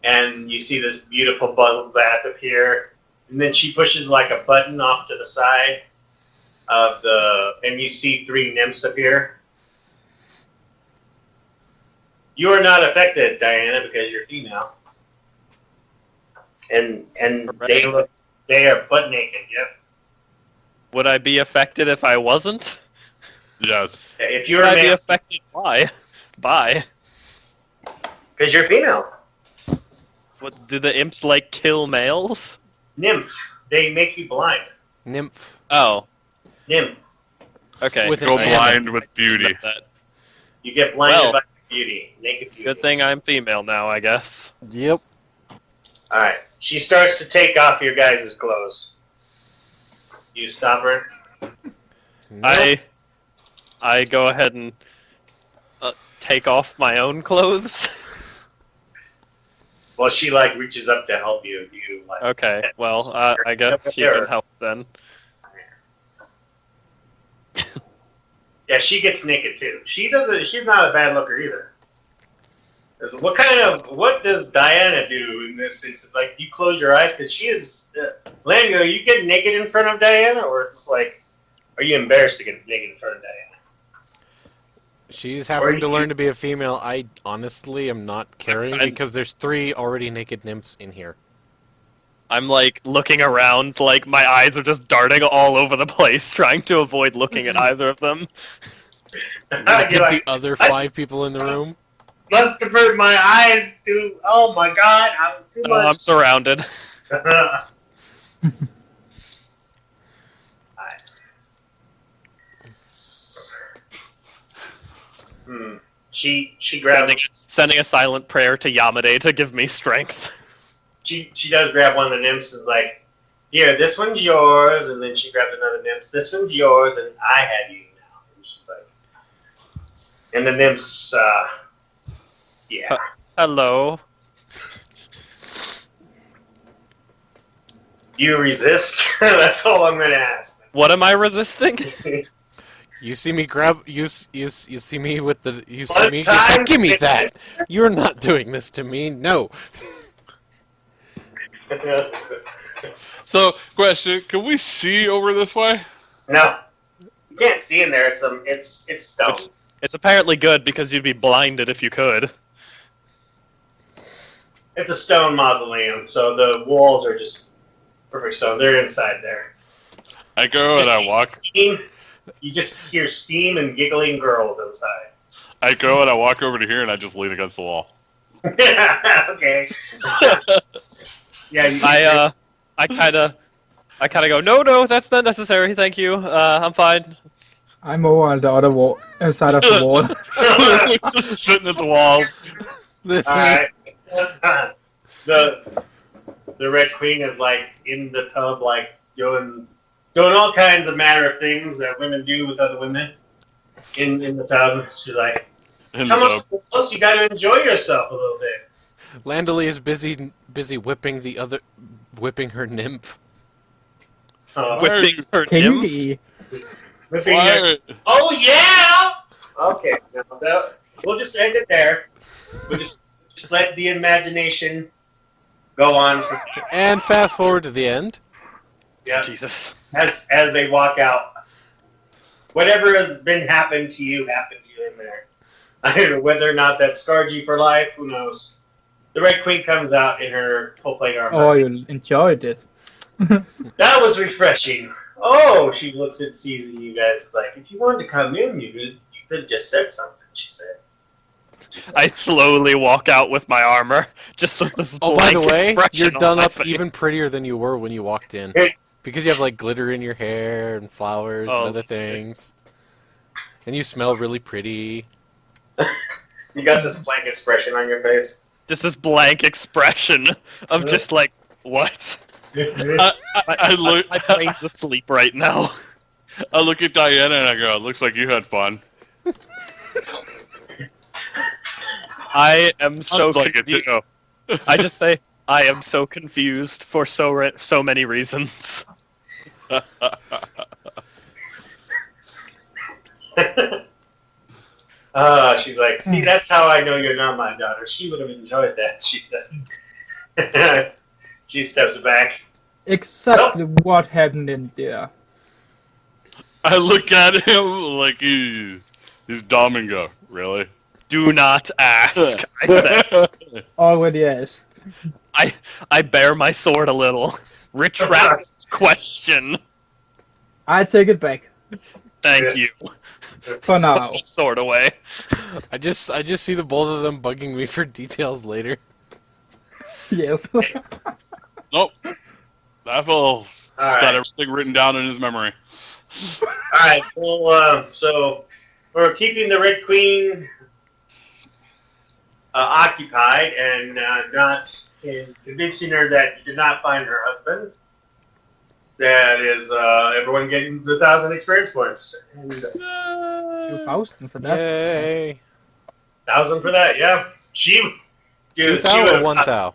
and you see this beautiful bubble bath appear, and then she pushes like a button off to the side of and you see 3 nymphs appear. You are not affected, Diana, because you're female. And they are butt naked, yep. Would I be affected if I wasn't? Yes. If you're Would a I be male, affected? Why? Bye. because you're female. What, do the imps like kill males? Nymph. They make you blind. Nymph. Oh, Nymph. okay. With an Go M. blind with beauty. You get blinded Well, by beauty. Naked beauty. Good thing I'm female now, I guess. Yep. Alright. She starts to take off your guys' clothes. You stop her? Nope. I go ahead and take off my own clothes. Well, she like reaches up to help you. You like Okay, well, I guess she can help then. Yeah, she gets naked too. She's not a bad looker either. 'Cause what does Diana do in this instance? Like, you close your eyes because she is. Lango, you get naked in front of Diana, or it's like, are you embarrassed to get naked in front of Diana? She's Or having to you- learn to be a female. I honestly am not caring I- because there's 3 already naked nymphs in here. I'm like looking around, like my eyes are just darting all over the place, trying to avoid looking at either of them. Look at You're like, the other 5 people in the room. must avert my eyes to. Oh my god, I'm too I'm much. surrounded. She grabs. Sending a silent prayer to Yamade to give me strength. She does grab one of the nymphs and is like, "Here, this one's yours." And then she grabs another nymph. "This one's yours, and I have you now." And she's like, and the nymphs, yeah. Hello. Do you resist? That's all I'm gonna ask. What am I resisting? You see me grab you see me with the you see One me just time- like, give me that. You're not doing this to me. No. So, question: can we see over this way? No, you can't see in there. It's stone. It's apparently good because you'd be blinded if you could. It's a stone mausoleum, so the walls are just perfect stone. They're inside there. I go and I walk. Steam. You just hear steam and giggling girls outside. I go and I walk over to here and I just lean against the wall. Okay. Yeah. I kind of go, no, that's not necessary. Thank you. I'm fine. I'm over on the other wall, side of the wall. Just sitting at the wall. Listen. All right. The Red Queen is like in the tub, like doing all kinds of manner of things that women do with other women in the tub. She's like, And, "Come on, close. You got to enjoy yourself a little bit." Landely is busy whipping her nymph. Whipping her nymph. Kinky. Whipping your- Oh yeah. Okay. We'll just end it there. We'll just let the imagination go on. And fast forward to the end. Yeah. Jesus. As they walk out, whatever has been happened to you happened to you in there. I don't know whether or not that scarred you for life. Who knows? The Red Queen comes out in her full plate armor. Oh, you enjoyed it. That was refreshing. Oh, she looks at sees you guys like, if you wanted to come in, you could have just said something. She said. I slowly walk out with my armor, just with this Oh, by the blank way, expression you're on done my up face. even prettier than you were when you walked in. Because you have like glitter in your hair and flowers and Oh, other things. And you smell really pretty. You got this blank expression on your face. Just this blank expression of just like, what? I look. My brain's asleep right now. I look at Diana and I go, "Looks like you had fun." I am so Sounds like it, confused. too. I just say, I am so confused for so many reasons. She's like, see, that's how I know you're not my daughter. She would have enjoyed that, she said. She steps back. Exactly what happened in there. I look at him like he's dumb and go, "Really?" Do not ask, I said. Already asked. I bear my sword a little. Retract question. I take it back. Thank you. For now. Put the sword away. I just see the both of them bugging me for details later. Yes. Nope. That fellow All got right. everything written down in his memory. All right. Well, so we're keeping the Red Queen occupied and not convincing her that you did not find her husband. That is everyone getting the 1,000 experience points. And 2,000 for that. Yay! 1,000 for that, yeah. She, dude, 2,000 or 1,000?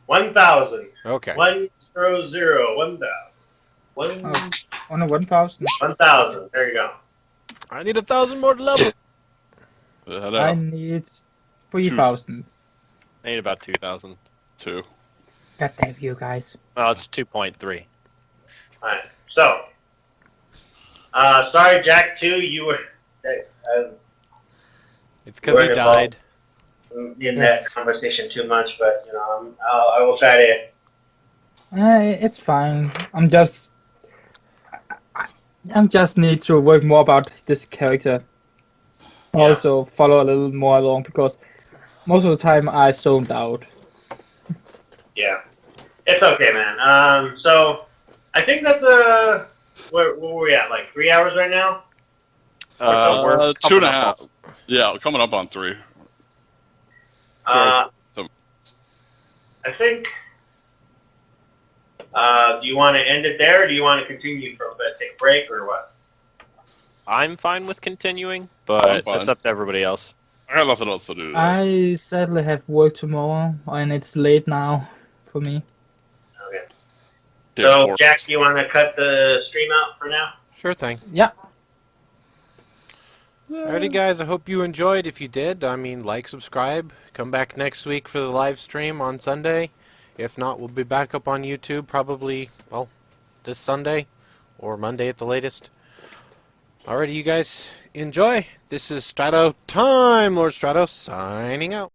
1,000. Okay. 100. 1,000. Oh. Only 1,000. 1,000. There you go. I need 1,000 more to level. I need 3,000. I need about 2,000. Two. God damn you guys. Well, it's 2.3. Alright, so, sorry, Jack, too, you were It's because he Worry died. in that conversation too much, but, you know, I will try to. It's fine. I'm just need to work more about this character. Yeah. Also follow a little more along because most of the time I zoned out. Yeah, it's okay, man. So, I think that's where were we at? Like 3 hours right now? We're coming 2.5. up Yeah, coming up on 3. Uh, So- I think. Do you want to end it there, or do you want to continue for a bit, take a break, or what? I'm fine with continuing, I'm but fine. that's up to everybody else. I got nothing else to do today. I sadly have work tomorrow, and it's late now for me. Okay. Okay, So, 4. Jack, you want to cut the stream out for now? Sure thing. Yeah. Alrighty, guys. I hope you enjoyed. If you did, I mean, like, subscribe. Come back next week for the live stream on Sunday. If not, we'll be back up on YouTube probably, well, this Sunday or Monday at the latest. Alrighty, you guys. Enjoy. This is Strato Time. Lord Strato signing out.